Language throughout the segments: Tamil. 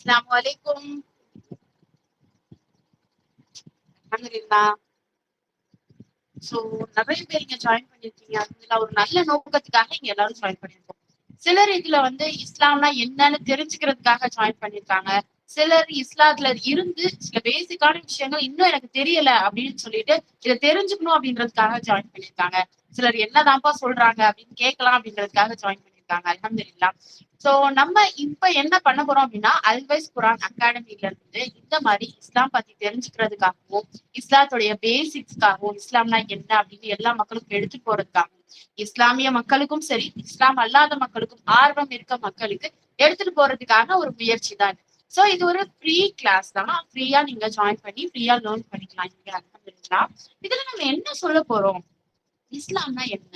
அஸ்ஸலாமு அலைக்கும். அல்ஹம்துலில்லாஹ். சோ நிறைய பேர் இங்க ஜாயின் பண்ணிருக்கீங்க. அதுல ஒரு நல்ல நோக்கத்துக்காக இங்க எல்லாரும் ஜாயின் பண்ணிருக்கோம். சிலர் இதுல வந்து இஸ்லாம்னா என்னன்னு தெரிஞ்சுக்கிறதுக்காக ஜாயின் பண்ணிருக்காங்க. சிலர் இஸ்லாத்துல இருந்து சில பேசிக்கான விஷயங்கள் இன்னும் எனக்கு தெரியல அப்படின்னு சொல்லிட்டு இதை தெரிஞ்சுக்கணும் அப்படின்றதுக்காக ஜாயின் பண்ணிருக்காங்க. சிலர் என்னதான்ப்பா சொல்றாங்க அப்படின்னு கேட்கலாம் அப்படின்றதுக்காக ஜாயின் பண்ணிருக்காங்க. அல்ஹம்துலில்லாஹ். சோ நம்ம இப்ப என்ன பண்ண போறோம் அப்படின்னா அல்வைஸ் குரான் அகாடமில இருந்து இந்த மாதிரி இஸ்லாம் பத்தி தெரிஞ்சுக்கிறதுக்காகவும் இஸ்லாத்துடைய பேசிக்ஸ்க்காகவும் இஸ்லாம்னா என்ன அப்படின்னு எல்லா மக்களுக்கும் எடுத்து போறதுக்காகவும் இஸ்லாமிய மக்களுக்கும் சரி இஸ்லாம் அல்லாத மக்களுக்கும் ஆர்வம் இருக்க மக்களுக்கு எடுத்துட்டு போறதுக்கான ஒரு முயற்சி தான். சோ இது ஒரு ஃப்ரீ கிளாஸ் தான். ஃப்ரீயா நீங்க ஜாயின் பண்ணி ஃப்ரீயா லேர்ன் பண்ணிக்கலாம். இங்க அல்ஹம்துலில்லாஹ். இதுல நம்ம என்ன சொல்ல போறோம்? இஸ்லாம்னா என்ன?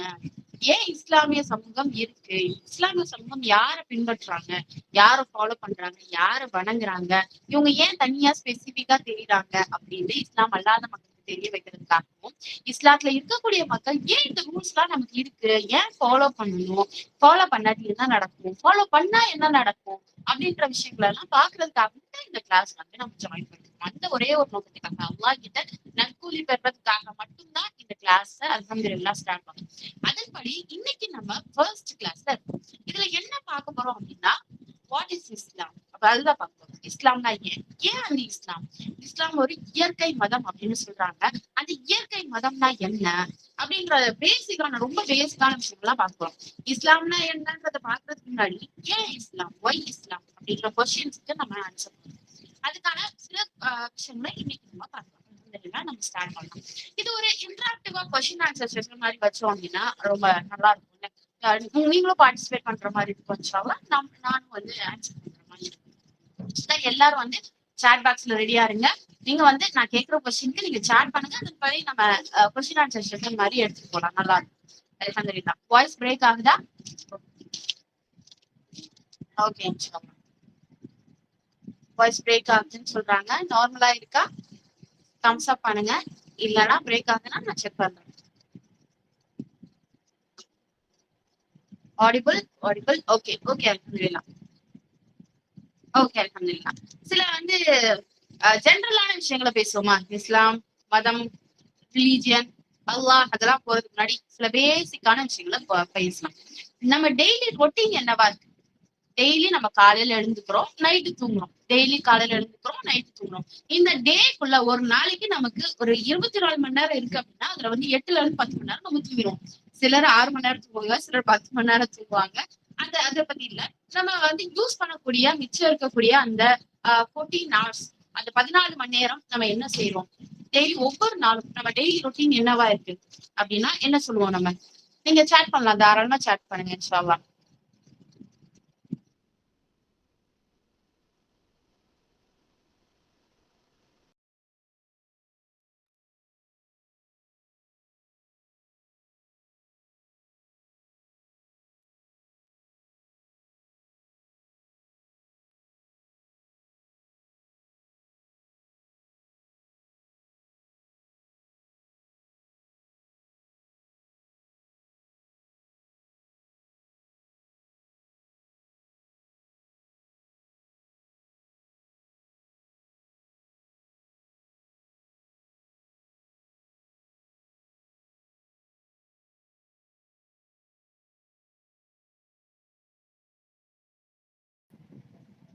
ஏன் இஸ்லாமிய சமூகம் இருக்கு? இஸ்லாமிய சமூகம் யார பின்பற்றுறாங்க, யார ஃபாலோ பண்றாங்க, யார வணங்குறாங்க, இவங்க ஏன் தனியா ஸ்பெசிபிக்கா தெரியுறாங்க அப்படின்னு இஸ்லாம் அல்லாத மக்களுக்கு தெரிய வைக்கிறதுக்காகவும் இஸ்லாத்துல இருக்கக்கூடிய மக்கள் ஏன் இந்த ரூல்ஸ் எல்லாம் நமக்கு இருக்கு, ஏன் ஃபாலோ பண்ணணும், ஃபாலோ பண்ணாட்டி என்ன நடக்கும், ஃபாலோ பண்ணா என்ன நடக்கும் அப்படின்ற விஷயங்கள் எல்லாம் பாக்குறதுக்காக இந்த கிளாஸ் வந்து நம்ம ஜாயின் பண்ணிருக்கோம். அந்த ஒரே ஒரு நோக்கத்துக்காக அல்லாஹ் கிட்ட நற்கூலி பெறதுக்காக மட்டும்தான் இந்த கிளாஸ் அல்ஹம்துலில்லாஹ் ஸ்டார்ட் பண்ணும். அதன்படி இன்னைக்கு நம்ம ஃபர்ஸ்ட் கிளாஸ்ல இருக்கோம். இதுல என்ன பார்க்க போறோம் அப்படின்னா வாட் இஸ் இஸ்லாம், அப்ப அதுதான் பார்க்க போறோம். இஸ்லாம்னா ஏன் அந்த இஸ்லாம், இஸ்லாம் ஒரு இயற்கை மதம் அப்படின்னு சொல்றாங்க. அந்த இயற்கை மதம்னா என்ன அப்படின்ற பேசிக்கான ரொம்ப பேசிக்கான விஷயங்கள்லாம் பார்க்க போறோம். இஸ்லாம்னா என்னன்றதை பாக்குறதுக்கு முன்னாடி ஏன் இஸ்லாம், ஒய் இஸ்லாம் அப்படின்ற கொஸ்டின்ஸ்க்கு நம்ம ஆன்சர் பண்ணுவோம். அதுக்கான சில விஷயங்களை இன்னைக்கு நம்ம பார்க்கலாம். நம்ம ஸ்டார்ட் பண்ணலாம். இது ஒரு இன்டராக்டிவா கொஸ்டின் ஆன்சர் செஷன் மாதிரி வச்சோம் அப்படின்னா ரொம்ப நல்லா இருக்கும். நீங்களும் பார்ட்டிசிபேட் பண்ற மாதிரி இருக்கும். நானும் வந்து ஆன்சர் பண்ற மாதிரி இருக்கும். எல்லாரும் வந்து சாட் பாக்ஸ்ல ரெடியா இருங்க. நீங்க வந்து நான் கேட்கிற கொஸ்டினுக்கு நீங்க சாட் பண்ணுங்க. அதன்படி நம்ம கொஸ்டின் ஆன்சர் செஷன் மாதிரி எடுத்துட்டு போலாம். நல்லா இருக்கும். அல்ஹம்துலில்லாஹ். வாய்ஸ் பிரேக் ஆகுதா? ஓகே. வாய்ஸ் பிரேக் ஆகுதுன்னு சொல்றாங்க. நார்மலா இருக்கா? தம்ஸ் அப் பண்ணுங்க. இல்லனா பிரேக் ஆகுதுன்னா நான் செக் பண்றேன். ஆடிபிள் ஓகே அல்ஹம்துலில்லாஹ். ஓகே அல்ஹம்துலில்லாஹ். சில வந்து ஜெனரலான விஷயங்களை பேசுவோமா? இஸ்லாம் மதம், ரிலீஜியன், அல்லாஹ் அதெல்லாம் போறதுக்கு முன்னாடி சில பேசிக்கான விஷயங்களை பேசலாம். நம்ம டெய்லி ரொட்டீன் என்னவா இருக்கு? டெய்லி நம்ம காலையில எழுந்துக்கிறோம், நைட்டு தூங்குறோம். டெய்லி காலையில எழுந்துக்கிறோம், நைட்டு தூங்குறோம். இந்த டேக்குள்ள ஒரு நாளைக்கு நமக்கு ஒரு 24 மணி நேரம் இருக்கு அப்படின்னா அதுல வந்து 8ல இருந்து 10 மணி நேரம் நம்ம தூங்கிடுவோம். சிலர் 6 மணி நேரம் தூங்குவாங்க, சிலர் 10 மணி நேரம் தூங்குவாங்க. அதை பத்தி இல்ல. நம்ம வந்து யூஸ் பண்ணக்கூடிய மிச்சம் இருக்கக்கூடிய அந்த 14 ஹவர்ஸ், அந்த 14 மணி நேரம் நம்ம என்ன செய்யறோம்? டெய்லி ஒவ்வொரு நாளும் நம்ம டெய்லி ரொட்டீன் என்னவா இருக்கு அப்படின்னா என்ன சொல்லுவோம் நம்ம? நீங்க சேட் பண்ணலாம், தாராளமா சேட் பண்ணுங்க இன்ஷா அல்லாஹ்.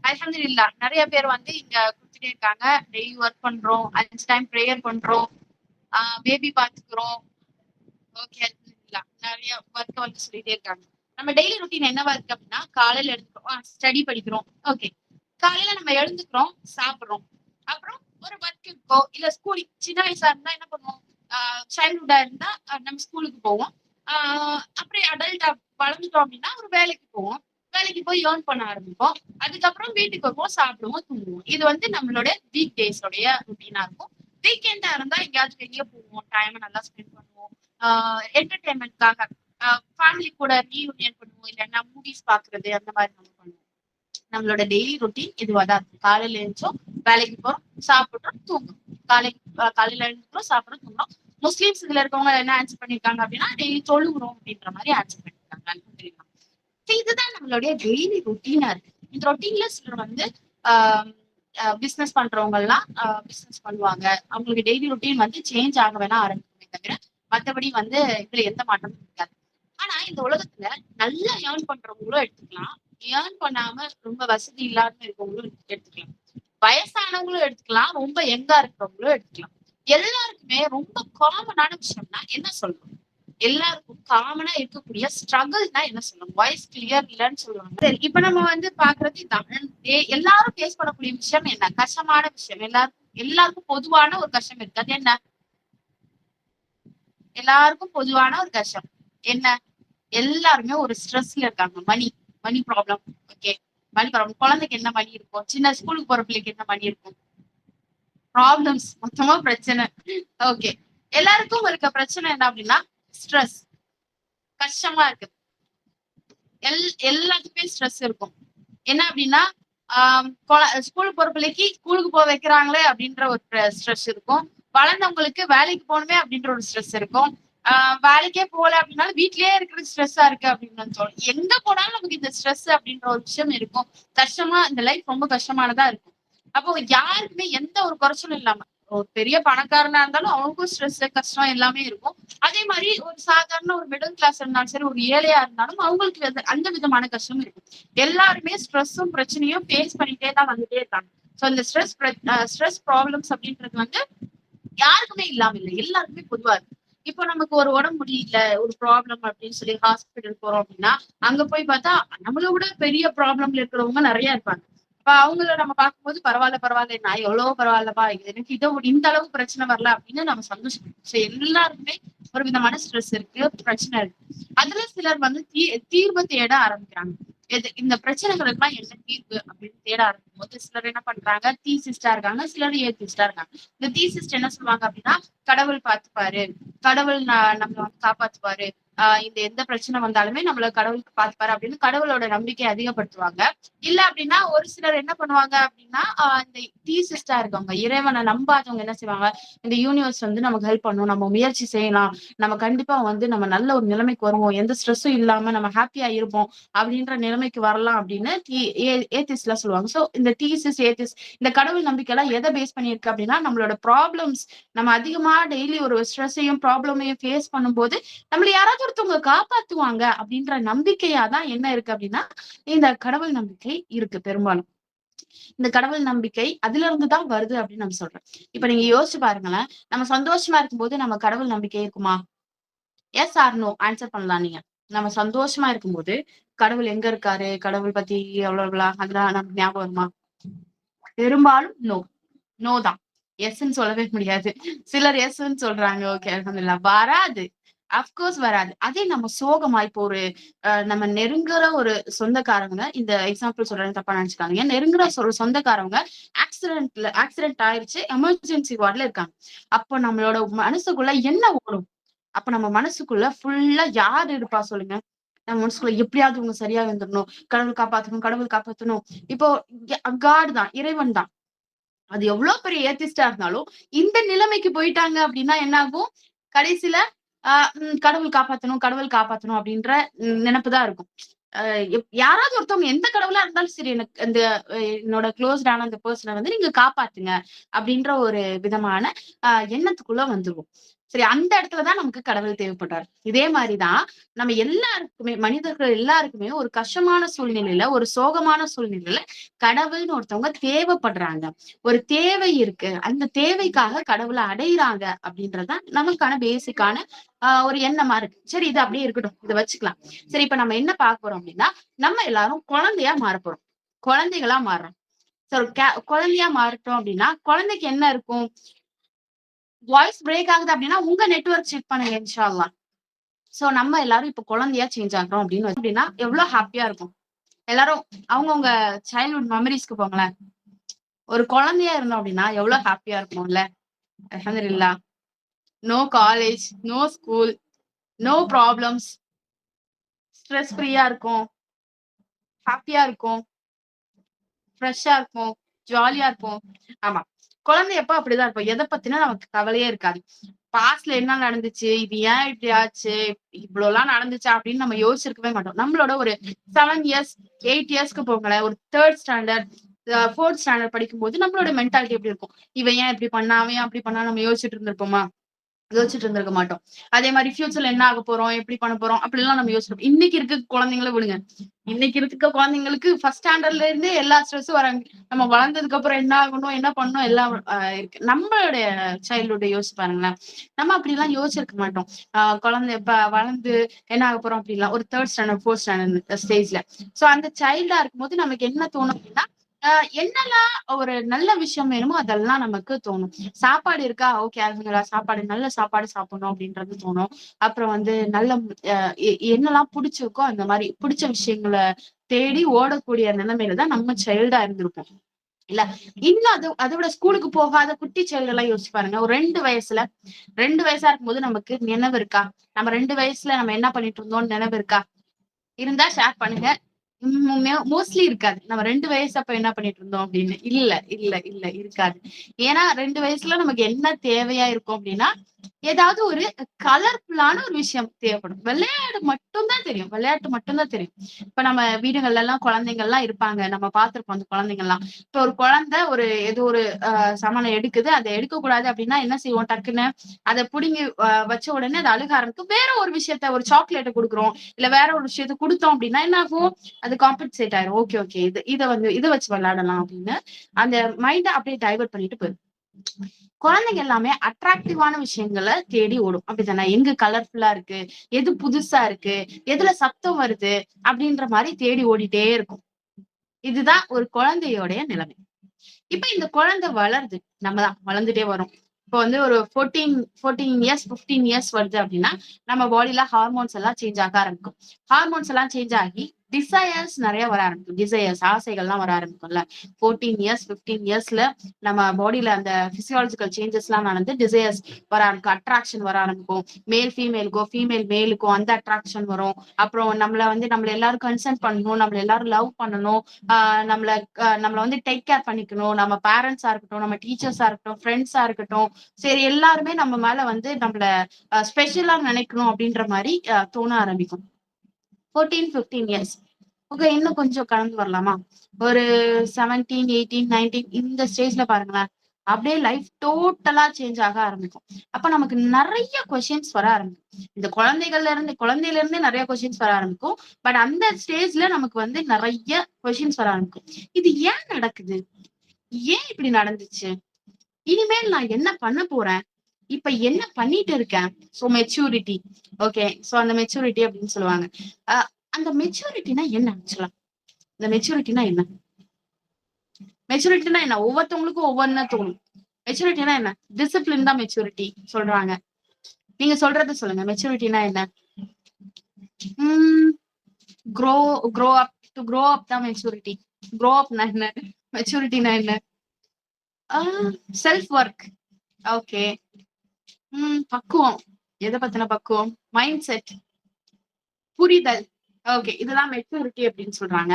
அல்ஹம்துலில்லாஹ். நிறைய பேர் வந்து இங்க கொடுத்துட்டே இருக்காங்க. டெய்லி ஒர்க் பண்றோம், 5 டைம் ப்ரேயர் பண்றோம், பேபி பாத்துக்கிறோம். ஓகே அல்ஹம்துலில்லாஹ். நிறைய ஒர்க் வந்து சொல்லிட்டே இருக்காங்க. நம்ம டெய்லி ரொட்டீன் என்னவா இருக்கு அப்படின்னா காலையில எழுந்துக்கிறோம், ஸ்டடி படிக்கிறோம். ஓகே, காலையில நம்ம எழுந்துக்கிறோம், சாப்பிடுறோம், அப்புறம் ஒரு ஒர்க் இருக்கோ இல்ல ஸ்கூல். சின்ன வயசா இருந்தா என்ன பண்ணுவோம்? சைல்ட்ஹுட்டா இருந்தா நம்ம ஸ்கூலுக்கு போவோம். அப்படியே அடல்ட்டா வளர்ந்துட்டோம் அப்படின்னா ஒரு வேலைக்கு போவோம். வேலைக்கு போய் ஏர்ன் பண்ண ஆரம்பிப்போம். அதுக்கப்புறம் வீட்டுக்கு வருவோம், சாப்பிடுவோம், தூங்குவோம். இது வந்து நம்மளோட வீக் டேஸோடைய ருட்டீனா இருக்கும். வீக்கெண்டா இருந்தா எங்கேயாவது வெளியே போவோம், டைம் நல்லா ஸ்பெண்ட் பண்ணுவோம், என்டர்டைன்மெண்ட்காக ஃபேமிலி கூட ரீயூனியன் பண்ணுவோம், இல்லைன்னா மூவிஸ் பாக்குறது அந்த மாதிரி நம்ம பண்ணுவோம். நம்மளோட டெய்லி ரொட்டீன் இதுவாதான் இருக்கும். காலையில எழுந்தோம், வேலைக்கு போறோம், சாப்பிடுறோம், தூங்குறோம். காலையில எழுந்துக்கிறோம், சாப்பிடுறோம், தூங்குறோம். முஸ்லிம்ஸ் இதுல இருக்கவங்க என்ன ஆன்சர் பண்ணிருக்காங்க அப்படின்னா டெய்லி தொழுகிறோம் அப்படின்ற மாதிரி ஆன்சர் பண்ணிருக்காங்க. இதுதான் நம்மளுடைய டெய்லி ரொட்டீனா இருக்கு. இந்த ரொட்டீன்ல சிலர் வந்து பிசினஸ் பண்றவங்க எல்லாம் பிசினஸ் பண்ணுவாங்க. அவங்களுக்கு டெய்லி ரொட்டீன் வந்து சேஞ்ச் ஆக வேணா ஆரம்பிக்குமே தவிர மத்தபடி வந்து இதுல எந்த மாற்றமும் இருக்காது. ஆனா இந்த உலகத்துல நல்லா ஏர்ன் பண்றவங்களும் எடுத்துக்கலாம், ஏர்ன் பண்ணாம ரொம்ப வசதி இல்லாம இருக்கவங்களும் எடுத்துக்கலாம், வயசானவங்களும் எடுத்துக்கலாம், ரொம்ப யங்கா இருக்கிறவங்களும் எடுத்துக்கலாம். எல்லாருக்குமே ரொம்ப காமனான விஷயம்னா என்ன சொல்றோம்? எல்லாருக்கும் காமனா இருக்கக்கூடிய ஸ்ட்ரகிள்னா என்ன சொல்லணும்? வாய்ஸ் கிளியர் இல்லைன்னு சொல்லுவாங்க. சரி, இப்ப நம்ம வந்து பாக்குறது இதான். எல்லாரும் ஃபேஸ் பண்ணக்கூடிய விஷயம் என்ன? கஷ்டமான விஷயம். எல்லாருக்கும் பொதுவான ஒரு கஷ்டம் இருக்கு. அது என்ன? எல்லாருக்கும் பொதுவான ஒரு கஷ்டம் என்ன? எல்லாருமே ஒரு ஸ்ட்ரெஸ்ல இருக்காங்க. Money money problem. Okay, money problem. குழந்தைக்கு என்ன மணி இருக்கும்? சின்ன ஸ்கூலுக்கு போற பிள்ளைக்கு என்ன மணி இருக்கும்? ப்ராப்ளம்ஸ், மொத்தமா பிரச்சனை. ஓகே, எல்லாருக்கும் இருக்க பிரச்சனை என்ன அப்படின்னா ஸ்ட்ரெஸ். கஷ்டமா இருக்கு. எல்லாத்துக்குமே ஸ்ட்ரெஸ் இருக்கும். என்ன அப்படின்னா ஸ்கூலுக்கு போற பிள்ளைக்கு ஸ்கூலுக்கு போக வைக்கிறாங்களே அப்படின்ற ஒரு ஸ்ட்ரெஸ் இருக்கும். வளர்ந்தவங்களுக்கு வேலைக்கு போகணுமே அப்படின்ற ஒரு ஸ்ட்ரெஸ் இருக்கும். வேலைக்கே போகல அப்படின்னாலும் வீட்லயே இருக்கிறது ஸ்ட்ரெஸ்ஸா இருக்கு அப்படின்னு தோணும். எங்க போனாலும் நமக்கு இந்த ஸ்ட்ரெஸ் அப்படின்ற ஒரு விஷயம் இருக்கும். கஷ்டமா, இந்த லைஃப் ரொம்ப கஷ்டமானதா இருக்கும். அப்போ யாருக்குமே எந்த ஒரு குறைச்சலும் இல்லாம, ஒரு பெரிய பணக்காரனா இருந்தாலும் அவங்களுக்கும் ஸ்ட்ரெஸ் கஷ்டம் எல்லாமே இருக்கும். அதே மாதிரி ஒரு சாதாரண ஒரு மிடில் கிளாஸ் இருந்தாலும் சரி, ஒரு ஏழையா இருந்தாலும் அவங்களுக்கு அந்த விதமான கஷ்டம் இருக்கும். எல்லாருமே ஸ்ட்ரெஸ்ஸும் பிரச்சனையும் ஃபேஸ் பண்ணிட்டே தான் வந்துட்டே இருக்காங்க. சோ இந்த ஸ்ட்ரெஸ் ப்ராப்ளம்ஸ் அப்படின்றது வந்து யாருக்குமே இல்லாம இல்லை, எல்லாருக்குமே பொதுவா இருக்கு. இப்போ நமக்கு ஒரு உடம்பு முடியல, ஒரு ப்ராப்ளம் அப்படின்னு சொல்லி ஹாஸ்பிட்டல் போறோம் அப்படின்னா அங்க போய் பார்த்தா நம்மள விட பெரிய ப்ராப்ளம்ல இருக்கிறவங்க நிறைய இருப்பாங்க. அப்ப அவங்கள நம்ம பார்க்கும்போது பரவாயில்ல பரவாயில்ல, நான் எவ்வளவு பரவாயில்லப்பா, எனக்கு இந்த அளவு பிரச்சனை வரல அப்படின்னு நம்ம சந்தோஷப்படுவோம். எல்லாருக்குமே ஒரு விதமான ஸ்ட்ரெஸ் இருக்கு, பிரச்சனை இருக்கு. அதுல சிலர் வந்து தீர்வு தேட ஆரம்பிக்கிறாங்க. இந்த பிரச்சனைகளுக்கு எல்லாம் என்ன தீர்வு அப்படின்னு தேட ஆரம்பிக்கும் போது சிலர் என்ன பண்றாங்க, தீசிஸ்டா இருக்காங்க, சிலர் ஏத்திஸ்டா இருக்காங்க. இந்த தீசிஸ்ட் என்ன சொல்லுவாங்க அப்படின்னா, கடவுள் பார்த்துப்பாரு, கடவுள் நம்மள வந்து காப்பாத்துவாரு, இந்த எந்த பிரச்சனை வந்தாலுமே நம்மள கடவுளுக்கு பார்த்துப்பாரு அப்படின்னு கடவுளோட நம்பிக்கையை அதிகப்படுத்துவாங்க. இல்ல அப்படின்னா ஒரு சிலர் என்ன பண்ணுவாங்க அப்படின்னா, இந்த தீசிஸ்டா இருக்கவங்க, இறைவனை நம்பாதவங்க என்ன செய்வாங்க, இந்த யூனிவர்ஸ் வந்து நமக்கு ஹெல்ப் பண்ணும், நம்ம முயற்சி செய்யலாம், நம்ம கண்டிப்பா வந்து நம்ம நல்ல ஒரு நிலைமைக்கு வருவோம், எந்த ஸ்ட்ரெஸ்ஸும் இல்லாம நம்ம ஹாப்பியா இருப்போம் அப்படின்ற நிலைமைக்கு வரலாம் அப்படின்னு ஏத்திஸ்ட்ல சொல்லுவாங்க. சோ இந்த தீசிஸ் ஏத்திஸ் இந்த கடவுள் நம்பிக்கை எல்லாம் எதை பேஸ் பண்ணியிருக்கு அப்படின்னா, நம்மளோட ப்ராப்ளம்ஸ், நம்ம அதிகமா டெய்லி ஒரு ஸ்ட்ரெஸ்ஸையும் ப்ராப்ளமையும் ஃபேஸ் பண்ணும்போது நம்மள யாராவது ஒருத்தவங்க காப்பாத்துவாங்க அப்படின்ற நம்பிக்கையா தான் என்ன இருக்கு அப்படின்னா இந்த கடவுள் நம்பிக்கை இருக்கு பெரும்பாலும். இந்த கடவுள் நம்பிக்கை அதுல இருந்துதான் வருது அப்படின்னு நம்ம சொல்றோம். இப்ப நீங்க யோசிச்சு பாருங்களேன், நம்ம சந்தோஷமா இருக்கும்போது நம்ம கடவுள் நம்பிக்கை இருக்குமா? எஸ் ஆர் நோ ஆன்சர் பண்ணலாம் நீங்க. நம்ம சந்தோஷமா இருக்கும்போது கடவுள் எங்க இருக்காரு, கடவுள் பத்தி எவ்வளவு அதெல்லாம் நமக்கு ஞாபகம் வருமா? பெரும்பாலும் நோ. நோ தான். எஸ்ன்னு சொல்லவே முடியாது. சிலர் எஸ்ன்னு சொல்றாங்க. ஓகே, அல்ஹம்துலில்லாஹ். வராது. அஃப்கோர்ஸ் வராது. அதே நம்ம சோகமா இப்போ ஒரு நம்ம நெருங்குற ஒரு சொந்தக்காரங்க, இந்த எக்ஸாம்பிள் சொல்றேன் தப்பா நினைச்சுக்காதீங்க. நெருங்குற ஒரு சொந்தக்காரவங்க ஆக்சிடென்ட் ஆயிருச்சு. எமர்ஜென்சி வார்டுல இருக்காங்க. அப்போ நம்மளோட மனசுக்குள்ள என்ன ஓடும்? அப்ப நம்ம மனசுக்குள்ள ஃபுல்லா யார் இருப்பா சொல்லுங்க? நம்ம மனசுக்குள்ள எப்படியாவது இவங்க சரியா வந்துடணும். கடவுள் காப்பாத்தணும், கடவுள் காப்பாத்தணும். இப்போ காட் தான், இறைவன் தான். அது எவ்வளவு பெரிய ஏத்திஸ்டா இருந்தாலும் இந்த நிலைமைக்கு போயிட்டாங்க அப்படின்னா என்ன ஆகும்? கடைசியில கடவுள் காப்பாத்தணும், கடவுள் காப்பாத்தணும் அப்படின்ற நினைப்புதான் இருக்கும். யாராவது ஒருத்தவங்க எந்த கடவுளா இருந்தாலும் சரி, எனக்கு அந்த என்னோட க்ளோஸ்டான அந்த பர்சனை வந்து நீங்க காப்பாத்துங்க அப்படின்ற ஒரு விதமான எண்ணத்துக்குள்ள வந்துருவோம். சரி, அந்த இடத்துலதான் நமக்கு கடவுள் தேவைப்படுறாரு. இதே மாதிரிதான் நம்ம எல்லாருக்குமே, மனிதர்கள் எல்லாருக்குமே ஒரு கஷ்டமான சூழ்நிலையில, ஒரு சோகமான சூழ்நிலையில கடவுள்னு ஒருத்தவங்க தேவைப்படுறாங்க. ஒரு தேவை இருக்கு, அந்த தேவைக்காக கடவுளை அடையிறாங்க அப்படின்றதுதான் நமக்கான பேசிக்கான ஒரு எண்ணமா இருக்கு. சரி, இது அப்படியே இருக்கட்டும், இதை வச்சுக்கலாம். சரி, இப்ப நம்ம என்ன பார்க்க போறோம் அப்படின்னா, நம்ம எல்லாரும் குழந்தையா மாறப்போறோம், குழந்தைகளா மாறுறோம். குழந்தையா மாறிட்டோம் அப்படின்னா குழந்தைக்கு என்ன இருக்கும்? வாய்ஸ் பிரேக் ஆகுது அப்படின்னா உங்க நெட்வொர்க் செக் பண்ணுங்க இன்ஷா அல்லாஹ். சோ நம்ம எல்லாரும் இப்ப குழந்தையா சேஞ்ச் ஆகுறோம் அப்படின்னா எவ்வளவு ஹாப்பியா இருக்கும். எல்லாரும் அவங்கவுங்க சைல்ட்ஹுட் மெமரிஸ்க்கு போங்களேன். ஒரு குழந்தையா இருந்தோம் அப்படின்னா எவ்வளவு ஹாப்பியா இருக்கும்ல. அல்ஹம்துலில்லாஹ். No college, no school, no problems, stress ஃப்ரீயா இருக்கும், ஹாப்பியா இருக்கும், ஃப்ரெஷ்ஷா இருக்கும், ஜாலியா இருக்கும். ஆமா, குழந்தையப்ப அப்படிதான் இருக்கும். எதை பத்தினா நமக்கு கவலையே இருக்காது. பாஸ்ட்ல என்ன நடந்துச்சு, இது ஏன் இப்படி ஆச்சு, இவ்வளவு எல்லாம் நடந்துச்சா அப்படின்னு நம்ம யோசிச்சிருக்கவே மாட்டோம். நம்மளோட ஒரு 7 இயர்ஸ் 8 இயர்ஸ்க்கு போங்களேன், ஒரு 3rd ஸ்டாண்டர்ட் 4th ஸ்டாண்டர்ட் படிக்கும் போது நம்மளோட மென்டாலிட்டி எப்படி இருக்கும்? இவன் ஏன் இப்படி பண்ணா, அவன் ஏன் அப்படி பண்ணா, நம்ம யோசிச்சுட்டு இருந்திருப்போமா? யோசிச்சுட்டு இருந்திருக்க மாட்டோம். அதே மாதிரி ஃபியூச்சர்ல என்ன ஆக போறோம், எப்படி பண்ண போறோம் அப்படி எல்லாம் நம்ம யோசிச்சிருப்போம். இன்னைக்கு இருக்க குழந்தைங்கள விடுங்க. இன்னைக்கு இருக்க குழந்தைங்களுக்கு ஃபர்ஸ்ட் ஸ்டாண்டர்ட்ல இருந்தே எல்லா ஸ்ட்ரெஸ்ஸும் வராங்க. நம்ம வளர்ந்ததுக்கு அப்புறம் என்ன ஆகணும், என்ன பண்ணணும் எல்லாம் இருக்கு. நம்மளுடைய சைல்ட்ஹுட் யோசிச்சு பாருங்களேன். நம்ம அப்படி எல்லாம் யோசிச்சிருக்க மாட்டோம். குழந்தை இப்ப வளர்ந்து என்ன ஆக போறோம் அப்படிலாம் ஒரு 3rd ஸ்டாண்டர்ட் 4th ஸ்டாண்டர்ட் ஸ்டேஜ்ல. சோ அந்த சைல்டா இருக்கும்போது நமக்கு என்ன தோணும் அப்படின்னா, என்னெல்லாம் ஒரு நல்ல விஷயம் வேணுமோ அதெல்லாம் நமக்கு தோணும். சாப்பாடு இருக்கா, ஓகே அதுங்களா சாப்பாடு நல்ல சாப்பாடு சாப்பிடணும் அப்படின்றது தோணும். அப்புறம் வந்து நல்ல என்னெல்லாம் பிடிச்சிருக்கோ அந்த மாதிரி பிடிச்ச விஷயங்களை தேடி ஓடக்கூடிய நிலைமையில தான் நம்ம சைல்டா இருந்திருப்போம். இல்ல இன்னும் அதை விட ஸ்கூலுக்கு போகாத குட்டி செயல்கள் எல்லாம் யோசிச்சு பாருங்க. ஒரு 2 வயசா இருக்கும்போது நமக்கு நினைவு இருக்கா? நம்ம 2 வயசுல நம்ம என்ன பண்ணிட்டு இருந்தோம்னு நினைவு இருக்கா? இருந்தா ஷேர் பண்ணுங்க. மோஸ்ட்லி இருக்காது. நம்ம 2 வயசு அப்ப என்ன பண்ணிட்டு இருந்தோம் அப்படின்னு. இல்ல இருக்காது. ஏன்னா 2 வயசுல நமக்கு என்ன தேவையா இருக்கும் அப்படின்னா, ஏதாவது ஒரு கலர்ஃபுல்லான ஒரு விஷயம் தேவைப்படும். விளையாட்டு மட்டும் தான் தெரியும். இப்ப நம்ம வீடுகள்ல எல்லாம் குழந்தைகள் எல்லாம் இருப்பாங்க. நம்ம பார்த்திருப்போம் அந்த குழந்தைகள் எல்லாம். இப்ப ஒரு குழந்தை ஏதோ ஒரு சாமானை எடுக்குது. அதை எடுக்க கூடாது அப்படின்னா என்ன செய்வோம்? டக்குன்னு அதை புடுங்கி வச்ச உடனே அது அழுக ஆரம்பிக்கும். வேற ஒரு விஷயத்த ஒரு சாக்லேட்டை கொடுக்குறோம். இல்ல வேற ஒரு விஷயத்த கொடுத்தோம் அப்படின்னா என்ன ஆகும்? அது காம்பன்சேட் ஆயிரும். ஓகே இதை வச்சு விளையாடலாம் அப்படின்னு அந்த மைண்ட அப்படியே டைவர்ட் பண்ணிட்டு போயிடும். குழந்தைங்க எல்லாமே அட்ராக்டிவான விஷயங்களை தேடி ஓடும். அப்படித்தானே? எங்க கலர்ஃபுல்லா இருக்கு, எது புதுசா இருக்கு, எதுல சத்தம் வருது அப்படின்ற மாதிரி தேடி ஓடிட்டே இருக்கும். இதுதான் ஒரு குழந்தையோடைய நிலைமை. இப்ப இந்த குழந்தை வளருது. நம்மதான் வளர்ந்துட்டே வரும். இப்போ வந்து ஒரு 14 இயர்ஸ் 15 இயர்ஸ் வருது அப்படின்னா நம்ம பாடியில ஹார்மோன்ஸ் எல்லாம் சேஞ்ச் ஆக ஆரம்பிக்கும். ஹார்மோன்ஸ் எல்லாம் சேஞ்ச் ஆகி டிசையர்ஸ் நிறைய வர ஆரம்பிக்கும். டிசையர்ஸ் ஆசைகள்லாம் வர ஆரம்பிக்கும்ல. 14 இயர்ஸ் 15 இயர்ஸ்ல நம்ம பாடியில அந்த பிசியாலஜிக்கல் சேஞ்சஸ் எல்லாம் நடந்து டிசையர்ஸ் வர ஆரம்பிக்கும். அட்ராக்ஷன் வர ஆரம்பிக்கும். மேல் ஃபீமேலுக்கோ ஃபீமேல் மேலுக்கோ அந்த அட்ராக்ஷன் வரும். அப்புறம் நம்மள எல்லாரும் கன்சென்ட் பண்ணணும், நம்மள எல்லாரும் லவ் பண்ணணும், நம்மள வந்து டேக் கேர் பண்ணிக்கணும். நம்ம பேரண்ட்ஸா இருக்கட்டும், நம்ம டீச்சர்ஸா இருக்கட்டும், ஃப்ரெண்ட்ஸா இருக்கட்டும், சரி எல்லாருமே நம்ம மேல வந்து நம்மள ஸ்பெஷலா நினைக்கணும் அப்படின்ற மாதிரி தோண ஆரம்பிக்கும். 14 15 இயர்ஸ். ஓகே, இன்னும் கொஞ்சம் கடந்து வரலாமா? ஒரு 17 18 19 இந்த ஸ்டேஜ்ல பாருங்களேன். அப்படியே லைஃப் டோட்டலா சேஞ்ச் ஆக ஆரம்பிக்கும். அப்ப நமக்கு நிறைய கொஸ்டின்ஸ் வர ஆரம்பிக்கும். இந்த குழந்தையில இருந்தே நிறைய கொஸ்டின்ஸ் வர ஆரம்பிக்கும். பட் அந்த ஸ்டேஜ்ல நமக்கு வந்து நிறைய கொஸ்டின்ஸ் வர ஆரம்பிக்கும். இது ஏன் நடக்குது? ஏன் இப்படி நடந்துச்சு? இனிமேல் நான் என்ன பண்ண போறேன்? இப்ப என்ன பண்ணிட்டு இருக்கேன்? So maturity. ஓகே, சோ அந்த மெச்சூரிட்டி அப்படின்னு சொல்லுவாங்க. அந்த மெச்சூரிட்டினா என்ன ஆக்சுவலா? இந்த மெச்சூரிட்டினா என்ன? மெச்சூரிட்டினா என்ன? ஒவ்வொருத்தவங்களுக்கும் ஒவ்வொன்னு தோணும். மெச்சூரிட்டினா என்ன? டிசிப்ளின் தான் மெச்சூரிட்டி சொல்றாங்க. நீங்க சொல்றது சொல்லுங்க. மெச்சூரிட்டினா என்ன? Grow grow up to grow up தான் மெச்சூரிட்டி. க்ரோ அப்னா என்ன? மெச்சூரிட்டினா என்ன? Self work. ஓகே. பக்குவம். எதை பத்தின பக்குவம்? மைண்ட் செட், புரிதல். ஓகே, இதுதான் மெச்சூரிட்டி அப்படின்னு சொல்றாங்க.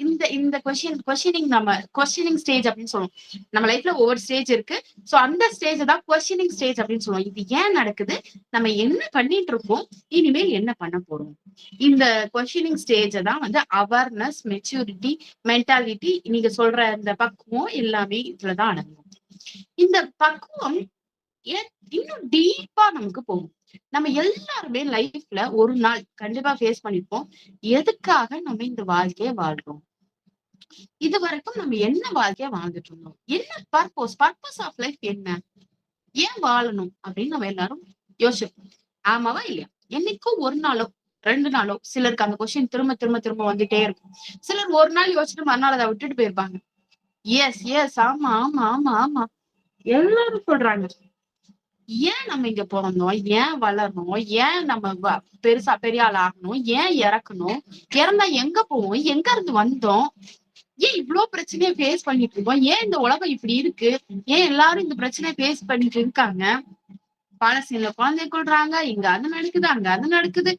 இந்த இந்த கொஸ்டினிங் ஸ்டேஜ் அப்படின்னு சொல்லுவோம். நம்ம லைஃப்ல ஒவ்வொரு ஸ்டேஜ் இருக்கு. சோ அந்த ஸ்டேஜ் தான் கொஸ்டினிங் ஸ்டேஜ் அப்படின்னு சொல்லுவோம். இது ஏன் நடக்குது? நம்ம என்ன பண்ணிட்டு இருக்கோம்? இனிமேல் என்ன பண்ண போறோம்? இந்த கொஸ்டினிங் ஸ்டேஜ் தான் வந்து அவேர்னஸ், மெச்சூரிட்டி, மென்டாலிட்டி, நீங்க சொல்ற இந்த பக்குவம் எல்லாமே இதுலதான் அடங்கும். இந்த பக்குவம் இன்னும் டீப்பா நமக்கு போகும். நம்ம எல்லாருமே லைஃப்ல ஒரு நாள் கண்டிப்பா ஃபேஸ் பண்ணிருப்போம். எதுக்காக நம்ம இந்த வாழ்க்கைய வாழ்றோம்? இது வரைக்கும் நம்ம என்ன வாழ்க்கைய வாழ்ந்துட்டு இருந்தோம்? என்ன பர்பஸ் ஆஃப் லைஃப் என்ன? ஏன் வாழணும் அப்படின்னு நம்ம எல்லாரும் யோசிப்போம். ஆமாவா இல்லையா? என்னைக்கும் ஒரு நாளோ 2 நாளோ சிலருக்கு அந்த கொஸ்டின் திரும்ப திரும்ப திரும்ப வந்துட்டே இருக்கும். சிலர் ஒரு நாள் யோசிச்சுட்டு மறுநாள் அதை விட்டுட்டு போயிருப்பாங்க. எஸ் ஆமா ஆமா ஆமா ஆமா எல்லாரும் சொல்றாங்க. ஏன் நம்ம இங்க பிறந்தோம்? ஏன் வளரணும்? ஏன் நம்ம பெருசா பெரிய ஆள் ஆகணும்? ஏன் இறக்கணும்? இறந்தா எங்க போவோம்? எங்க இருந்து வந்தோம்? ஏன் இவ்வளவு பிரச்சனையை ஃபேஸ் பண்ணிட்டு இருக்கோம்? ஏன் இந்த உலகம் இப்படி இருக்கு? ஏன் எல்லாரும் இந்த பிரச்சனையை ஃபேஸ் பண்ணிட்டு இருக்காங்க? பாலஸ்தீன்ல குழந்தை கொள்றாங்க, இங்க அது நடக்குது, அங்க அது நடக்குது.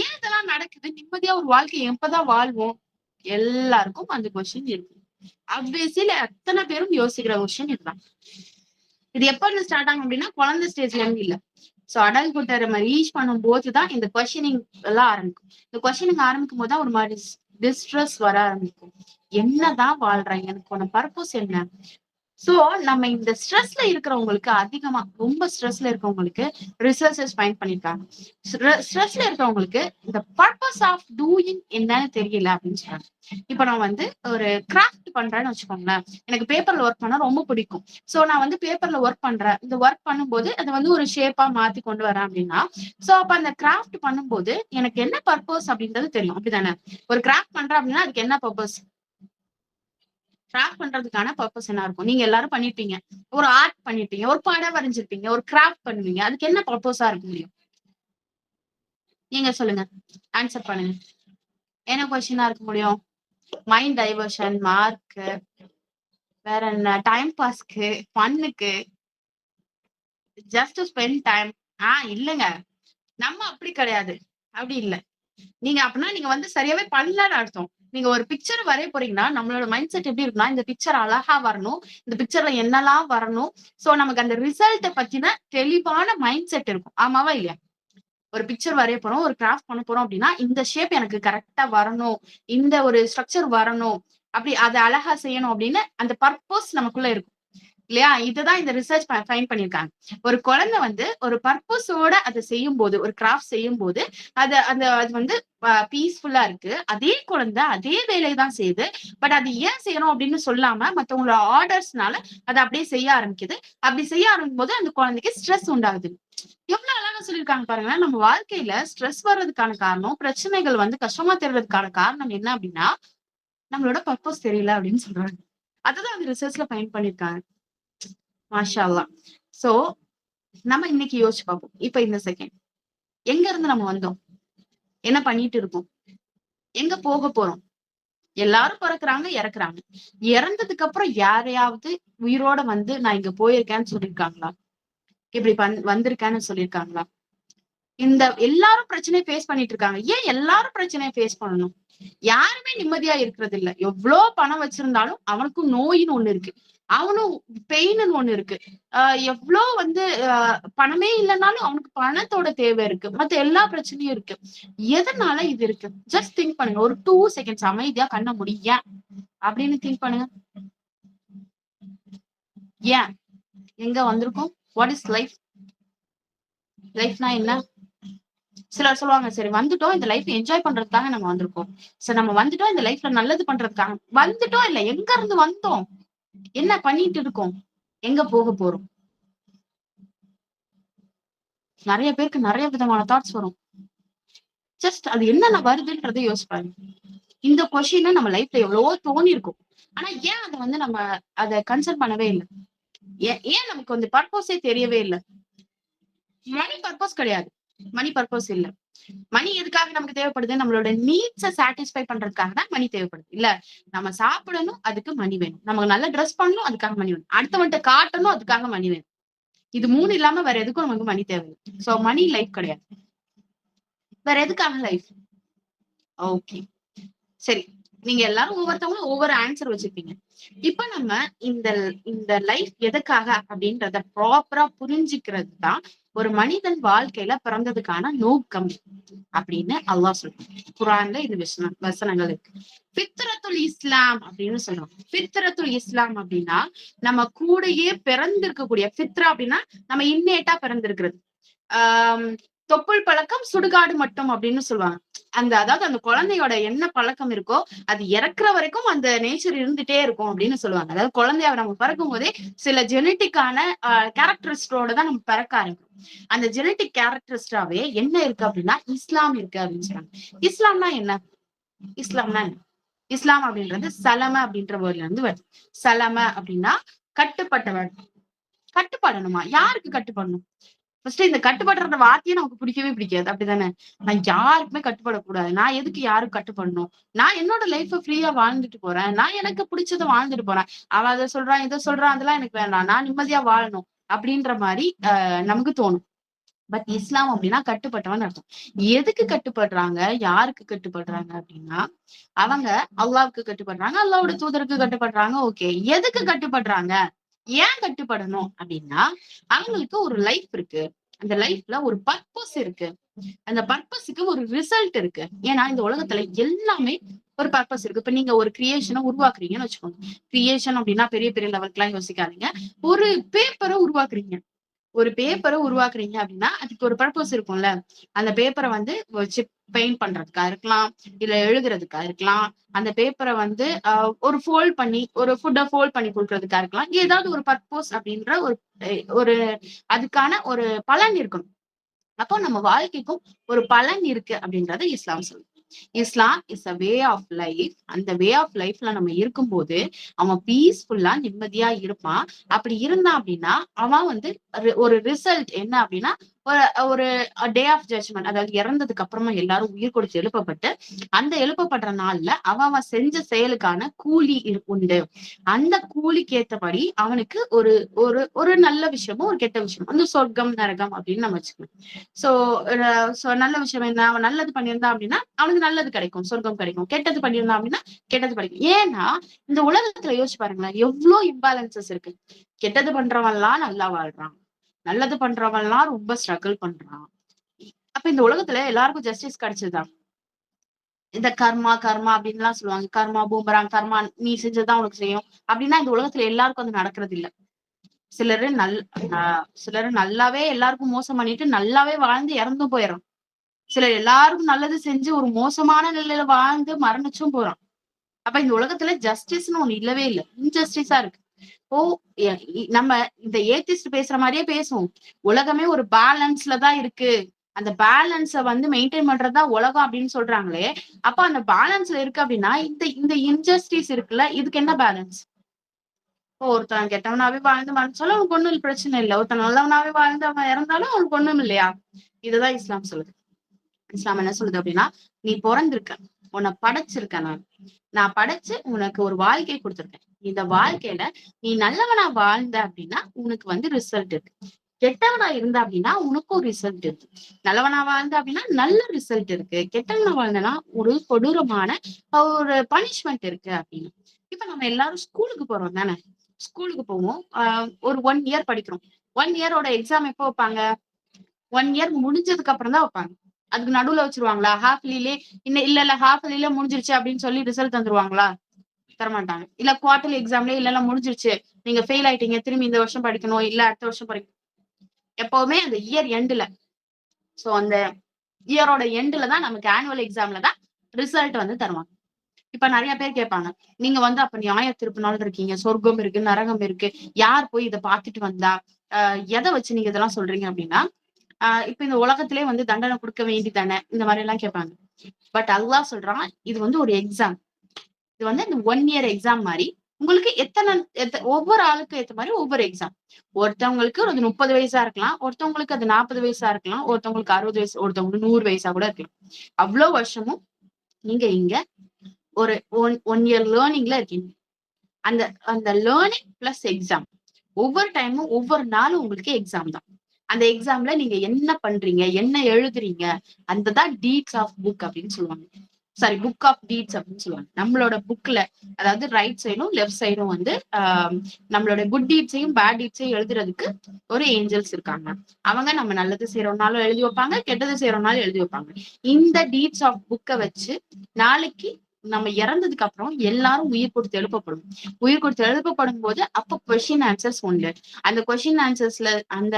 ஏன் இதெல்லாம் நடக்குது? நிம்மதியா ஒரு வாழ்க்கை எப்பதான் வாழ்வோம்? எல்லாருக்கும் அந்த கொஸ்டின் இருக்கு. அப்வியஸ்லி அத்தனை பேரும் யோசிக்கிற கொஸ்டின் இதுதான். இது எப்ப இருந்து ஸ்டார்ட் ஆகும் அப்படின்னா குழந்தை ஸ்டேஜ்ல இருந்து இல்ல. சோ அடல்ட்ஹுட் நம்ம ரீச் பண்ணும் போதுதான் இந்த கொஸ்டினிங் எல்லாம் ஆரம்பிக்கும். இந்த கொஸ்டினிங் ஆரம்பிக்கும் போதுதான் ஒரு மாதிரி டிஸ்ட்ரெஸ் வர ஆரம்பிக்கும். என்னதான் வாழ்றேன், எனக்கு பர்பஸ் என்ன? சோ நம்ம இந்த ஸ்ட்ரெஸ்ல இருக்கிறவங்களுக்கு அதிகமா ரொம்ப ஸ்ட்ரெஸ்ல இருக்கவங்களுக்கு ரிசர்ச்சர்ஸ் ஃபைண்ட் பண்ணிருக்காங்க. ஸ்ட்ரெஸ்ல இருக்கிறவங்களுக்கு இந்த பர்பஸ் ஆஃப் டூயிங் என்னன்னு தெரியல அப்படின்னு சொல்றாங்க. இப்ப நான் ஒரு கிராஃப்ட் பண்றேன்னு வச்சுக்கோங்களேன். எனக்கு பேப்பர்ல ஒர்க் பண்ணா ரொம்ப பிடிக்கும். சோ நான் பேப்பர்ல ஒர்க் பண்றேன். இந்த ஒர்க் பண்ணும்போது அதை ஒரு ஷேப்பா மாத்தி கொண்டு வரேன் அப்படின்னா, சோ அப்ப அந்த கிராஃப்ட் பண்ணும்போது எனக்கு என்ன பர்பஸ் அப்படின்றது தெரியும். அப்படிதானே? ஒரு கிராஃப்ட் பண்றேன் அப்படின்னா அதுக்கு என்ன பர்பஸ்? கிராஃப்ட் பண்றதுக்கான பர்பஸ் என்ன இருக்கும்? நீங்க எல்லாரும் பண்ணிருப்பீங்க. ஒரு ஆர்ட் பண்ணிருப்பீங்க, ஒரு படம் வரைஞ்சிருப்பீங்க, ஒரு கிராஃப்ட் பண்ணுவீங்க. அதுக்கு என்ன பர்பஸா இருக்க முடியும்? நீங்க சொல்லுங்க. ஆன்சர் பண்ணுங்க. என்ன கொஸ்டினா இருக்க முடியும்? மைண்ட் டைவர்ஷன், மார்க், வேற என்ன? டைம் பாஸ்க்கு, ஃபன்னுக்கு, ஜஸ்ட் டு ஸ்பெண்ட் டைம். இல்லங்க. நம்ம அப்படி கிடையாது. அப்படி இல்ல. நீங்க அப்படின்னா நீங்க சரியாவே பண்ணலன்னு அர்த்தம். நீங்க ஒரு பிக்சர் வரைய போறீங்கன்னா நம்மளோட மைண்ட் செட் எப்படி இருக்குன்னா, இந்த பிக்சர் அழகா வரணும், இந்த பிக்சர்ல என்னெல்லாம் வரணும், சோ நமக்கு அந்த ரிசல்ட்ட பத்தின தெளிவான மைண்ட் செட் இருக்கும். ஆமாவா இல்லையா? ஒரு பிக்சர் வரைய போறோம், ஒரு கிராஃப்ட் பண்ண போறோம் அப்படின்னா இந்த ஷேப் எனக்கு கரெக்டா வரணும், இந்த ஒரு ஸ்ட்ரக்சர் வரணும், அப்படி அதை அழகா செய்யணும் அப்படின்னு அந்த பர்பஸ் நமக்குள்ள இருக்கும் இல்லையா? இதுதான் இந்த ரிசர்ச் ஃபைண்ட் பண்ணிருக்காங்க. ஒரு குழந்தை ஒரு பர்பஸோட அதை செய்யும் போது, ஒரு கிராஃப்ட் செய்யும் போது அது பீஸ்ஃபுல்லா இருக்கு. அதே குழந்தை அதே வேலைதான் செய்யுது. பட் அது ஏன் செய்யணும் அப்படின்னு சொல்லாம மத்தவங்களோட ஆர்டர்ஸ்னால அதை அப்படியே செய்ய ஆரம்பிக்குது. அப்படி செய்ய ஆரம்பிக்கும் போது அந்த குழந்தைக்கு ஸ்ட்ரெஸ் உண்டாகுது. எவ்வளவு அழகா சொல்லியிருக்காங்க பாருங்க. நம்ம வாழ்க்கையில ஸ்ட்ரெஸ் வர்றதுக்கான காரணம், பிரச்சனைகள் கஷ்டமா தெரியறதுக்கான காரணம் என்ன அப்படின்னா, நம்மளோட பர்பஸ் தெரியல அப்படின்னு சொல்றாங்க. அதுதான் அந்த ரிசர்ச்ல ஃபைண்ட் பண்ணிருக்காங்க. மாஷா அல்லாஹ். சோ நம்ம இன்னைக்கு யோசிச்சு பார்ப்போம். இப்ப இந்த செகண்ட் எங்க இருந்து நம்ம வந்தோம்? என்ன பண்ணிட்டு இருக்கோம்? எங்க போக போறோம்? எல்லாரும் பிறக்குறாங்க, இறக்குறாங்க. இறந்ததுக்கு அப்புறம் யாரையாவது உயிரோட நான் இங்க போயிருக்கேன்னு சொல்லியிருக்காங்களா? இப்படி வந்திருக்கேன்னு சொல்லியிருக்காங்களா? இந்த எல்லாரும் பிரச்சனையை ஃபேஸ் பண்ணிட்டு இருக்காங்க. ஏன் எல்லாரும் பிரச்சனையை ஃபேஸ் பண்ணணும்? யாருமே நிம்மதியா இருக்கிறது இல்ல. எவ்வளவு பணம் வச்சிருந்தாலும் அவனுக்கும் நோயின்னு ஒண்ணு இருக்கு. அவனும் பெயின்னு ஒண்ணு இருக்கு. எவ்வளவு பணமே இல்லைன்னாலும் அவனுக்கு பணத்தோட தேவை இருக்கு. மத்த எல்லா பிரச்சனையும் இருக்கு. எதனால இது இருக்கு? ஜஸ்ட் திங்க் பண்ணுங்க. ஒரு 2 செகண்ட்ஸ் அமைதியா கண்ண மூடி ஏன் அப்படின்னு திங்க் பண்ணுங்க. ஏன் எங்க வந்திருக்கோம்? What is life? லைஃப்னா என்ன? சிலர் சொல்லுவாங்க, சரி வந்துட்டோம் இந்த லைஃப் என்ஜாய் பண்றதுக்காக நம்ம வந்திருக்கோம். சரி நம்ம வந்துட்டோம் இந்த லைஃப்ல நல்லது பண்றதுக்காக வந்துட்டோம். இல்ல எங்க இருந்து வந்தோம்? என்ன பண்ணிட்டு இருக்கோம்? எங்க போக போறோம்? நிறைய பேருக்கு நிறைய விதமான தாட்ஸ் வரும். ஜஸ்ட் அது என்னென்ன வருதுன்றதை யோசிப்பாங்க. இந்த கொஸ்டின் நம்ம லைஃப்ல எவ்வளவோ தோணி இருக்கும். ஆனா ஏன் அதை நம்ம அதை கன்சர்ன் பண்ணவே இல்லை? ஏன் நமக்கு பர்பஸே தெரியவே இல்லை? மணி பர்பஸ் கிடையாது. மணி பர்பஸ் இல்ல. மணி எதுக்காக நமக்கு தேவைப்படுது? நம்மளோட நீட்ஸ சாட்டிஸ்ஃபை பண்றதுக்காக தான் மணி தேவைப்படுது. இல்ல நம்ம சாப்பிடணும், அதுக்கு மணி வேணும். நமக்கு நல்ல ட்ரெஸ் பண்ணணும், அதுக்காக மணி வேணும். அடுத்தவன்ட்ட காட்டணும், அதுக்காக மணி வேணும். இது 3 இல்லாம வேற எதுக்கும் நமக்கு மணி தேவை. சோ மணி லைஃப் கிடையாது. வேற எதுக்காக லைஃப்? ஓகே சரி. நீங்க எல்லாரும் ஒவ்வொருத்தவங்களும் ஒவ்வொரு ஆன்சர் வச்சிருப்பீங்க. இப்ப நம்ம இந்த இந்த லைஃப் எதுக்காக அப்படின்றத ப்ராப்பரா புரிஞ்சுக்கிறது தான் ஒரு மனிதன் வாழ்க்கையில பிறந்ததுக்கான நோக்கம் அப்படின்னு அல்லாஹ் சொல்றான். குர்ஆன்ல இது வசனங்கள் இருக்கு. ஃபித்ரத்துல் இஸ்லாம் அப்படின்னு சொல்றோம். ஃபித்ரத்துல் இஸ்லாம் அப்படின்னா நம்ம கூடயே பிறந்திருக்கக்கூடிய, ஃபித்ரா அப்படின்னா நம்ம இன்னேட்டா பிறந்திருக்கிறது. தொப்புள் பழக்கம் சுடுகாடு மட்டும் அப்படின்னு சொல்லுவாங்க. அதாவது அந்த குழந்தையோட என்ன பழக்கம் இருக்கோ அது இறக்குற வரைக்கும் அந்த நேச்சர் இருந்துட்டே இருக்கும் அப்படின்னு சொல்லுவாங்க. அதாவது குழந்தைய நம்ம பிறக்கும் போதே சில ஜெனட்டிக்கான கேரக்டரிஸ்டோட தான் நம்ம பிறக்க ஆரம்பிக்கும். அந்த ஜெனட்டிக் கேரக்டரிஸ்டாவே என்ன இருக்கு அப்படின்னா இஸ்லாம் இருக்கு அப்படின்னு சொல்றாங்க. இஸ்லாம்னா என்ன? இஸ்லாம்னா என்ன? இஸ்லாம் அப்படின்றது சலம அப்படின்ற வேர்ட்ல இருந்து வருது. சலம அப்படின்னா கட்டுப்பட்டவன். கட்டுப்படணுமா? யாருக்கு கட்டுப்படணும்? ஃபர்ஸ்ட் இந்த கட்டுப்படுற வார்த்தையே நமக்கு பிடிக்கவே பிடிக்காது. அப்படித்தானே? நான் யாருக்குமே கட்டுப்படக்கூடாது. நான் எதுக்கு யாருக்கு கட்டுப்படணும்? நான் என்னோட லைஃப ஃப்ரீயா வாழ்ந்துட்டு போறேன். நான் எனக்கு பிடிச்சதை வாழ்ந்துட்டு போறேன். அவன் அதை சொல்றான், இதை சொல்றான், அதெல்லாம் எனக்கு வேண்டாம். நான் நிம்மதியா வாழணும் அப்படின்ற மாதிரி நமக்கு தோணும். பட் இஸ்லாம் அப்படின்னா கட்டுப்பட்டவன் அர்த்தம். எதுக்கு கட்டுப்படுறாங்க? யாருக்கு கட்டுப்படுறாங்க அப்படின்னா அவங்க அல்லாவுக்கு கட்டுப்படுறாங்க, அல்லாவோட தூதருக்கு கட்டுப்படுறாங்க. ஓகே, எதுக்கு கட்டுப்படுறாங்க? ஏன் கட்டுப்படணும் அப்படின்னா அவங்களுக்கு ஒரு லைஃப் இருக்கு. அந்த லைஃப்ல ஒரு பர்பஸ் இருக்கு. அந்த பர்பஸுக்கு ஒரு ரிசல்ட் இருக்கு. ஏன்னா இந்த உலகத்துல எல்லாமே ஒரு பர்பஸ் இருக்கு. இப்ப நீங்க ஒரு கிரியேஷனை உருவாக்குறீங்கன்னு வச்சுக்கோங்க. கிரியேஷன் அப்படின்னா பெரிய பெரிய லெவலுக்கு எல்லாம் யோசிக்காதீங்க. ஒரு பேப்பரை உருவாக்குறீங்க. ஒரு பேப்பரை உருவாக்குறீங்க அப்படின்னா அதுக்கு ஒரு பர்பஸ் இருக்கும்ல. அந்த பேப்பரை வந்து வச்சு பெயிண்ட் பண்றதுக்கா இருக்கலாம், இல்ல எழுதுறதுக்கா இருக்கலாம், அந்த பேப்பரை வந்து ஒரு ஃபோல்ட் பண்ணி ஒரு ஃபுட்டை ஃபோல்ட் பண்ணி கொடுக்கறதுக்கா இருக்கலாம். ஏதாவது ஒரு பர்பஸ் அப்படின்ற ஒரு அதுக்கான ஒரு பலன் இருக்கணும். அப்போ நம்ம வாழ்க்கைக்கும் ஒரு பலன் இருக்கு அப்படின்றத இஸ்லாம் சொல்லுது. Islam is a way of life. அந்த வே ஆஃப் லைஃப்ல நம்ம இருக்கும்போது அவன் பீஸ்ஃபுல்லா நிம்மதியா இருப்பான். அப்படி இருந்தான் அப்படின்னா அவன் வந்து ஒரு ரிசல்ட் என்ன அப்படின்னா ஒரு ஒரு டே ஆஃப் ஜட்ஜ்மெண்ட், அதாவது இறந்ததுக்கு அப்புறமா எல்லாரும் உயிர் கொடுத்து எழுப்பப்பட்டு அந்த எழுப்பப்படுற நாள்ல அவன் செஞ்ச செயலுக்கான கூலி உண்டு. அந்த கூலிக்கு ஏத்தபடி அவனுக்கு ஒரு ஒரு ஒரு நல்ல விஷயமும் ஒரு கெட்ட விஷயமும் வந்து சொர்க்கம் நரகம் அப்படின்னு நம்ம வச்சுக்கணும். சோ நல்ல விஷயம் என்ன, அவன் நல்லது பண்ணியிருந்தான் அப்படின்னா அவனுக்கு நல்லது கிடைக்கும், சொர்க்கம் கிடைக்கும். கெட்டது பண்ணியிருந்தான் அப்படின்னா கெட்டது கிடைக்கும். ஏன்னா இந்த உலகத்துல யோசிச்சு பாருங்களேன், எவ்வளவு இம்பேலன்சஸ் இருக்கு. கெட்டது பண்றவன் எல்லாம் நல்லா வாழ்றான், நல்லது பண்றவன் எல்லாம் ரொம்ப ஸ்ட்ரகிள் பண்றான். அப்ப இந்த உலகத்துல எல்லாருக்கும் ஜஸ்டிஸ் கிடைச்சதுதான். இந்த கர்மா கர்மா அப்படின்னு எல்லாம் சொல்லுவாங்க. கர்மா பூமராங், கர்மா நீ செஞ்சதுதான் உனக்கு செய்யும் அப்படின்னா இந்த உலகத்துல எல்லாருக்கும் அது நடக்கிறது இல்ல. சிலரு சிலரு நல்லாவே எல்லாருக்கும் மோசம் பண்ணிட்டு நல்லாவே வாழ்ந்து இறந்தும் போயிடும். சிலர் எல்லாருக்கும் நல்லது செஞ்சு ஒரு மோசமான நிலையில வாழ்ந்து மரணிச்சும் போறான். அப்ப இந்த உலகத்துல ஜஸ்டிஸ்னு ஒண்ணு இல்லவே இல்லை, இன்ஜஸ்டிஸா இருக்கு. ஓ நம்ம இந்த ஏத்திஸ்ட் பேசுற மாதிரியே பேசுவோம். உலகமே ஒரு பேலன்ஸ்ல தான் இருக்கு, அந்த பேலன்ஸ வந்து மெயின்டைன் பண்றதுதான் உலகம் அப்படின்னு சொல்றாங்களே. அப்ப அந்த பேலன்ஸ்ல இருக்கு அப்படின்னா இந்த இந்த இன்ஜஸ்டிஸ் இருக்குல்ல, இதுக்கு என்ன பேலன்ஸ்? ஒருத்தன் கெட்டவனாவே வாழ்ந்து மறைச்சாலும் அவனுக்கு ஒண்ணும் பிரச்சனை இல்லை, ஒருத்தன் நல்லவனாவே வாழ்ந்து அவன் இறந்தாலும் அவனுக்கு ஒண்ணும் இல்லையா? இதுதான் இஸ்லாம் சொல்லுது. இஸ்லாம் என்ன சொல்லுது அப்படின்னா, நீ பிறந்திருக்க, உன்னை படைச்சிருக்க, நான் படைச்சு உனக்கு ஒரு வாழ்க்கை கொடுத்திருக்கேன். இந்த வாழ்க்கையில நீ நல்லவனா வாழ்ந்த அப்படின்னா உனக்கு வந்து ரிசல்ட் இருக்கு, கெட்டவனா இருந்த அப்படின்னா உனக்கும் ரிசல்ட் இருக்கு. நல்லவனா வாழ்ந்த அப்படின்னா நல்ல ரிசல்ட் இருக்கு, கெட்டவனா வாழ்ந்தனா ஒரு கொடூரமான ஒரு பனிஷ்மெண்ட் இருக்கு அப்படின்னு. இப்ப நம்ம எல்லாரும் ஸ்கூலுக்கு போறோம் தானே, ஸ்கூலுக்கு போவோம். ஒரு 1 இயர் படிக்கிறோம். 1 இயரோட எக்ஸாம் எப்போ வைப்பாங்க? 1 இயர் முடிஞ்சதுக்கு அப்புறம் தான் வைப்பாங்க. அதுக்கு நடுவுல வச்சிருவாங்களா? ஹாஃப்லிலே இல்ல ஹாஃப்லிலே முடிஞ்சிருச்சு அப்படின்னு சொல்லி ரிசல்ட் தந்துருவாங்களா? தரமாட்டாங்க. இல்ல குவார்டர்லி எக்ஸாம்லயே இல்ல முடிஞ்சிருச்சு, நீங்க ஃபெயில் ஆயிட்டீங்க, திரும்பி இந்த வருஷம் படிக்கணும், இல்ல அடுத்த வருஷம் படிக்கணும். எப்பவுமே அந்த இயர் எண்டுல, சோ அந்த இயரோட எண்டுல தான் நமக்கு ஆனுவல் எக்ஸாம்ல தான் ரிசல்ட் வந்து தருவாங்க. இப்ப நிறைய பேர் கேட்பாங்க, நீங்க வந்து அப்ப நியாய திருப்பினாலும் இருக்கீங்க, சொர்க்கம் இருக்கு நரகம் இருக்கு, யார் போய் இதை பார்த்துட்டு வந்தா, எதை வச்சு நீங்க இதெல்லாம் சொல்றீங்க அப்படின்னா, இப்ப இந்த உலகத்திலே வந்து தண்டனை கொடுக்க வேண்டி தானே, இந்த மாதிரி எல்லாம் கேட்பாங்க. பட் அல்லாஹ் சொல்றான், இது வந்து ஒரு எக்ஸாம். இது வந்து இந்த 1 இயர் எக்ஸாம் மாதிரி. உங்களுக்கு ஒவ்வொரு ஆளுக்கு ஏத்த மாதிரி ஒவ்வொரு எக்ஸாம். ஒருத்தவங்களுக்கு ஒரு 30 வயசா இருக்கலாம், ஒருத்தவங்களுக்கு அது 40 வயசா இருக்கலாம், ஒருத்தவங்களுக்கு 60 வயசு, ஒருத்தவங்களுக்கு 100 வயசா கூட இருக்கலாம். அவ்வளவு வருஷமும் நீங்க இங்க ஒரு ஒன் இயர் லேர்னிங்ல இருக்கீங்க. அந்த அந்த லேர்னிங் பிளஸ் எக்ஸாம். ஒவ்வொரு டைமும் ஒவ்வொரு நாளும் உங்களுக்கு எக்ஸாம் தான். அந்த எக்ஸாம்ல நீங்க என்ன பண்றீங்க, என்ன எழுதுறீங்க, அந்த தான் டீட்ஸ் ஆஃப் புக் அப்படின்னு சொல்லுவாங்க. சாரி, புக் ஆஃப் டீட்ஸ் அப்படின்னு சொல்லுவாங்க. நம்மளோட புக்ல, அதாவது ரைட் சைடும் லெஃப்ட் சைடும் வந்து நம்மளோட குட் டீட்ஸையும் பேட் டீட்ஸையும் எழுதுறதுக்கு ஒரு ஏஞ்சல்ஸ் இருக்காங்க. அவங்க நம்ம நல்லது செய்யறோம்னாலும் எழுதி வைப்பாங்க, கெட்டது செய்யறோம்னாலும் எழுதி வைப்பாங்க. இந்த டீட்ஸ் ஆஃப் புக்கை வச்சு நாளைக்கு நம்ம இறந்ததுக்கு அப்புறம் எல்லாரும் உயிர் கொடுத்து எழுப்பப்படும். உயிர் கொடுத்து எழுப்பப்படும் போது அப்ப கொஸ்டின் ஆன்சர்ஸ் உண்டு. அந்த கொஸ்டின் ஆன்சர்ஸ்ல அந்த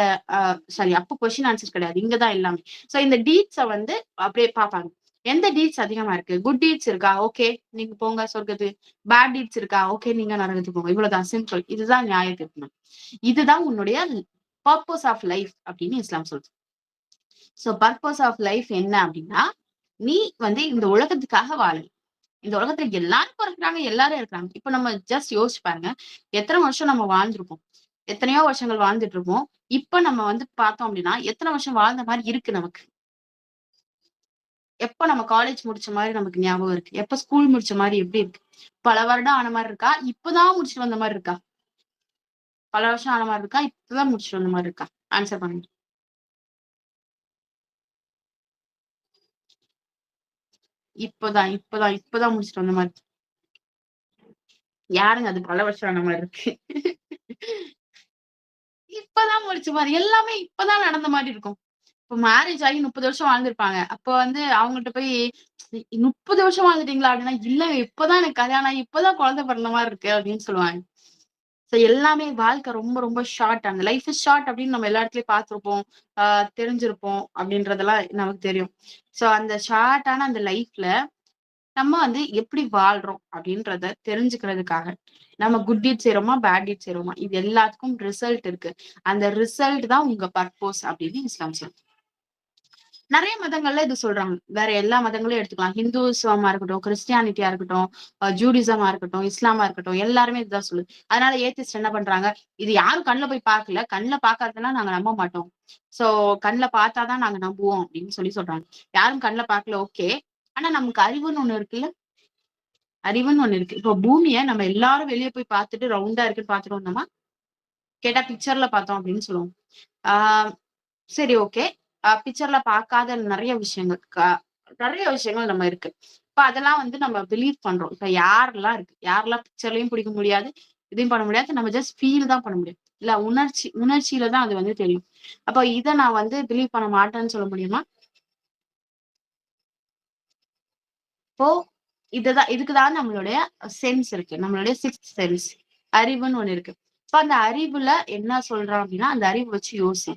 சாரி, அப்ப கொஸ்டின் ஆன்சர்ஸ் கிடையாது, இங்கதான் எல்லாமே. சோ இந்த டீட்ஸ வந்து அப்படியே பார்ப்பாங்க. எந்த டீட்ஸ் அதிகமா இருக்கு? குட் டீட்ஸ் இருக்கா? ஓகே, நீங்க போங்க சொர்க்கத்துக்கு. பேட் டீட்ஸ் இருக்கா? ஓகே, நீங்க நரகத்துக்கு போங்க. இவ்வளவுதான், சிம்பிள். இதுதான் நியாய தீர்ப்பு. இதுதான் உன்னுடைய பர்பஸ் ஆஃப் லைஃப் அப்படின்னு இஸ்லாம் சொல்லுது. சோ பர்பஸ் ஆஃப் லைஃப் என்ன அப்படின்னா, நீ வந்து இந்த உலகத்துக்காக வாழல. இந்த உலகத்துல எல்லாரும் பிறக்குறாங்க, எல்லாரும் இருக்கிறாங்க. இப்ப நம்ம ஜஸ்ட் யோசிச்சு பாருங்க, எத்தனை வருஷம் நம்ம வாழ்ந்திருப்போம், எத்தனையோ வருஷங்கள் வாழ்ந்துட்டு இருப்போம். இப்ப நம்ம வந்து பார்த்தோம் அப்படின்னா எத்தனை வருஷம் வாழ்ந்த மாதிரி இருக்கு நமக்கு? எப்ப நம்ம காலேஜ் முடிச்ச மாதிரி நமக்கு ஞாபகம் இருக்கு? எப்ப ஸ்கூல் முடிச்ச மாதிரி எப்படி இருக்கு? பல வருடம் ஆன மாதிரி இருக்கா? இப்பதான் முடிச்சுட்டு வந்த மாதிரி இருக்கா? பல வருஷம் ஆன மாதிரி இருக்கா? இப்பதான் முடிச்சுட்டு வந்த மாதிரி இருக்கா? ஆன்சர் பண்ணுங்க. இப்பதான் முடிச்சுட்டு வந்த மாதிரி. யாருங்க அது பல வருஷம் ஆன மாதிரி இருக்கு? இப்பதான் முடிச்ச மாதிரி, எல்லாமே இப்பதான் நடந்த மாதிரி இருக்கும். இப்ப மேரேஜ் ஆகி 30 வருஷம் வாழ்ந்திருப்பாங்க. அப்ப வந்து அவங்கள்ட்ட போய் 30 வருஷம் வாழ்ந்துட்டீங்களா? அப்படின்னா, இல்ல இப்பதான் எனக்கு கல்யாணம் ஆகி இப்பதான் குழந்தை பிறந்த மாரி இருக்கு அப்படின்னு சொல்லுவாங்க. சோ எல்லாமே வாழ்க்கை ரொம்ப ரொம்ப ஷார்ட். அந்த லைஃப் இஸ் ஷார்ட் அப்படின்னு நம்ம எல்லா இடத்துலயும் பார்த்திருப்போம். தெரிஞ்சிருப்போம் அப்படின்றதெல்லாம் நமக்கு தெரியும். சோ அந்த ஷார்ட்டான அந்த லைஃப்ல நம்ம வந்து எப்படி வாழ்றோம் அப்படின்றத தெரிஞ்சுக்கிறதுக்காக நம்ம குட் டீட் செய்றோமா, பேட் டீட் செய்றோமா, இது எல்லாத்துக்கும் ரிசல்ட் இருக்கு. அந்த ரிசல்ட் தான் உங்க பர்ப்போஸ் அப்படின்னு இஸ்லாம் சொல்லுது. நெறைய மதங்கள்ல இது சொல்றாங்க. வேற எல்லா மதங்களையும் எடுத்துக்கலாம். ஹிந்துயிசமா இருக்கட்டும், கிறிஸ்டியானிட்டியா இருக்கட்டும், ஜூடிசமா இருக்கட்டும், இஸ்லாமா இருக்கட்டும், எல்லாருமே இதுதான் சொல்லுது. அதனால ஏத்திஸ்ட் என்ன பண்றாங்க, இது யாரும் கண்ல போய் பார்க்கல. கண்ல பார்க்காததுன்னா நாங்க நம்ப மாட்டோம். சோ கண்ல பார்த்தா தான் நாங்க நம்புவோம் அப்படின்னு சொல்றாங்க. யாரும் கண்ல பார்க்கல ஓகே. ஆனா நமக்கு அறிவுன்னு ஒண்ணு இருக்குல்ல. அறிவுன்னு ஒண்ணு இருக்கு. இப்போ பூமிய நம்ம எல்லாரும் வெளிய போய் பார்த்துட்டு ரவுண்டா இருக்குன்னு பார்த்துட்டு வந்தோமா, கேட்டா பிக்சர்ல பார்த்தோம் அப்படின்னு சொல்லுவோம். ஆ சரி ஓகே. பிக்சர்ல பார்க்காத நெறைய விஷயங்கள் நம்ம இருக்கு. இப்ப அதெல்லாம் வந்து நம்ம பிலீவ் பண்றோம். இப்ப யாரெல்லாம் பிக்சர்லயும் பிடிக்க முடியாது. இதையும் பண்ண முடியாது. நம்ம ஜஸ்ட் ஃபீல் தான் பண்ண முடியும். இல்ல உணர்ச்சியில தான் அது வந்து தெரியும். அப்ப இத நான் வந்து பிலீவ் பண்ண மாட்டேன்னு சொல்ல முடியுமா? இப்போ இதுக்கு தான் நம்மளுடைய சென்ஸ் இருக்கு. நம்மளுடைய சிக்ஸ்த் சென்ஸ். அறிவுன்னு ஒண்ணு இருக்கு. இப்ப அந்த அறிவுல என்ன சொல்றான் அப்படின்னா, அந்த அறிவு வச்சு யோசி.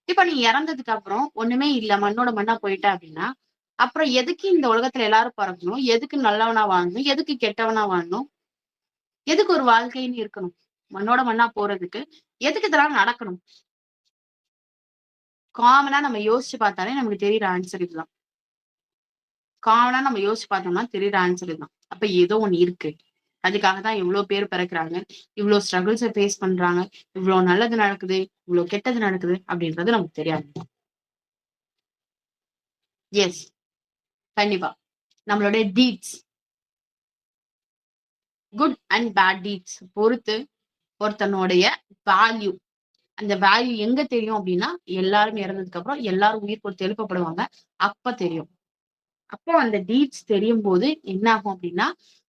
இப்ப நீ இறந்ததுக்கு அப்புறம் ஒண்ணுமே இல்ல மண்ணோட மண்ணா போயிட்ட அப்படின்னா, அப்புறம் எதுக்கு இந்த உலகத்துல எல்லாரும் பொறக்கணும்? எதுக்கு நல்லவனா வாழணும்? எதுக்கு கெட்டவனா வாழணும்? எதுக்கு ஒரு வாழ்க்கைன்னு இருக்கணும்? மண்ணோட மண்ணா போறதுக்கு எதுக்கு இதெல்லாம் நடக்கணும்? காமனா நம்ம யோசிச்சு பார்த்தாலே நமக்கு தெரியிற ஆன்சர் இதுதான். காமனா நம்ம யோசிச்சு பார்த்தோம்னா தெரியிற ஆன்சர் இதுதான். அப்ப ஏதோ ஒண்ணு இருக்கு. அதுக்காக தான் இவ்ளோ பேர் பிறக்குறாங்க. இவ்ளோ ஸ்ட்ரகிள்ஸ ஃபேஸ் பண்றாங்க. இவ்ளோ நல்லது நடக்குது. இவ்ளோ கெட்டது நடக்குது அப்படின்றது நமக்கு தெரியாது. எஸ். கண்டிப்பா. நம்மளுடைய deeds good and bad deeds பொறுத்து ஒருத்தனுடைய வேல்யூ அந்த வேல்யூ எங்க தெரியும் அப்படின்னா எல்லாரும் இறந்ததுக்கு அப்புறம் எல்லாரும் உயிர் கொடுத்து எழுப்பப்படுவாங்க. அப்ப தெரியும். அப்போ அந்த டீட்ஸ் தெரியும் போது என்ன ஆகும் அப்படின்னா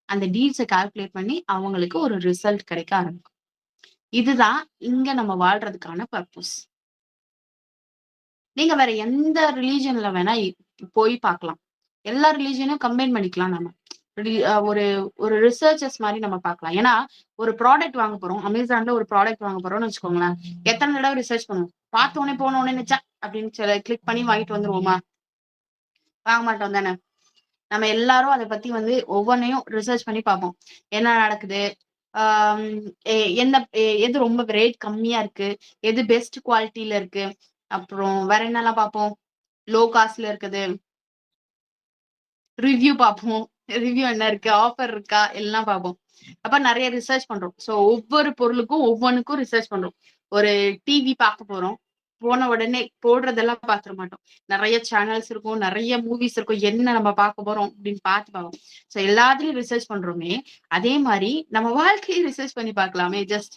அந்த டீட்ஸை கால்குலேட் பண்ணி அவங்களுக்கு ஒரு ரிசல்ட் கிடைக்க ஆரம்பிக்கும். இதுதான் இங்க நம்ம வாழ்றதுக்கான பர்பஸ். நீங்க வேற எந்த ரிலீஜன்ல வேணா போய் பார்க்கலாம். எல்லா ரிலீஜனையும் கம்பைன் பண்ணிக்கலாம் நம்ம. ஒரு ஒரு ரிசர்ச்சர்ஸ் மாரி நம்ம பார்க்கலாம். ஏன்னா, ஒரு ப்ராடக்ட் வாங்க போறோம். அமேசான்ல ஒரு ப்ராடக்ட் வாங்க போறோம்னு வச்சுக்கோங்களேன். எத்தன தடவ ரிசர்ச் பண்ணுவோம். பார்த்த உடனே போன உடனே அப்படின்னு கிளிக் பண்ணி வாங்கிட்டு வந்துருவோமா? வாங்க மாட்டோம் தானே. நம்ம எல்லாரும் அத பத்தி வந்து ஒவ்வொன்னையும் ரிசர்ச் பண்ணி பார்ப்போம். என்ன நடக்குது? ஆம் எது ரொம்ப ரேட் கம்மியா இருக்கு? எது பெஸ்ட் குவாலிட்டில இருக்கு? அப்புறம் வேற என்னலாம் பார்ப்போம்? லோ காஸ்ட்ல இருக்குது. ரிவ்யூ பார்ப்போம். ரிவ்யூ என்ன இருக்கு? ஆஃபர் இருக்கா? எல்லாம் பார்ப்போம். அப்ப நெறைய ரிசர்ச் பண்றோம். சோ ஒவ்வொரு பொருளுக்கும் ஒவ்வொன்னுக்கும் ரிசர்ச் பண்றோம். ஒரு டிவி பார்க்க போறோம். போன உடனே போடுறதெல்லாம் பார்த்துற மாட்டோம். நெறைய சேனல்ஸ் இருக்கும். நெறைய மூவிஸ் இருக்கும். என்ன நம்ம பார்க்க போறோம் அப்படின்னு பார்ப்போம். சோ எல்லாத்துலயும் ரிசர்ச் பண்றோமே, அதே மாரி நம்ம வாழ்க்கையும் ரிசர்ச் பண்ணி பார்க்கலாமே. ஜஸ்ட்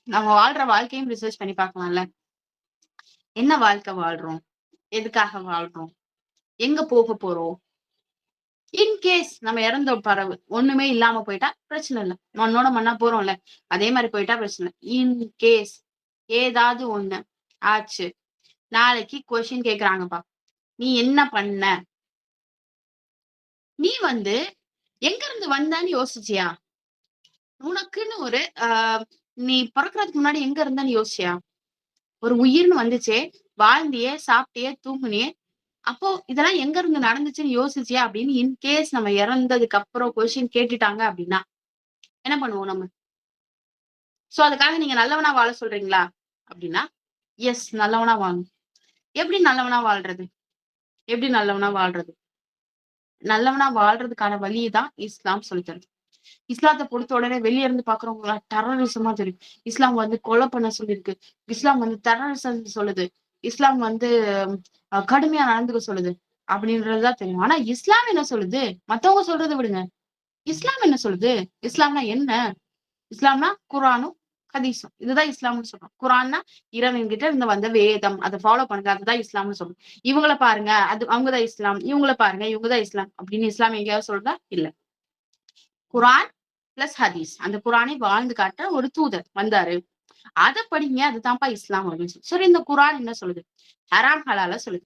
நம்ம வாழ்ற வாழ்க்கையும் ரிசர்ச் பண்ணி பார்க்கலாம்ல. என்ன வாழ்க்கை வாழ்றோம்? எதுக்காக வாழ்றோம்? எங்க போக போறோம்? இன்கேஸ் நம்ம இறந்தோம் பரவு ஒண்ணுமே இல்லாம போயிட்டா பிரச்சனை இல்ல. மண்ணோட மண்ணா போறோம்ல. அதே மாரி போயிட்டா பிரச்சனை இல்ல. இன்கேஸ் ஏதாவது ஒண்ணு ஆச்சு. நாளைக்கு கொஸ்டின் கேக்குறாங்கப்பா. நீ என்ன பண்ண? நீ வந்து எங்க இருந்து வந்தன்னு யோசிச்சியா? உனக்குன்னு ஒரு நீ பொறக்கறதுக்கு முன்னாடி எங்க இருந்தன்னு யோசிச்சியா? ஒரு உயிர்ன்னு வந்துச்சே, வாழ்ந்தியே, சாப்பிட்டியே, தூங்குனியே, அப்போ இதெல்லாம் எங்க இருந்து நடந்துச்சுன்னு யோசிச்சியா? அப்படின்னு இன்கேஸ் நம்ம இறந்ததுக்கு அப்புறம் கொஸ்டின் கேட்டுட்டாங்க அப்படின்னா, என்ன பண்ணுவோம் நம்ம? சோ அதுக்காக நீங்க நல்லவனா வாழ சொல்றீங்களா? அப்படின்னா, எஸ் நல்லவனா வாழணும். எப்படி நல்லவனா வாழ்றது? எப்படி நல்லவனா வாழ்றது? நல்லவனா வாழ்றதுக்கான வழி தான் இஸ்லாம் சொல்லித் தருது. இஸ்லாத்த பொறுத்த உடனே வெளிய இருந்து பாக்குறவங்க டெரரிசமா தெரியும். இஸ்லாம் வந்து கொலை பண்ண சொல்லிருக்கு. இஸ்லாம் வந்து டெரரிசம் சொல்லுது. இஸ்லாம் வந்து கடுமையா நடந்துக்க சொல்லுது. அப்படின்றதுதான் தெரியும். ஆனா இஸ்லாம் என்ன சொல்லுது? மத்தவங்க சொல்றத விடுங்க. இஸ்லாம் என்ன சொல்லுது? இஸ்லாம்னா என்ன? இஸ்லாம்னா குர்ஆனும், ஹதீஸும். இதுதான் இஸ்லாம்னு சொல்றோம். குர்ஆன்னா இறைவன் கிட்ட இருந்து வந்த வேதம். அத ஃபாலோ பண்ணுங்க. அதுதான் இஸ்லாம்னு சொல்றோம். இவங்கள பாருங்க. அவங்க தான் இஸ்லாம். இவங்கள பாருங்க. இவங்க தான் இஸ்லாம். அப்படின்னு இஸ்லாம் எங்கேயாவது சொல்றதா? இல்ல. குர்ஆன் பிளஸ் ஹதீஸ். அந்த குர்ஆனை வாழ்ந்து காட்ட ஒரு தூதர் வந்தாரு. அதை படிங்க, அதுதான்ப்பா இஸ்லாம் அப்படின்னு சொல்லி. சரி, இந்த குரான் என்ன சொல்லுது? ஹராம் ஹலால சொல்லுது.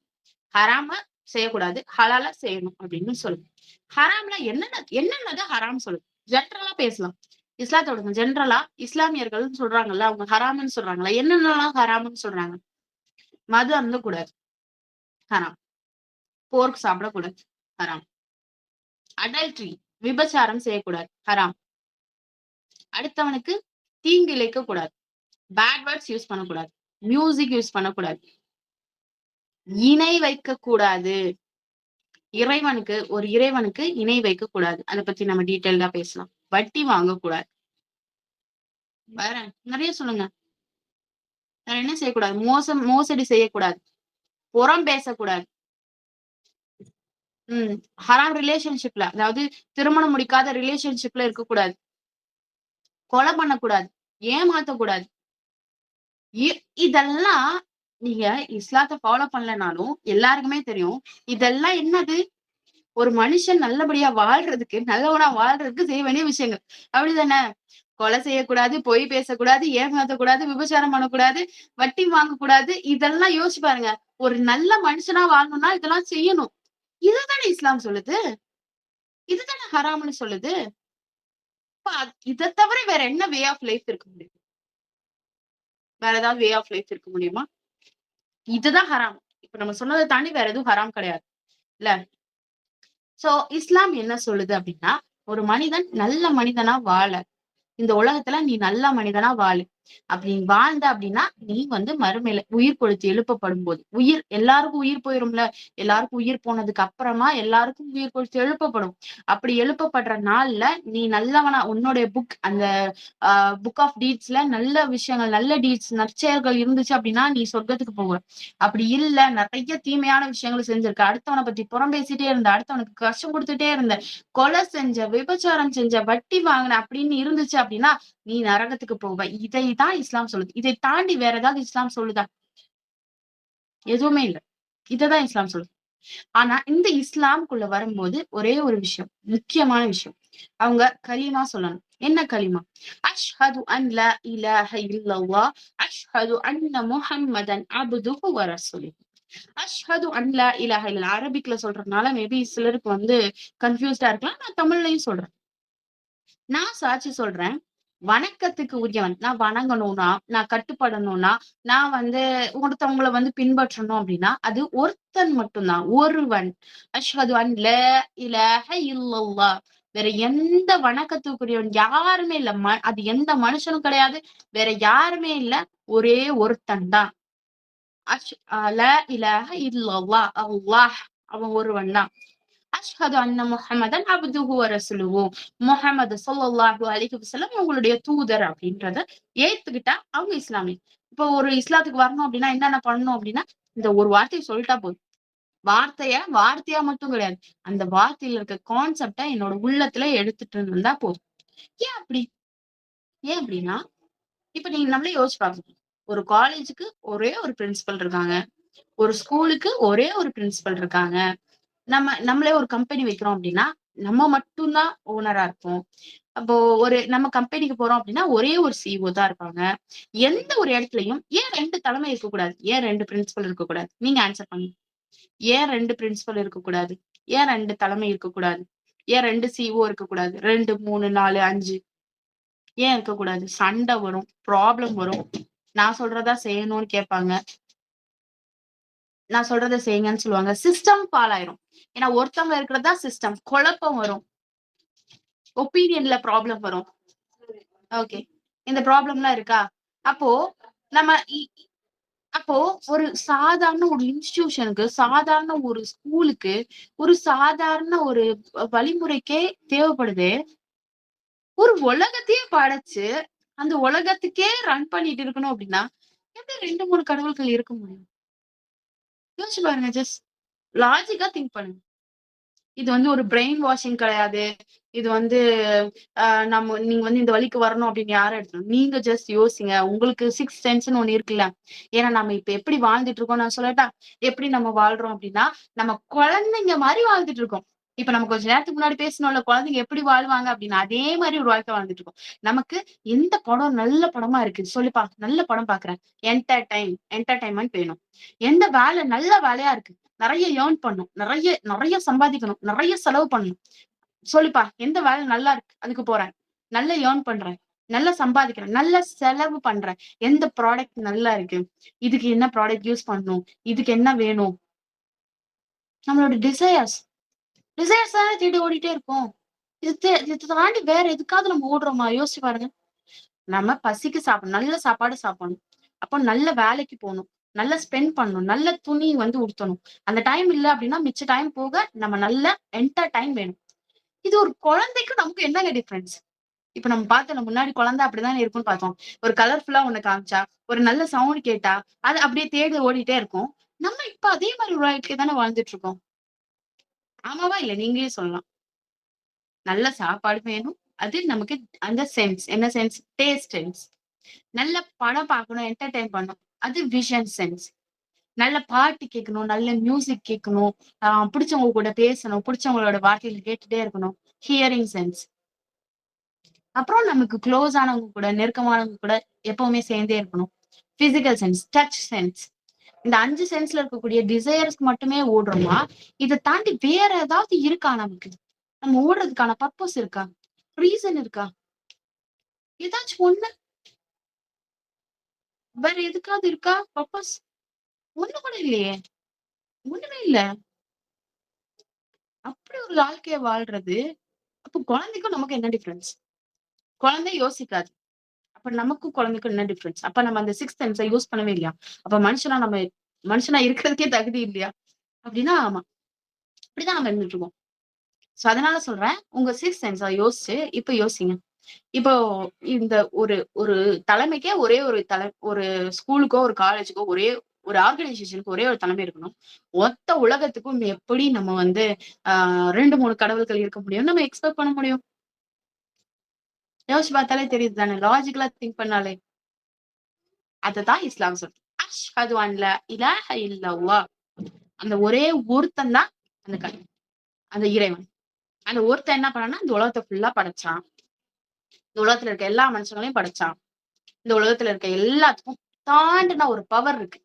ஹராம செய்யக்கூடாது, ஹலால செய்யணும் அப்படின்னு சொல்லுது. ஹராம்ல என்னென்னது ஹராம் சொல்லுது? ஜென்ரலா பேசலாம். இஸ்லாத்தோட ஜென்ரலா இஸ்லாமியர்கள் சொல்றாங்கல்ல, அவங்க ஹராம்னு சொல்றாங்கல்ல, என்னென்னலாம் ஹராம்னு சொல்றாங்க? மது அருந்த கூடாது, ஹராம். போர்க் சாப்பிடக்கூடாது, ஹராம். அடல்ட்ரி, விபச்சாரம் செய்யக்கூடாது, ஹராம். அடுத்தவனுக்கு தீங்கு இழைக்க கூடாது, பேட் வேர்ட்ஸ் யூஸ் பண்ணக்கூடாது, மியூசிக் யூஸ் பண்ணக்கூடாது, இணை வைக்க கூடாது. இறைவனுக்கு இணை வைக்க கூடாது. அதை பத்தி நம்ம டீட்டெயில்டா பேசலாம். வட்டி வாங்கக்கூடாது. வேற நிறைய சொல்லுங்க. வேற என்ன செய்யக்கூடாது? மோசடி செய்யக்கூடாது, புறம் பேசக்கூடாது. ஹராம் ரிலேஷன்ஷிப்ல, அதாவது திருமணம் முடிக்காத ரிலேஷன்ஷிப்ல இருக்கக்கூடாது, கொலை பண்ணக்கூடாது, ஏமாத்தக்கூடாது. இதெல்லாம் நீங்க இஸ்லாத்தை ஃபாலோ பண்ணலனாலும் எல்லாருக்குமே தெரியும். இதெல்லாம் என்னது? ஒரு மனுஷன் நல்லபடியா வாழ்றதுக்கு, நல்லவனா வாழ்றதுக்கு செய்ய வேண்டிய விஷயங்கள். அப்படிதானே? கொலை செய்யக்கூடாது, பொய் பேசக்கூடாது, ஏமாத்தக்கூடாது, விபச்சாரம் பண்ணக்கூடாது, வட்டி வாங்கக்கூடாது. இதெல்லாம் யோசிச்சு பாருங்க. ஒரு நல்ல மனுஷனா வாழணும்னா இதெல்லாம் செய்யணும். இதுதானே இஸ்லாம் சொல்லுது. இதுதானே ஹராம்னு சொல்லுது. இதை தவிர வேற என்ன வே ஆஃப் லைஃப் இருக்க முடியும்? வேற ஏதாவது வே ஆஃப் லைஃப் இருக்க முடியுமா? இதுதான் ஹராம். இப்ப நம்ம சொன்னதை தாண்டி வேற எதுவும் ஹராம் கிடையாது இல்ல. சோ இஸ்லாம் என்ன சொல்லுது அப்படின்னா, ஒரு மனிதன் நல்ல மனிதனா வாழ, இந்த உலகத்துல நீ நல்ல மனிதனா வாழு. அப்படி நீ வாழ்ந்த அப்படின்னா நீ மறுமையில உயிர் கொடுத்து எழுப்பப்படும் போது, எல்லாருக்கும் உயிர் போயிரும்ல. எல்லாருக்கும் உயிர் போனதுக்கு அப்புறமா எல்லாருக்கும் உயிர் கொடுத்து எழுப்பப்படும். அப்படி எழுப்பப்படுற நாள்ல நீ நல்லவனா, உன்னுடைய அந்த புக் ஆஃப் டீட்ஸ்ல நல்ல விஷயங்கள், நல்ல டீட்ஸ், நற்செயல்கள் இருந்துச்சு அப்படின்னா நீ சொர்க்கத்துக்கு போவ. அப்படி இல்ல, நிறைய தீமையான விஷயங்கள் செஞ்சிருக்க, அடுத்தவனை பத்தி புறம் பேசிட்டே இருந்த, அடுத்தவனுக்கு கஷ்டம் கொடுத்துட்டே இருந்த, கொலை செஞ்ச, விபச்சாரம் செஞ்ச, வட்டி வாங்கின அப்படின்னு இருந்துச்சு அப்படின்னா நீ நரகத்துக்கு போவ. இதைதான் இஸ்லாம் சொல்லுது. இதை தாண்டி வேற ஏதாவது இஸ்லாம் சொல்லுதா? எதுவுமே இல்ல. இததான் இஸ்லாம் சொல்லுது. ஆனா இந்த இஸ்லாம்குள்ள வரும்போது ஒரே ஒரு விஷயம், முக்கியமான விஷயம். அவங்க கலிமா சொல்லணும். என்ன கலிமா? அஷ்ஹது அன் லா இலாஹ இல்லல்லாஹ், அஷ்ஹது அன்ன முஹம்மதன் அப்துஹு வ ரசூலுஹு. அஷ்ஹது அன் லா இலாஹ இல்லல்லாஹ் அரபிக்ல சொல்றதுனால மேபி சிலருக்கு கன்ஃபியூஸ்டா இருக்கலாம். நான் தமிழ்லயும் சொல்றேன். நான் சாட்சி சொல்றேன், வணக்கத்துக்கு உரியவன், நான் வணங்கணும்னா, நான் கட்டுப்படணும்னா, நான் ஒருத்தவங்களை பின்பற்றணும் அப்படின்னா அது ஒருத்தன் மட்டும்தான், ஒருவன். அஷ்ஹது அன் லா இலாஹ இல்லல்லாஹ். வேற எந்த வணக்கத்துக்குரியவன் யாருமே இல்ல. அது எந்த மனுஷனும் கிடையாது, வேற யாருமே இல்ல, ஒரே ஒருத்தன் தான். லா இலாஹ இல்லல்லாஹ், அல்லாஹ், அவன் ஒருவன் தான். அஷ்ஹது அன்ன முஹம்மதன் அப்துஹு வ ரசூலுஹு. முஹம்மது ஸல்லல்லாஹு அலைஹி வஸல்லம் உங்களுடைய தூதர் அப்படின்றத ஏத்துக்கிட்டா அவங்க இஸ்லாமிய. இப்போ ஒரு இஸ்லாத்துக்கு வரணும் அப்படின்னா என்னென்ன பண்ணணும் அப்படின்னா, இந்த ஒரு வார்த்தையை சொல்லிட்டா போதும். வார்த்தையா மட்டும் கிடையாது, அந்த வார்த்தையில இருக்க கான்செப்டை என்னோட உள்ளத்துல எடுத்துட்டு இருந்தா போதும். ஏன் அப்படி? ஏன் அப்படின்னா, இப்ப நீங்க நம்மளே யோசிச்சு பாக்கணும். ஒரு காலேஜுக்கு ஒரே ஒரு பிரின்சிபல் இருக்காங்க, ஒரு ஸ்கூலுக்கு ஒரே ஒரு பிரின்சிபல் இருக்காங்க. நம்மளே ஒரு கம்பெனி வைக்கிறோம் அப்படின்னா நம்ம மட்டும்தான் ஓனரா இருப்போம். அப்போ நம்ம கம்பெனிக்கு போறோம் அப்படின்னா ஒரே ஒரு சிஇஓ தான் இருப்பாங்க. எந்த ஒரு இடத்துலயும் ஏன் 2 தலைமை இருக்கக்கூடாது? ஏன் 2 பிரின்சிபல் இருக்கக்கூடாது? நீங்க ஆன்சர் பண்ணுங்க. ஏன் 2 பிரின்சிபல் இருக்கக்கூடாது? ஏன் 2 தலைமை இருக்கக்கூடாது? ஏன் 2 சிஇஓ இருக்கக்கூடாது? 2, 3, 4, 5 ஏன் இருக்கக்கூடாது? சண்டை வரும், ப்ராப்ளம் வரும். நான் சொல்றதா செய்யணும்னு கேட்பாங்க, நான் சொல்றதை செய்யுங்கன்னு சொல்லுவாங்க. சிஸ்டம் ஃபால் ஆயிரும். ஏன்னா ஒருத்தவங்க இருக்கிறதா சிஸ்டம். குழப்பம் வரும், ஒப்பீனியன்ல ப்ராப்ளம் வரும். ஓகே, இந்த ப்ராப்ளம்லாம் இருக்கா? அப்போ நம்ம அப்போ ஒரு சாதாரண ஒரு இன்ஸ்டிடியூஷனுக்கு, சாதாரண ஒரு ஸ்கூலுக்கு, ஒரு சாதாரண ஒரு வழிமுறைக்கே தேவைப்படுது. ஒரு உலகத்தையே படைச்சு அந்த உலகத்துக்கே ரன் பண்ணிட்டு இருக்கணும் அப்படின்னா எப்படி 2, 3 கடவுள்கள் இருக்க முடியும்? யோசிச்சு பாருங்க. ஜஸ்ட் லாஜிக்கா திங்க் பண்ணுங்க. இது ஒரு பிரெயின் வாஷிங் கிடையாது. இது நீங்க இந்த வழிக்கு வரணும் அப்படின்னு யாரும் எடுக்கணும். நீங்க ஜஸ்ட் யோசிங்க. உங்களுக்கு 6 சென்ஸ்ன்னு ஒண்ணு இருக்குல்ல. ஏன்னா நம்ம இப்ப எப்படி வாழ்ந்துட்டு இருக்கோம் நான் சொல்லட்டா? எப்படி நம்ம வாழ்றோம் அப்படின்னா, நம்ம குழந்தைங்க மாதிரி வாழ்ந்துட்டு இருக்கோம். இப்ப நம்ம கொஞ்ச நேரத்துக்கு முன்னாடி பேசணும்ல, குழந்தைங்க எப்படி வாழ்வாங்க அப்படின்னு, அதே மாதிரி ஒரு வாழ்க்கை வாழ்ந்துட்டு இருக்கோம். நமக்கு எந்த படம் நல்ல படமா இருக்கு சொல்லுப்பா, நல்ல படம் பாக்குறேன். என்டர்டைன்மெண்ட் வேணும். எந்த வேலை நல்ல வேலையா இருக்கு, நிறைய ஏர்ன் பண்ணும், நிறைய நிறைய சம்பாதிக்கணும், நிறைய செலவு பண்ணணும். சொல்லுப்பா, எந்த வேலை நல்லா இருக்கு அதுக்கு போறேன். நல்ல ஏர்ன் பண்றேன், நல்லா சம்பாதிக்கிறேன், நல்ல செலவு பண்றேன். எந்த ப்ராடக்ட் நல்லா இருக்கு, இதுக்கு என்ன ப்ராடக்ட் யூஸ் பண்ணணும், இதுக்கு என்ன வேணும், நம்மளோட டிசைர்ஸ் தானே தேடி ஓடிட்டே இருக்கோம். இது தாண்டி வேற எதுக்காவது நம்ம ஓடுறோமா? யோசிச்சு பாருங்க. நம்ம பசிக்கு சாப்பிடணும், நல்ல சாப்பாடு சாப்பிடணும், அப்போ நல்ல வேலைக்கு போகணும், நல்ல ஸ்பெண்ட் பண்ணணும், நல்ல துணி வந்து உடுத்தணும். அந்த டைம் இல்ல அப்படின்னா மிச்ச டைம் போக நம்ம நல்ல என்டர்டைன் வேணும். இது ஒரு குழந்தைக்கு நமக்கு என்னங்க டிஃபரன்ஸ்? இப்ப நம்ம பார்த்தோம், முன்னாடி குழந்தை அப்படிதான் இருக்கும்னு பார்த்தோம். ஒரு கலர்ஃபுல்லா ஒண்ணு காமிச்சா, ஒரு நல்ல சவுண்ட் கேட்டா, அது அப்படியே தேடி ஓடிட்டே இருக்கும். நம்ம இப்ப அதே மாதிரி ஒரு வாழ்க்கை தானே வாழ்ந்துட்டு இருக்கோம். ஆமாவா இல்ல? நீங்களே சொல்லலாம். நல்ல சாப்பாடு வேணும். அது நமக்கு அந்த சென்ஸ். என்ன சென்ஸ்? Taste sense. நல்ல படம் பார்க்கணும், என்டர்டெயின் பண்ணணும். அது விஷன் சென்ஸ். நல்ல பாட்டு கேட்கணும், நல்ல மியூசிக் கேட்கணும், பிடிச்சவங்க கூட பேசணும், பிடிச்சவங்களோட வார்த்தைகள் கேட்டுட்டே இருக்கணும். Hearing sense. அப்புறம் நமக்கு க்ளோஸ் ஆனவங்க கூட, நெருக்கமானவங்க கூட எப்பவுமே சேர்ந்தே இருக்கணும். Physical sense, touch sense. இந்த 5 சென்ஸ்ல இருக்கக்கூடிய டிசைர்ஸ்க்கு மட்டுமே ஓடுறோமா? இதை தாண்டி வேற ஏதாவது இருக்கா நமக்கு? நம்ம ஓடுறதுக்கான பர்பஸ் இருக்கா? ரீசன் இருக்கா? ஏதாச்சும் ஒண்ணு வேற எதுக்காவது இருக்கா பர்பஸ்? ஒண்ணு கூட இல்லையே. ஒண்ணுமே இல்ல. அப்படி ஒரு வாழ்க்கைய வாழ்றது, அப்ப குழந்தைக்கும் நமக்கு என்ன டிஃபரன்ஸ்? குழந்தை யோசிக்காது. அப்ப நமக்கும் குழந்தைக்கும் என்ன டிஃபரன்ஸ்? அப்ப நம்ம அந்த 6த் சென்ஸ யூஸ் பண்ணவே இல்லையா? அப்ப மனுஷனா இருக்கிறதுக்கே தகுதி இல்லையா? அப்படின்னா ஆமா. இப்படிதான் நம்ம இருந்துட்டு இருக்கோம். சோ அதனால சொல்றேன், உங்க 6த் சென்ஸ யோசிச்சு இப்ப யோசிங்க. இப்போ இந்த ஒரு ஒரு தலைமைக்கே ஒரு ஸ்கூலுக்கோ, ஒரு காலேஜுக்கோ ஒரு ஆர்கனைசேஷனுக்கு ஒரே ஒரு தலைமை இருக்கணும். மொத்த உலகத்துக்கும் எப்படி நம்ம வந்து 2, 3 கடவுள்கள் இருக்க முடியும்னு நம்ம எக்ஸ்பெக்ட் பண்ண முடியும்? யோசிச்சு பார்த்தாலே தெரியுது தானே. லாஜிக்கலா திங்க் பண்ணாலே. அததான் இஸ்லாம் சொல்லுது. அஷ்ஹது அன் லா இலாஹ இல்லல்லாஹ். அந்த ஒரே ஒருத்தன் தான் அந்த இறைவன். அந்த ஒருத்தன் என்ன பண்ணான்னா, இந்த உலகத்தை ஃபுல்லா படைச்சான். இந்த உலகத்துல இருக்க எல்லா மனுஷங்களையும் படைச்சான். இந்த உலகத்துல இருக்க எல்லாத்துக்கும் தாண்டின ஒரு பவர் இருக்கு.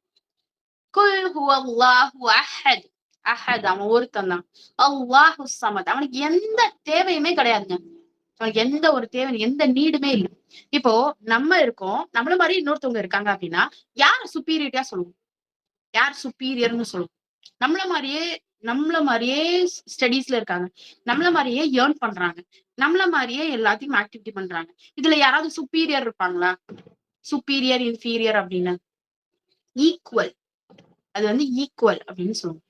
குல் ஹுவல்லாஹு அஹத். அஹத் அவன் ஒருத்தன் தான். அல்லாஹு ஸமத். அவனுக்கு எந்த தேவையுமே கிடையாதுங்க. அவனுக்கு எந்த ஒரு தேவை, எந்த நீடுமே இல்ல. இப்போ நம்ம இருக்கோம், நம்மள மாதிரி இன்னொருத்தவங்க இருக்காங்க அப்படின்னா, யார சுப்பீரியரிட்டியா சொல்லுவோம்? யார் சுப்பீரியர்னு சொல்லுவோம்? நம்மள மாதிரியே நம்மள மாதிரியே ஸ்டடீஸ்ல இருக்காங்க. நம்மள மாதிரியே ஏர்ன் பண்றாங்க. நம்மள மாதிரியே எல்லாத்தையும் ஆக்டிவிட்டி பண்றாங்க. இதுல யாராவது சுப்பீரியர் இருப்பாங்களா? சுப்பீரியர், இன்ஃபீரியர் அப்படின்னு ஈக்குவல். அது வந்து ஈக்குவல் அப்படின்னு சொல்லுவோம்.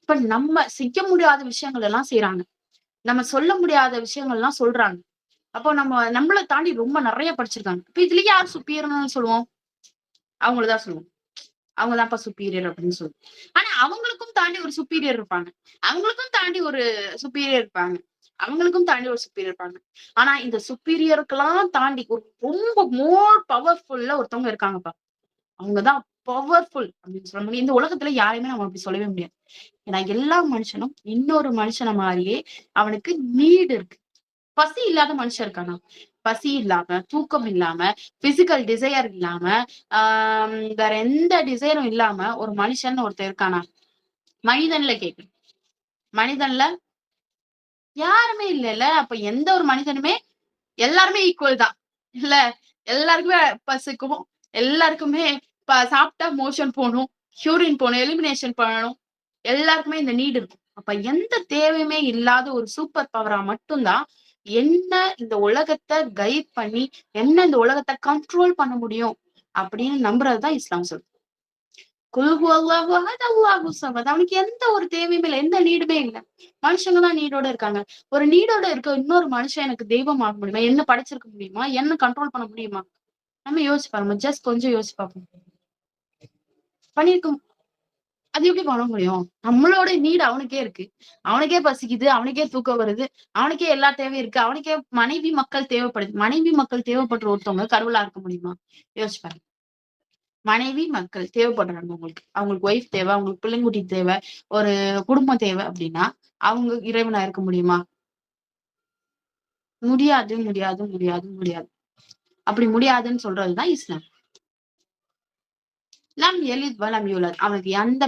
இப்ப நம்ம செய்ய முடியாத விஷயங்கள் எல்லாம் செய்யறாங்க. நம்ம சொல்ல முடியாத விஷயங்கள் எல்லாம் சொல்றாங்க. அப்போ நம்மள தாண்டி ரொம்ப நிறைய படிச்சிருக்காங்க. இப்ப இதுலயே யார் சுப்பீரியர்னு சொல்லுவோம்? அவங்களதான் சொல்லுவோம். அவங்கதான்ப்பா சுப்பீரியர் அப்படின்னு சொல்லுவோம். ஆனா அவங்களுக்கும் தாண்டி ஒரு சுப்பீரியர் இருப்பாங்க. அவங்களுக்கும் தாண்டி ஒரு சுப்பீரியர் இருப்பாங்க. அவங்களுக்கும் தாண்டி ஒரு சுப்பீரியர் இருப்பாங்க. ஆனா இந்த சுப்பீரியருக்கெல்லாம் தாண்டி ஒரு ரொம்ப மோர் பவர்ஃபுல்லா ஒருத்தவங்க இருக்காங்கப்பா. அவங்கதான் பவர்ஃபுல் அப்படின்னு சொல்ல முடியும். இந்த உலகத்துல யாரையுமே நம்ம அப்படி சொல்லவே முடியாது. ஏன்னா எல்லா மனுஷனும் இன்னொரு மனுஷன மாதிரியே அவனுக்கு நீடு இருக்கு. பசி இல்லாத மனுஷன் இருக்கானா? பசி இல்லாம, தூக்கம் இல்லாம, பிசிக்கல் டிசையர் இல்லாம, வேற எந்த டிசைரும் இல்லாம ஒரு மனுஷன் ஒருத்தர் இருக்கானா? மனிதன்ல கேக்குறேன். மனிதன்ல யாருமே இல்லைல்ல. அப்ப எந்த ஒரு மனிதனுமே எல்லாருமே ஈக்குவல் தான் இல்ல. எல்லாருக்குமே பசிக்கும், எல்லாருக்குமே சாப்பிட்டா மோஷன் போகணும், யூரின் போகணும், எலிமினேஷன் பண்ணணும். எல்லாருக்குமே இந்த நீடு இருக்கும். அப்ப எந்த தேவையுமே இல்லாத ஒரு சூப்பர் பவரா மட்டும்தான் என்ன இந்த உலகத்தை கைட் பண்ணி, என்ன இந்த உலகத்தை கண்ட்ரோல் பண்ண முடியும் அப்படின்னு நம்புறதுதான் இஸ்லாம் சொல்லுது. குல்ஹு அல்லாஹு அஹத் அல்லாஹு ஸமத். அவனுக்கு எந்த ஒரு தேவையுமே இல்லை, எந்த நீடுமே இல்லை. மனுஷங்க தான் நீடோட இருக்காங்க. ஒரு நீடோட இருக்க இன்னொரு மனுஷன் எனக்கு தெய்வம் ஆக முடியுமா? என்ன படைச்சிருக்க முடியுமா? என்ன கண்ட்ரோல் பண்ண முடியுமா? நம்ம யோசிச்சு பாருங்க. ஜஸ்ட் கொஞ்சம் யோசிச்சு பார்ப்போம். பண்ணிருக்க அது எப்படி பண்ண முடியும்? நம்மளோட நீடு அவனுக்கே இருக்கு. அவனுக்கே பசிக்குது, அவனுக்கே தூக்கம் வருது, அவனுக்கே எல்லா தேவையும் இருக்கு, அவனுக்கே மனைவி மக்கள் தேவைப்படுது. மனைவி மக்கள் தேவைப்படுற ஒருத்தவங்க கடவுளா இருக்க முடியுமா? யோசிச்சு பாருங்க. மனைவி மக்கள் தேவைப்படுறாங்க உங்களுக்கு. அவங்களுக்கு ஒய்ஃப் தேவை, அவங்களுக்கு பிள்ளைங்குட்டி தேவை, ஒரு குடும்பம் தேவை அப்படின்னா அவங்க இறைவனா இருக்க முடியுமா? முடியாது, முடியாது, முடியாது, முடியாது. அப்படி முடியாதுன்னு சொல்றதுதான் இஸ்லாம். லம் எலித் வலம் யூலத். அவனுக்கு எந்த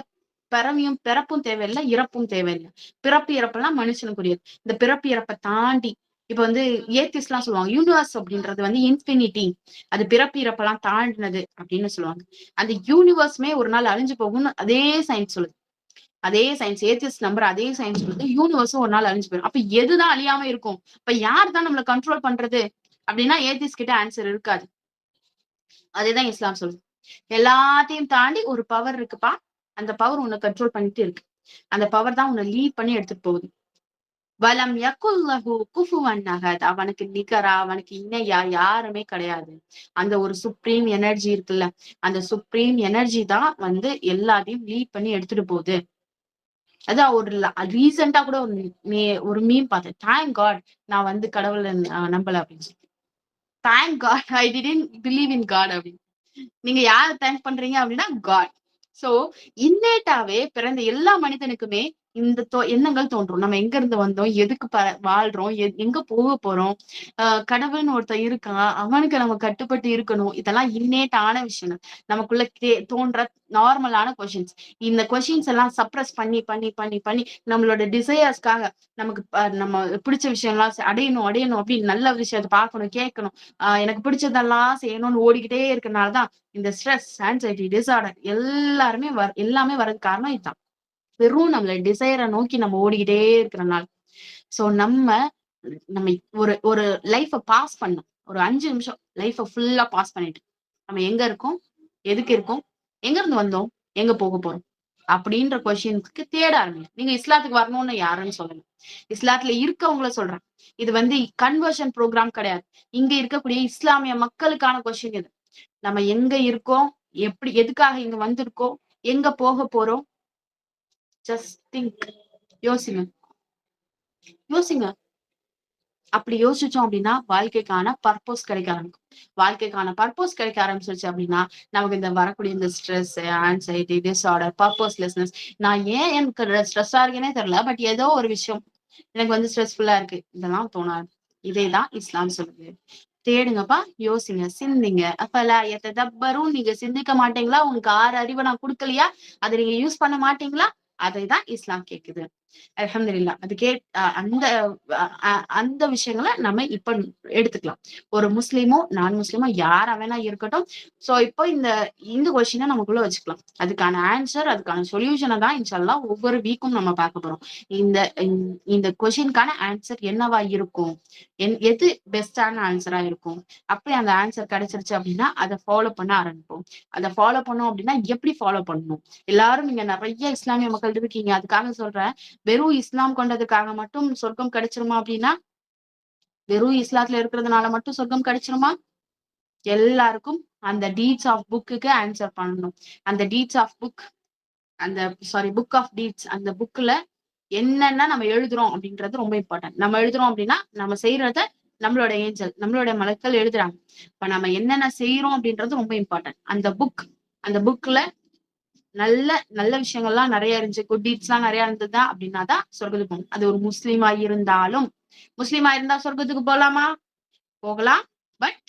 பிறப்பும் தேவையில்லை, இறப்பும் தேவையில்லை. பிறப்பு இறப்பெல்லாம் மனுஷனுக்குரியது. இந்த பிறப்பு இறப்பை தாண்டி இப்ப வந்து ஏத்திஸ்ட் எல்லாம் சொல்லுவாங்க யூனிவர்ஸ் அப்படின்றது வந்து இன்ஃபினிட்டி, அது பிறப்பு இறப்பெல்லாம் தாண்டினது அப்படின்னு சொல்லுவாங்க. அந்த யூனிவர்ஸ்மே ஒரு நாள் அழிஞ்சு போகும்னு அதே சயின்ஸ் சொல்லுது. அதே சயின்ஸ் ஏத்திஸ்ட் நம்பர் அதே சயின்ஸ் சொல்லுது யூனிவர்ஸும் ஒரு நாள் அழிஞ்சு போயிடும். அப்ப எதுதான் அழியாம இருக்கும்? இப்ப யார் தான் நம்மளை கண்ட்ரோல் பண்றது அப்படின்னா ஏத்திஸ்ட் கிட்ட ஆன்சர் இருக்காது. அதேதான் இஸ்லாம் சொல்லுது. எல்லாத்தையும் தாண்டி ஒரு பவர் இருக்குப்பா, அந்த பவர் உன்னை கண்ட்ரோல் பண்ணிட்டு இருக்கு. அந்த பவர் தான் உன்னை லீட் பண்ணி எடுத்துட்டு போகுது. வலம் யக்குல்லஹு குஃபுவன் அஹத். அவனுக்கு நிகரா, அவனுக்கு இணையா யாருமே கிடையாது. அந்த ஒரு சுப்ரீம் எனர்ஜி இருக்குல்ல, அந்த சுப்ரீம் எனர்ஜி தான் வந்து எல்லாத்தையும் லீட் பண்ணி எடுத்துட்டு போகுது. அதான் ஒரு ரீசெண்டா கூட ஒரு மீம் பார்த்தேன். தேங்க் காட் நான் வந்து கடவுளை நம்பல அப்படின்னு சொல்லி. Thank God I didn't believe in God அப்படின்னு. நீங்க யார தேங்க் பண்றீங்க அப்படின்னா காட். சோ இன்னேட்டாவே பிறந்த எல்லா மனிதனுக்குமே இந்த எண்ணங்கள் தோன்றும். நம்ம எங்க இருந்து வந்தோம், எதுக்கு வாழ்றோம், எங்க போக போறோம், கடவுள்னு ஒருத்தன் இருக்கான், அவனுக்கு நம்ம கட்டுப்பட்டு இருக்கணும். இதெல்லாம் இன்னேட்டான விஷயம். நமக்குள்ள தோன்ற நார்மலான கொஸ்டின்ஸ். இந்த கொஸ்டின்ஸ் எல்லாம் சப்ரஸ் பண்ணி பண்ணி பண்ணி பண்ணி நம்மளோட டிசையர்ஸ்க்காக நமக்கு நம்ம பிடிச்ச விஷயம்லாம் அடையணும் அடையணும் அப்படின்னு நல்ல விஷயத்த பார்க்கணும், கேட்கணும், எனக்கு பிடிச்சதெல்லாம் செய்யணும்னு ஓடிக்கிட்டே இருக்கனாலதான் இந்த ஸ்ட்ரெஸ், ஆன்சைட்டி, டிசார்டர் எல்லாமே வர்றதுக்கு காரணம் இதுதான். வெறும் நம்மள டிசைரை நோக்கி நம்ம ஓடிக்கிட்டே இருக்கிறனால. சோ நம்ம நம்ம ஒரு ஒரு லைஃப பாஸ் பண்ணோம். ஒரு 5 நிமிஷம் லைஃப ஃபுல்லா பாஸ் பண்ணிட்டு நம்ம எங்க இருக்கோம், எதுக்கு இருக்கோம், எங்க இருந்து வந்தோம், எங்க போக போறோம் அப்படின்ற கொஸ்டின்ஸ்க்கு தேட ஆரம்பிங்க. நீங்க இஸ்லாத்துக்கு வரணும்னு யாருன்னு சொல்லல, இஸ்லாத்துல இருக்கவங்கள சொல்றேன். இது வந்து கன்வர்ஷன் ப்ரோக்ராம் கிடையாது. இங்க இருக்கக்கூடிய இஸ்லாமிய மக்களுக்கான கொஸ்டின் இது. நம்ம எங்க இருக்கோம், எப்படி எதுக்காக இங்க வந்திருக்கோம், எங்க போக போறோம், ஜஸ்ட் திங்க். யோசிங்க, யோசிங்க. அப்படி யோசிச்சோம் அப்படின்னா வாழ்க்கைக்கான பர்பஸ் கிடைக்க ஆரம்பிக்கும். வாழ்க்கைக்கான பர்பஸ் கிடைக்க ஆரம்பிச்சிருச்சு அப்படின்னா நமக்கு இந்த வரக்கூடிய இந்த ஸ்ட்ரெஸ், ஆன்சைட்டி, டிஸ்ஆர்டர், பர்பஸ்லெஸ்னஸ், நான் ஏன் எனக்கு ஸ்ட்ரெஸ்ஸா இருக்கேனே தெரியல, பட் ஏதோ ஒரு விஷயம் எனக்கு வந்து ஸ்ட்ரெஸ்ஃபுல்லா இருக்கு, இதெல்லாம் தோணாது. இதேதான் இஸ்லாம் சொல்லுது. தேடுங்கப்பா, யோசிங்க, சிந்திங்க. அப்பலா எத்ததப்பரும். நீங்க சிந்திக்க மாட்டீங்களா? உங்களுக்கு 6 அறிவை நான் கொடுக்கலையா? அதை நீங்க யூஸ் பண்ண மாட்டீங்களா? அதைதான் இஸ்லாம் கேக்குது. அல்ஹம்துலில்லாஹ். அது அந்த அந்த விஷயங்களை நம்ம இப்ப எடுத்துக்கலாம். ஒரு முஸ்லிமோ நான் முஸ்லிமோ யாரா வேணா இருக்கட்டும். சோ இப்போ இந்த கொஸ்டினை நமக்குள்ள வச்சுக்கலாம். அதுக்கான ஆன்சர், அதுக்கான சொல்யூஷனை தான் இன்ஷால்லா ஒவ்வொரு வீக்கும் நம்ம பார்க்க போறோம். இந்த இந்த கொஸ்டினுக்கான ஆன்சர் என்னவா இருக்கும், எது பெஸ்டான ஆன்சரா இருக்கும். அப்படி அந்த ஆன்சர் கிடைச்சிருச்சு அப்படின்னா அதை ஃபாலோ பண்ண ஆரம்பிப்போம். அதை ஃபாலோ பண்ணோம் அப்படின்னா எப்படி ஃபாலோ பண்ணணும். எல்லாரும் நீங்க நிறைய இஸ்லாமிய மக்கள் இருக்கீங்க, அதுக்காக சொல்றேன். வெறும் இஸ்லாம் கொண்டதுக்காக மட்டும் சொர்க்கம் கிடைச்சிருமா அப்படின்னா, வெறும் இஸ்லாத்துல இருக்கிறதுனால மட்டும் சொர்க்கம் கிடைச்சிருமா? எல்லாருக்கும் அந்த டீட்ஸ் ஆஃப் புக்குக்கு ஆன்சர் பண்ணணும். அந்த டீட்ஸ் ஆஃப் புக், அந்த புக் ஆஃப் டீட்ஸ், அந்த புக்ல என்னென்ன நம்ம எழுதுறோம் அப்படின்றது ரொம்ப இம்பார்ட்டன்ட். நம்ம எழுதுறோம் அப்படின்னா நம்ம செய்யறத நம்மளோட ஏஞ்சல், நம்மளோட மலக்கள் எழுதுறாங்க. இப்ப நம்ம என்னென்ன செய்யறோம் அப்படின்றது ரொம்ப இம்பார்ட்டன்ட். அந்த புக்ல நல்ல நல்ல விஷயங்கள்லாம் நிறைய இருந்துச்சு, குட் டீட்ஸ் எல்லாம் நிறைய இருந்ததா அப்படின்னாதான் சொர்க்கத்துக்கு போகணும். அது ஒரு முஸ்லீமா இருந்தாலும். முஸ்லீமா இருந்தா சொர்க்கத்துக்கு போகலாமா? போகலாம். பட்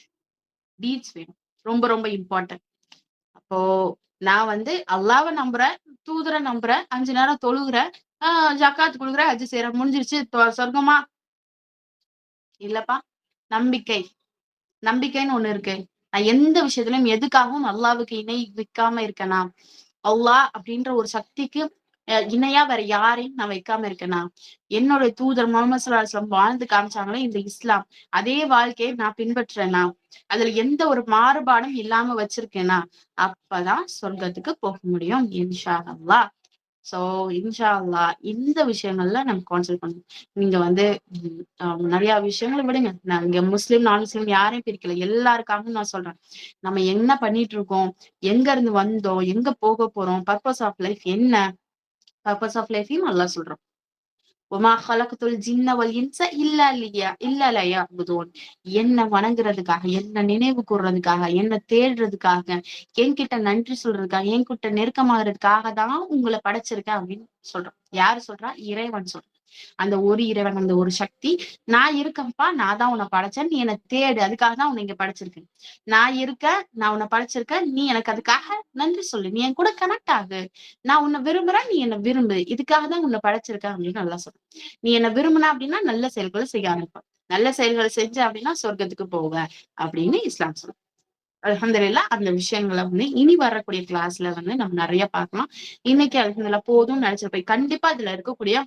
டீட்ஸ் வேணும். ரொம்ப ரொம்ப இம்பார்ட்டன்ட். அப்போ நான் வந்து அல்லாவை நம்புறேன், தூதரை நம்புறேன், 5 நேரம் தொழுகிறேன், ஜக்காத் கொடுக்குறேன், ஹஜ் செய்யறேன், முடிஞ்சிருச்சு சொர்க்கமா? இல்லப்பா. நம்பிக்கை, நம்பிக்கைன்னு ஒண்ணு இருக்கு. நான் எந்த விஷயத்திலும் எதுக்காகவும் அல்லாவுக்கு இணை வைக்காம இருக்கேனா, அல்லாஹ் அப்படின்ற ஒரு சக்திக்கு இணையா வேற யாரையும் நான் வைக்காம இருக்கேனா, என்னுடைய தூதர் முகமது ஸல்லல்லாஹு அலைஹி வஸல்லம் வாழ்ந்து காமிச்சாங்களே இந்த இஸ்லாம், அதே வாழ்க்கையை நான் பின்பற்றேனா, அதுல எந்த ஒரு மாறுபாடும் இல்லாம வச்சிருக்கேனா, அப்பதான் சொர்க்கத்துக்கு போக முடியும் இன்ஷா அல்லாஹ். சோ இன்ஷா அல்லாஹ் இந்த விஷயங்கள்ல நம்ம கான்சென்ட்ரேட் பண்ணணும். நீங்க வந்து நிறைய விஷயங்களை விடுங்க. நான் இங்க முஸ்லீம் நான் முஸ்லீம் யாரையும் பிரிக்கல, எல்லாருக்காகவும் நான் சொல்றேன். நம்ம என்ன பண்ணிட்டு இருக்கோம், எங்க இருந்து வந்தோம், எங்க போக போறோம், பர்பஸ் ஆஃப் லைஃப் என்ன, பர்பஸ் ஆஃப் லைஃபையும் நல்லா சொல்றோம். ஒமா ஹலக்துல் ஜின்ன வல் இன்ஸ இல்லா லியஅபுதூன். என்ன வணங்குறதுக்காக, என்ன நினைவு கூர்றதுக்காக, என்ன தேடுறதுக்காக, என்கிட்ட நன்றி சொல்றதுக்காக, என்கிட்ட நெருக்கமாகறதுக்காக தான் உங்களை படைச்சிருக்கேன் அப்படின்னு சொல்றான். யாரு சொல்றா? இறைவன் சொல்றான். அந்த ஒரு இறைவன், அந்த ஒரு சக்தி, நான் இருக்கேன்ப்பா, நான் தான் உன்னை படைச்சேன், நீ என்னை தேடு, அதுக்காக தான் உன்னை இங்க படைச்சிருக்கேன். நான் இருக்கேன், நான் உன்னை படைச்சிருக்கேன், நீ எனக்கு அதுக்காக நன்றி சொல்லு, நீ என் கூட கனெக்ட் ஆகு, நான் உன்னை விரும்புறேன், நீ என்னை விரும்பு, இதுக்காக தான் உன்னை படைச்சிருக்கேன் அப்படின்னு நல்லா சொல்றேன். நீ என்ன விரும்புன அப்படின்னா நல்ல செயல்களை செய்ய ஆரம்பிப்ப, நல்ல செயல்களை செஞ்ச அப்படின்னா சொர்க்கத்துக்கு போவ அப்படின்னு இஸ்லாம் சொல்லுது. அல்ஹம்துலில்லாஹ். அந்த விஷயங்களை வந்து இனி வரக்கூடிய கிளாஸ்ல வந்து நம்ம நிறைய பார்க்கலாம். இன்னைக்கு அல்ஹம்துலில்லாஹ் போதும்னு நினைச்சிருப்பேன். கண்டிப்பா இதுல இருக்கக்கூடிய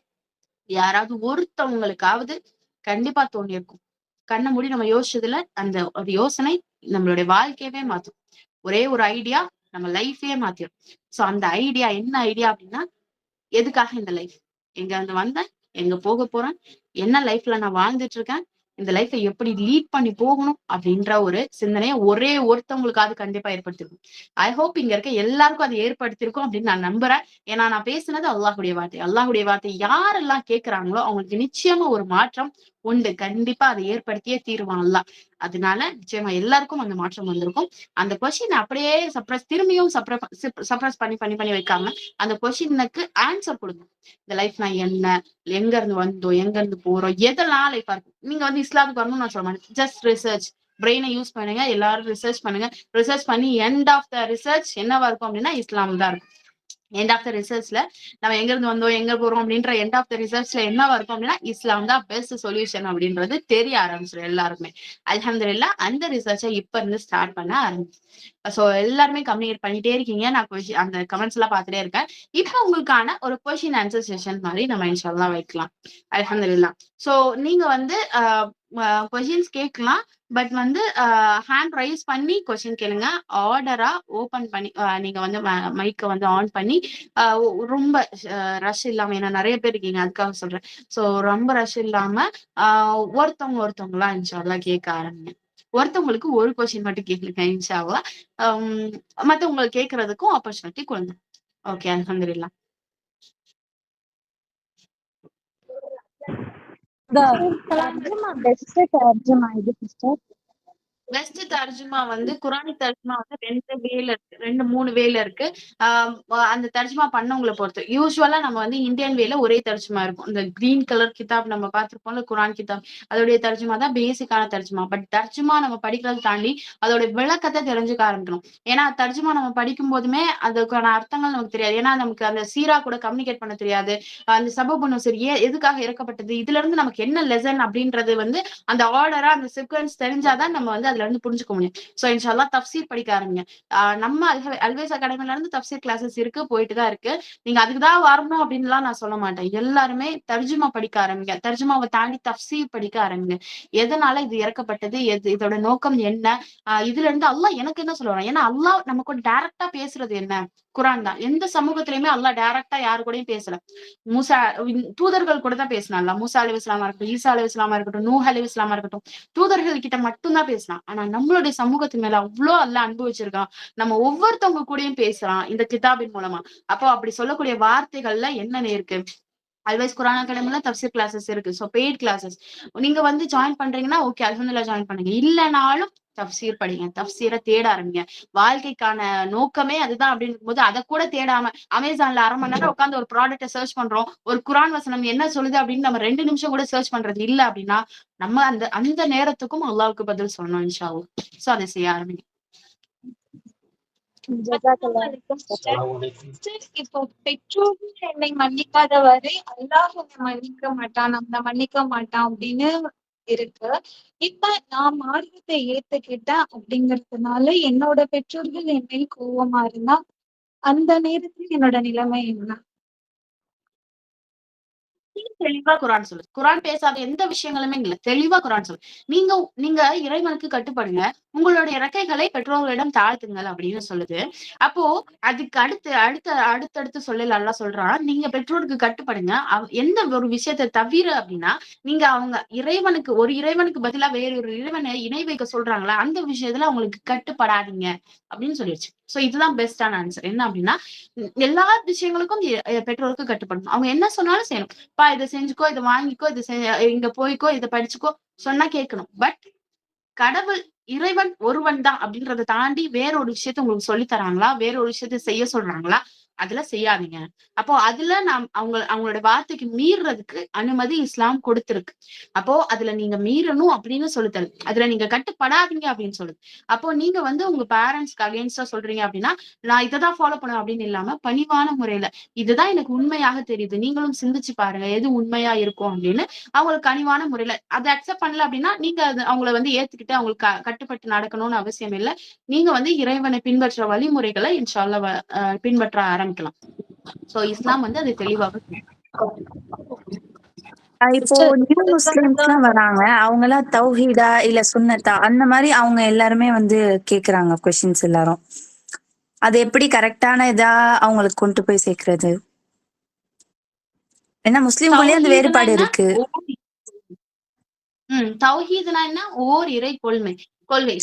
யாராவது ஒருத்தவங்களுக்காவது கண்டிப்பா தோணியிருக்கும். கண்ண மூடி நம்ம யோசிச்சதுல அந்த ஒரு யோசனை நம்மளுடைய வாழ்க்கையவே மாத்தும். ஒரே ஒரு ஐடியா நம்ம லைஃபையே மாத்திரும். சோ அந்த ஐடியா என்ன ஐடியா அப்படின்னா, எதுக்காக இந்த லைஃப், எங்க இருந்து வந்தேன், எங்க போக போறேன், என்ன லைஃப்ல நான் வாழ்ந்துட்டு இருக்கேன், இந்த லைஃபை எப்படி லீட் பண்ணி போகணும் அப்படின்ற ஒரு சிந்தனையை ஒரே ஒருத்தவங்களுக்காவது கண்டிப்பா ஏற்படுத்திருக்கும். ஐ ஹோப் இங்க இருக்க எல்லாருக்கும் அது ஏற்படுத்திருக்கும் அப்படின்னு நான் நம்புறேன். ஏன்னா நான் பேசுனது அல்லாஹுடைய வார்த்தை. அல்லாஹுடைய வார்த்தை யாரெல்லாம் கேட்கிறாங்களோ அவங்களுக்கு நிச்சயமா ஒரு மாற்றம் உண்டு. கண்டிப்பா அதை ஏற்படுத்தியே தீருவான் அல்லாஹ். அதனால நிச்சயமா எல்லாருக்கும் அந்த மாற்றம் வந்திருக்கும். அந்த கொஸ்டின் அப்படியே திரும்பியும் சப்ரஸ் பண்ணி பண்ணி பண்ணி வைக்காம அந்த கொஸ்டினுக்கு ஆன்சர் கொடுங்க. இந்த லைஃப் நான் என்ன, எங்க இருந்து வந்தோம், எங்க இருந்து போறோம், எதெல்லாம் லைஃபா இருக்கும். நீங்க வந்து இஸ்லாமுக்கு வரணும்னு நான் சொல்ல மாட்டேன். ஜஸ்ட் ரிசர்ச், பிரெயினை யூஸ் பண்ணுங்க, எல்லாரும் ரிசர்ச் பண்ணுங்க. ரிசர்ச் பண்ணி எண்ட் ஆஃப் த ரிசர்ச் என்னவா இருக்கும் அப்படின்னா இஸ்லாம் தான் இருக்கும். எண்ட் ஆஃப் த ரிசர்ச்ல நம்ம எங்க இருந்து வந்தோம், எங்க போறோம் அப்படின்ற எண்ட் ஆஃப் த ரிசர்ச்ல என்னவா இருக்கும் அப்படின்னா இஸ்லாம் தான் பெஸ்ட் சொல்யூஷன் அப்படின்றது தெரிய ஆரம்பிச்சிடும் எல்லாருக்குமே. அல்ஹம்துலில்லாஹ். அந்த ரிசர்ச்சை இப்ப இருந்து ஸ்டார்ட் பண்ண ஆரம்பிச்சு. சோ எல்லாருமே கம்யூனிகேட் பண்ணிட்டே இருக்கீங்க. நான் அந்த கமெண்ட்ஸ் எல்லாம் பார்த்துட்டே இருக்கேன். இப்ப உங்களுக்கான ஒரு கொஸ்டின் ஆன்சர் செஷன் மாதிரி நம்ம இன்ஷால்லா வைக்கலாம். அல்ஹம்துலில்லாஹ். சோ நீங்க வந்து கொஸ்டின்ஸ் கேட்கலாம். பட் வந்து ஹேண்ட் ரைஸ் பண்ணி கொஸ்டின் கேளுங்க. ஆர்டரா ஓபன் பண்ணி நீங்க வந்து மைக்க வந்து ஆன் பண்ணி ரொம்ப ரஷ் இல்லாம, ஏன்னா நிறைய பேர் இருக்கீங்க அதுக்காக சொல்றேன். சோ ரொம்ப ரஷ் இல்லாம ஒருத்தவங்களா இன்ஷால்லா கேட்க ஆரம்பிங்க. ஒருத்தவங்களுக்கு ஒரு கொஸ்டின் மட்டும் கேட்கலுங்க இன்ஷால்லா. மத்தவங்களுக்கு கேட்கறதுக்கும் ஆப்பர்ச்சுனிட்டி கொடுங்க. ஓகே, அல்ஹம்துலில்லாஹ். பெஸ்ட் தர்ஜுமா வந்து குரானிக் தர்ஜுமா வந்து 2 வேல இருக்கு, 2-3 வேல இருக்கு. அந்த தர்ஜுமா பண்ணவங்களை பொறுத்து. யூசுவலா நம்ம வந்து இந்தியன் வேல ஒரே தர்ஜுமா இருக்கும். இந்த கிரீன் கலர் கிதாப் நம்ம பார்த்திருப்போம்ல, குரான் கிதாப், அதோடைய தர்ஜுமா தான் பேசிக்கான தர்ஜுமா. பட் தர்ஜுமா நம்ம படிக்கிறத தாண்டி அதோட விளக்கத்தை தெரிஞ்சுக்க ஆரம்பிக்கணும். ஏன்னா தர்ஜுமா நம்ம படிக்கும் போதுமே அதுக்கான அர்த்தங்கள் நமக்கு தெரியாது. ஏன்னா நமக்கு அந்த சீரா கூட கம்யூனிகேட் பண்ண தெரியாது. அந்த சபபுன்னு சரி எதுக்காக இறக்கப்பட்டது, இதுல இருந்து நமக்கு என்ன லெசன் அப்படின்றது வந்து அந்த ஆர்டரா அந்த சீக்வன்ஸ் தெரிஞ்சாதான் நம்ம வந்து அதுல இருந்து புரிஞ்சுக்க முடியும். சோ இன்ஷால்லா தஃப்சீர் படிக்க ஆரம்பிங்க. நம்ம அல்வைஸ் அகாடமில இருந்து தஃப்சீர் கிளாஸஸ் இருக்கு, போயிட்டு தான் இருக்கு. நீங்க அதுக்குதான் வரணும் அப்படின்னுலாம் நான் சொல்ல மாட்டேன். எல்லாருமே தர்ஜுமா படிக்க ஆரம்பிங்க. தர்ஜுமாவை தாண்டி தஃப்சீர் படிக்க ஆரம்பிங்க. எதனால இது இறக்கப்பட்டது, இதோட நோக்கம் என்ன, இதுல இருந்து அல்லாஹ் எனக்கு என்ன சொல்லுவாங்க. ஏன்னா அல்லாஹ் நம்ம கூட டைரக்டா பேசுறது என்ன, குரான் தான். எந்த சமூகத்திலயுமே அல்லாஹ் டைரக்டா யாரு கூடயும் பேசல. மூசா தூதர்கள் கூட தான் பேசினான். மூசா அலைஹிஸ்ஸலாமா இருக்கட்டும், ஈசா அலைஹிஸ்ஸலாமா இருக்கட்டும், நூஹ் அலைஹிஸ்ஸலாமா இருக்கட்டும், தூதர்கள் கிட்ட மட்டும்தான் பேசலாம். ஆனா நம்மளுடைய சமூகத்து மேல அவ்வளவு அல்லாஹ் அன்பு வச்சிருக்கான். நம்ம ஒவ்வொருத்தவங்க கூடயும் பேசலாம் இந்த கிதாபின் மூலமா. அப்போ அப்படி சொல்லக்கூடிய வார்த்தைகள்ல என்ன இருக்கு. அல்வைஸ் குரான் அகாடமில தஃப்சீர் கிளாஸஸ் இருக்கு. சோ பெய்ட் கிளாஸஸ் நீங்க வந்து ஜாயின் பண்றீங்கன்னா ஓகே, அல்ஹம்துலில்லாஹ் ஜாயின் பண்ணுங்க. இல்லனாலும் தஃப்சீர் படிங்க, தஃப்சீரை தேட ஆரம்பிங்க. வாழ்க்கைக்கான நோக்கமே அதுதான் அப்படின்னு போது அதை கூட தேடாம அமேசான்ல 1/2 மணி நேரம் உட்காந்து ஒரு ப்ராடக்ட்டை சர்ச் பண்றோம், ஒரு குரான் வசனம் என்ன சொல்லுது அப்படின்னு நம்ம 2 நிமிஷம் கூட சர்ச் பண்றது இல்ல அப்படின்னா நம்ம அந்த அந்த நேரத்துக்கும் அல்லாஹ்வுக்கு பதில் சொல்லணும் இன்ஷா அல்லாஹ். சோ அதை செய்ய ஆரம்பிங்க. இப்போ பெற்றோர்கள் என்னை மன்னிக்காத வரை அல்லாஹ் என்னை மன்னிக்க மாட்டான், நம்மள மன்னிக்க மாட்டான் அப்படின்னு இருக்கு. இப்ப நான் மார்க்கத்தை ஏத்துக்கிட்டேன் அப்படிங்கறதுனால என்னோட பெற்றோர்கள் என் மேல் கோவமா இருந்தா அந்த நேரத்துல என்னோட நிலைமை என்ன? தெளிவா குரான் சொல்லுது. குரான் பேசாத எந்த விஷயங்களுமே இல்ல. தெளிவா குரான் சொல்லுது. நீங்க நீங்க இறைவனுக்கு கட்டுப்படுங்க, உங்களுடைய இறக்கைகளை பெற்றோர்களிடம் தாழ்த்துங்கள் அப்படின்னு சொல்லுது. அப்போ அதுக்கு அடுத்தடுத்து சொல்லல அல்லாஹ் சொல்றான், நீங்க பெற்றோருக்கு கட்டுப்படுங்க. எந்த ஒரு விஷயத்தை தவிர அப்படின்னா, நீங்க அவங்க ஒரு இறைவனுக்கு பதிலா வேற ஒரு இறைவனை இணை வைக்க சொல்றாங்களா, அந்த விஷயத்துல அவங்களுக்கு கட்டுப்படாதீங்க அப்படின்னு சொல்லிடுச்சு. சோ இதுதான் பெஸ்டான ஆன்சர். என்ன அப்படின்னா எல்லா விஷயங்களுக்கும் பெற்றோருக்கு கட்டுப்படணும். அவங்க என்ன சொன்னாலும் செய்யணும். பா இதை செஞ்சுக்கோ, இதை வாங்கிக்கோ, இங்க போய்க்கோ, இதை படிச்சுக்கோ சொன்னா கேட்கணும். பட் கடவுள் இறைவன் ஒருவன் தான் அப்படின்றத தாண்டி வேற ஒரு விஷயத்த உங்களுக்கு சொல்லி தராங்களா, வேற ஒரு விஷயத்த செய்ய சொல்றாங்களா, அதுல செய்யாதீங்க. அப்போ அதுல அவங்களோட வார்த்தைக்கு மீறுறதுக்கு அனுமதி இஸ்லாம் கொடுத்திருக்கு. அப்போ அதுல நீங்க மீறணும் அப்படின்னு சொல்லுதல், அதுல நீங்க கட்டுப்படாதீங்க அப்படின்னு சொல்லுது. அப்போ நீங்க வந்து உங்க பேரண்ட்ஸ்க்கு அகேன்ஸ்டா சொல்றீங்க அப்படின்னா, நான் இதைதான் ஃபாலோ பண்ணுவேன் அப்படின்னு இல்லாம பணிவான முறையில இதுதான் எனக்கு உண்மையாக தெரியுது, நீங்களும் சிந்திச்சு பாருங்க எது உண்மையா இருக்கும் அப்படின்னு அவங்களுக்கு கனிவான முறையில அதை அக்செப்ட் பண்ணல அப்படின்னா நீங்க அது அவங்கள வந்து ஏத்துக்கிட்டு அவங்களுக்கு கட்டுப்பட்டு நடக்கணும்னு அவசியம் இல்லை. நீங்க வந்து இறைவனை பின்பற்ற வழிமுறைகளை இன்ஷா அல்லாஹ் பின்பற்ற ஆரம்பிக்கலாம். சோ இஸ்லாம் வந்து அது தெளிவாக இப்போ நியூ முஸ்லிம்ஸ் எல்லாம் வராங்க, அவங்க எல்லாம் தௌஹீதா இல்ல சுன்னத்தா அந்த மாதிரி அவங்க எல்லாருமே வந்து கேக்குறாங்க கொஸ்டின்ஸ் எல்லாரும். அது எப்படி கரெக்டான இதா அவங்களுக்கு கொண்டு போய் சேர்க்கிறது? ஏன்னா முஸ்லிம்குள்ளேயே அந்த வேறுபாடு இருக்கு. தௌஹீதுனா என்ன? ஓர் இறை கொள்கை.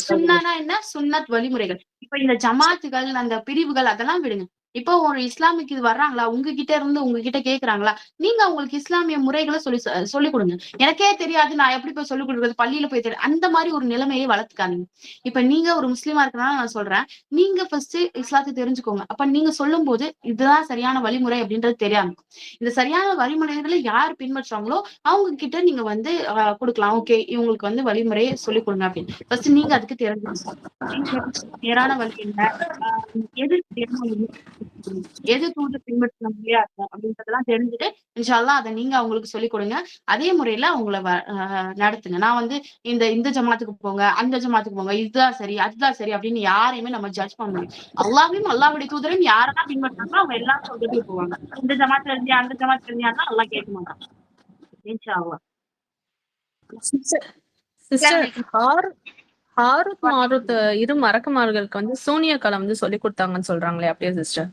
சுன்னானா என்ன? சுன்னத் வழிமுறைகள். இப்ப இந்த ஜமாத்துகள் அந்த பிரிவுகள் அதெல்லாம் விடுங்க. இப்போ ஒரு இஸ்லாமிக்கு இது வர்றாங்களா, உங்ககிட்ட இருந்து உங்ககிட்ட கேக்குறாங்களா, நீங்க அவங்களுக்கு இஸ்லாமிய முறைகளை சொல்லிக் கொடுங்க. எனக்கே தெரியாது, நான் எப்படி போய் சொல்லிக் கொடுக்குறது, பள்ளியில போய் தெரியும், அந்த மாதிரி ஒரு நிலைமையை வளர்த்துக்காதீங்க. இப்ப நீங்க ஒரு முஸ்லீமா இருக்கனால நான் சொல்றேன், நீங்க ஃபர்ஸ்ட் இஸ்லாத்தை தெரிஞ்சுக்கோங்க. அப்ப நீங்க சொல்லும் போது இதுதான் சரியான வழிமுறை அப்படின்றது தெரியாது. இந்த சரியான வழிமுறைகளை யார் பின்பற்றாங்களோ அவங்க கிட்ட நீங்க வந்து கொடுக்கலாம். ஓகே, இவங்களுக்கு வந்து வழிமுறையை சொல்லிக் கொடுங்க அப்படின்னு ஃபர்ஸ்ட் நீங்க அதுக்கு தெரிஞ்சுக்கணும். நேரான வழி என்ன, எது எது தூது பின்பற்ற முடியா இருக்கும் அப்படின்றதெல்லாம் தெரிஞ்சுட்டு இன்ஷா அல்லாஹ் அதை நீங்க அவங்களுக்கு சொல்லிக் கொடுங்க. அதே முறையில அவங்கள நடத்துங்க. நான் வந்து இந்த ஜமாத்துக்கு போங்க, அந்த ஜமாத்துக்கு போங்க, இதுதான் சரி அதுதான் சரி அப்படின்னு யாரையுமே நம்ம ஜட்ஜ் பண்ண முடியும். அல்லாஹ்வையும் அல்லாஹ்வுடைய தூதரையும் யாரெல்லாம் பின்பற்றாங்களோ அவங்க எல்லாம் சொல்றதுக்கு போவாங்க. இந்த ஜமாத்துல இருந்தியா அந்த ஜமாத்துல இருந்தியான்னா அல்லாஹ் கேட்க மாட்டான். இன்ஷா அல்லாஹ். ஹாரூத் மாரூத் இரு மறக்குமார்களுக்கு வந்து சூனிய கலை வந்து சொல்லி கொடுத்தாங்கன்னு சொல்றாங்களே, அப்படியே சிஸ்டர்?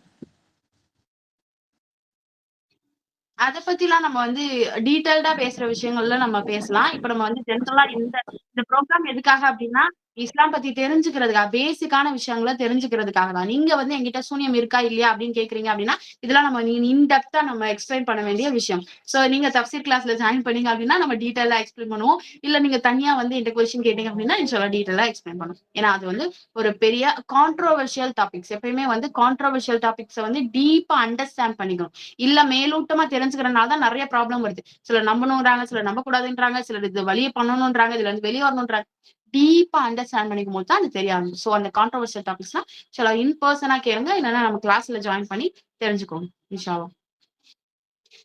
அதை பத்தி எல்லாம் நம்ம வந்து டீடைல்டா பேசுற விஷயங்கள்ல நம்ம பேசலாம். இப்ப நம்ம வந்து ஜென்ரலா இந்த ப்ரோக்ராம் எதுக்காக அப்படின்னா இஸ்லாம் பத்தி தெரிஞ்சுக்கிறதுக்காக, பேசிக்கான விஷயங்களை தெரிஞ்சுக்கிறதுக்காக தான். நீங்க வந்து என்கிட்ட சூனியம் இருக்கா இல்லையா அப்படின்னு கேக்குறீங்க அப்படின்னா இதெல்லாம் நம்ம இன்டெப்தா நம்ம எக்ஸ்பிளைன் பண்ண வேண்டிய விஷயம். சோ நீங்க தஃப்சீர் கிளாஸ்ல ஜாயின் பண்ணீங்க அப்படின்னா நம்ம டீடைலா எக்ஸ்பிளைன் பண்ணுவோம். இல்ல நீங்க தனியா வந்து இந்த கொஸ்டின் கேட்டீங்க அப்படின்னா இன்ஷால்லா டீடைலா எக்ஸ்பிளைன் பண்ணுவோம். ஏன்னா அது வந்து ஒரு பெரிய கான்ட்ரோவர்ஷியல் டாபிக்ஸ். எப்பயுமே வந்து கான்ட்ரோவர்ஷியல் டாபிக்ஸை வந்து டீப்பா அண்டர்ஸ்டாண்ட் பண்ணிக்கணும். இல்ல மேலோட்டமா தெரிஞ்சுக்கிறனால தான் நிறைய ப்ராப்ளம் வருது. சிலர் நம்பணும்ன்றாங்க, சிலர் நம்ப கூடாதுன்றாங்க, சிலர் இது வழியை பண்ணணும்ன்றாங்க, இதுல இருந்து வெளியே வரணும்ன்றாங்க. டீப்பா அண்டர்ஸ்டாண்ட் பண்ணிக்கும் போது தான் அது தெரியாது. சோ அந்த கான்ட்ரோவர்ஷியல் டாபிக்ஸ்லாம் சில இன்பர்சனா கேளுங்க, இல்லைன்னா நம்ம கிளாஸ்ல ஜாயின் பண்ணி தெரிஞ்சுக்கோங்க இன்ஷா அல்லாஹ்.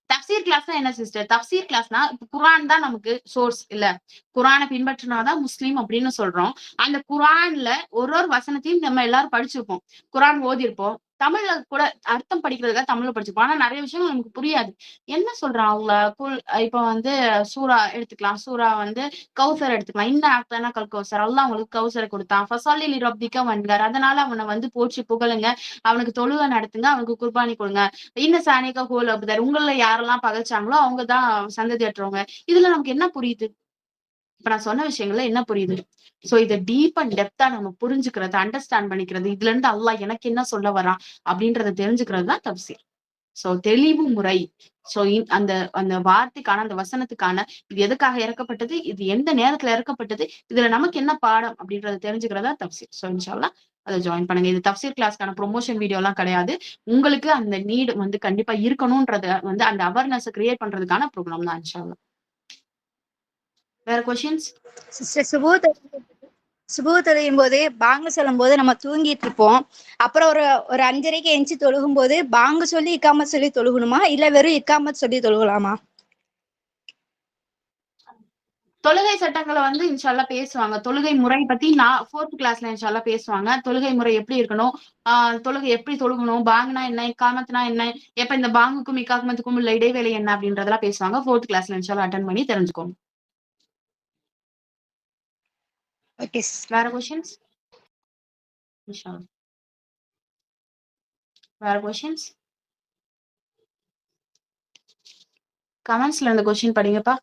தஃப்சீர் கிளாஸ்னா என்ன சிஸ்டர்? தஃப்சீர் கிளாஸ்னா இப்ப குர்ஆன் தான் நமக்கு சோர்ஸ் இல்ல, குர்ஆனை பின்பற்றினாதான் முஸ்லீம் அப்படின்னு சொல்றோம். அந்த குர்ஆன்ல ஒரு வசனத்தையும் நம்ம எல்லாரும் படிச்சிருப்போம், குர்ஆன் ஓதி இருப்போம், தமிழ்ல கூட அர்த்தம் படிக்கிறதுக்காக தமிழ்ல படிச்சிருப்போம். ஆனா நிறைய விஷயங்கள் நமக்கு புரியாது. என்ன சொல்றான் அவங்க இப்ப வந்து சூரா எடுத்துக்கலாம், சூரா வந்து கௌசர் எடுத்துக்கலாம். இந்த ஆக்தானா கல் கௌசர், அல்லாஹ் அவங்களுக்கு கௌசரை கொடுத்தான், ஃபஸல்லி லிரப்பிக வன்ஹர், அதனால அவனை வந்து போற்றி புகழுங்க, அவனுக்கு தொழுகை நடத்துங்க, அவனுக்கு குர்பானி கொடுங்க. இன்ன சானிகா ஹோல் அப்தர், உங்கள யாரெல்லாம் பகைச்சாங்களோ அவங்கதான் சந்ததியற்றவங்க. இதுல நமக்கு என்ன புரியுது? இப்ப நான் சொன்ன விஷயங்கள்ல என்ன புரியுது? சோ இதை டீப் அண்ட் டெப்தா நம்ம புரிஞ்சுக்கிறது, அண்டர்ஸ்டாண்ட் பண்ணிக்கிறது, இதுல இருந்து அல்லாஹ் எனக்கு என்ன சொல்ல வரான் அப்படின்றத தெரிஞ்சுக்கிறது தான் தஃப்சீர். சோ தெளிவு முறை. சோ அந்த அந்த வார்த்தைக்கான அந்த வசனத்துக்கான இது எதுக்காக இறக்கப்பட்டது, இது எந்த நேரத்துல இறக்கப்பட்டது, இதுல நமக்கு என்ன பாடம் அப்படின்றத தெரிஞ்சுக்கிறதா தஃப்சீர். சோ இன்ஷா அல்லாஹ் அதை ஜாயின் பண்ணுங்க. இது தஃப்சீர் கிளாஸ்க்கான ப்ரொமோஷன் வீடியோ எல்லாம் கிடையாது. உங்களுக்கு அந்த நீட் வந்து கண்டிப்பா இருக்கணும்ன்றத வந்து அந்த அவேர்னஸ் கிரியேட் பண்றதுக்கான ப்ரோக்ராம் தான் இன்ஷா அல்லாஹ். வேற கொஸ்டின்ஸ்? சிஸ்டர் சுபூ தொழுகும் போது பாங்கு சொல்லும் போது நம்ம தூங்கிட்டு இருப்போம். அப்புறம் ஒரு 5:30க்கு எஞ்சி தொழுகும் போது பாங்கு சொல்லி இக்காமத் சொல்லி தொழுகணுமா, இல்ல வெறும் இக்காமத் சொல்லி தொழுகலாமா? தொழுகை சட்டங்களை வந்து இன்ஷால்லா பேசுவாங்க. தொழுகை முறை பத்தி நான் 4th கிளாஸ்ல இன்ஷால்லா பேசுவாங்க. தொழுகை முறை எப்படி இருக்கணும், தொழுகை எப்படி தொழுகணும், பாங்குனா என்ன, இக்காமத்னா என்ன, எப்ப இந்த பாங்குக்கும் இக்காமத்துக்கும் உள்ள இடைவேளை என்ன அப்படின்றதெல்லாம் பேசுவாங்க. 4th கிளாஸ்ல இன்ஷால்லா அட்டன் பண்ணி தெரிஞ்சுக்கோங்க. வேற கொஸ்டின்ஸ்? வேற கொஸ்டின்ஸ்? கமெண்ட்ஸ்ல இந்த கொஸ்டின் படிங்கப்பா.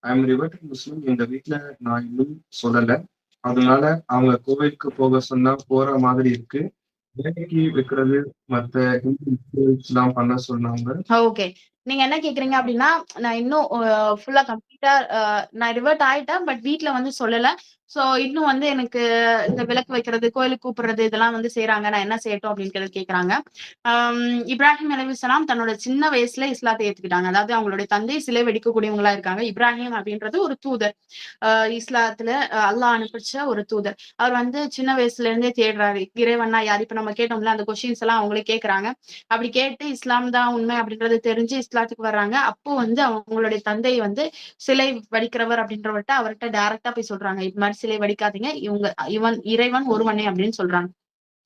ஐம் ரிவர்டட் முஸ்லிம். இந்த வீட்டுல நான் இன்னும் சொல்லல, அதனால அவங்க கோவிலுக்கு போக சொன்னா போற மாதிரி இருக்கு. வேலைக்கு வைக்கிறது மத்த எல்லாம் பண்ண சொன்னாங்க. ஓகே. நீங்க என்ன கேக்குறீங்க அப்படின்னா, நான் இன்னும் ஃபுல்லா கம்ப்ளீட்டா நான் ரிவர்ட் ஆயிட்டேன். பட் வீட்ல வந்து சொல்லல. சோ இன்னும் வந்து எனக்கு இந்த விளக்கு வைக்கிறது, கோயிலுக்கு கூப்பிடுறது இதெல்லாம் வந்து செய்றாங்க. நான் என்ன செய்யட்டும் அப்படின்னு கேக்குறாங்க. இப்ராஹிம் அலைஹிஸ்ஸலாம் தன்னோட சின்ன வயசுல இஸ்லாத்தை ஏத்துக்கிட்டாங்க. அதாவது அவங்களுடைய தந்தை சிலை வெடிக்கக்கூடியவங்களா இருக்காங்க. இப்ராஹிம் அப்படின்றது ஒரு தூதர். இஸ்லாத்துல அல்லாஹ் அனுப்பிச்ச ஒரு தூதர். அவர் வந்து சின்ன வயசுல இருந்தே தேடுறாரு. இறைவன்னா யார்? இப்ப நம்ம கேட்டோம்ல அந்த கொஸ்டின்ஸ் எல்லாம் அவங்களே கேக்குறாங்க. அப்படி கேட்டு இஸ்லாம் தான் உண்மை அப்படின்றது தெரிஞ்சு இஸ்லாத்துக்கு வர்றாங்க. அப்போ வந்து அவங்களுடைய தந்தை வந்து சிலை வடிக்கிறவர் அப்படின்றவர்கிட்ட அவர்கிட்ட டைரக்டா போய் சொல்றாங்க. இது மாதிரி சிலை வடிக்காதீங்க. இவன் இறைவன் ஒருவனே அப்படின்னு சொல்றாங்க.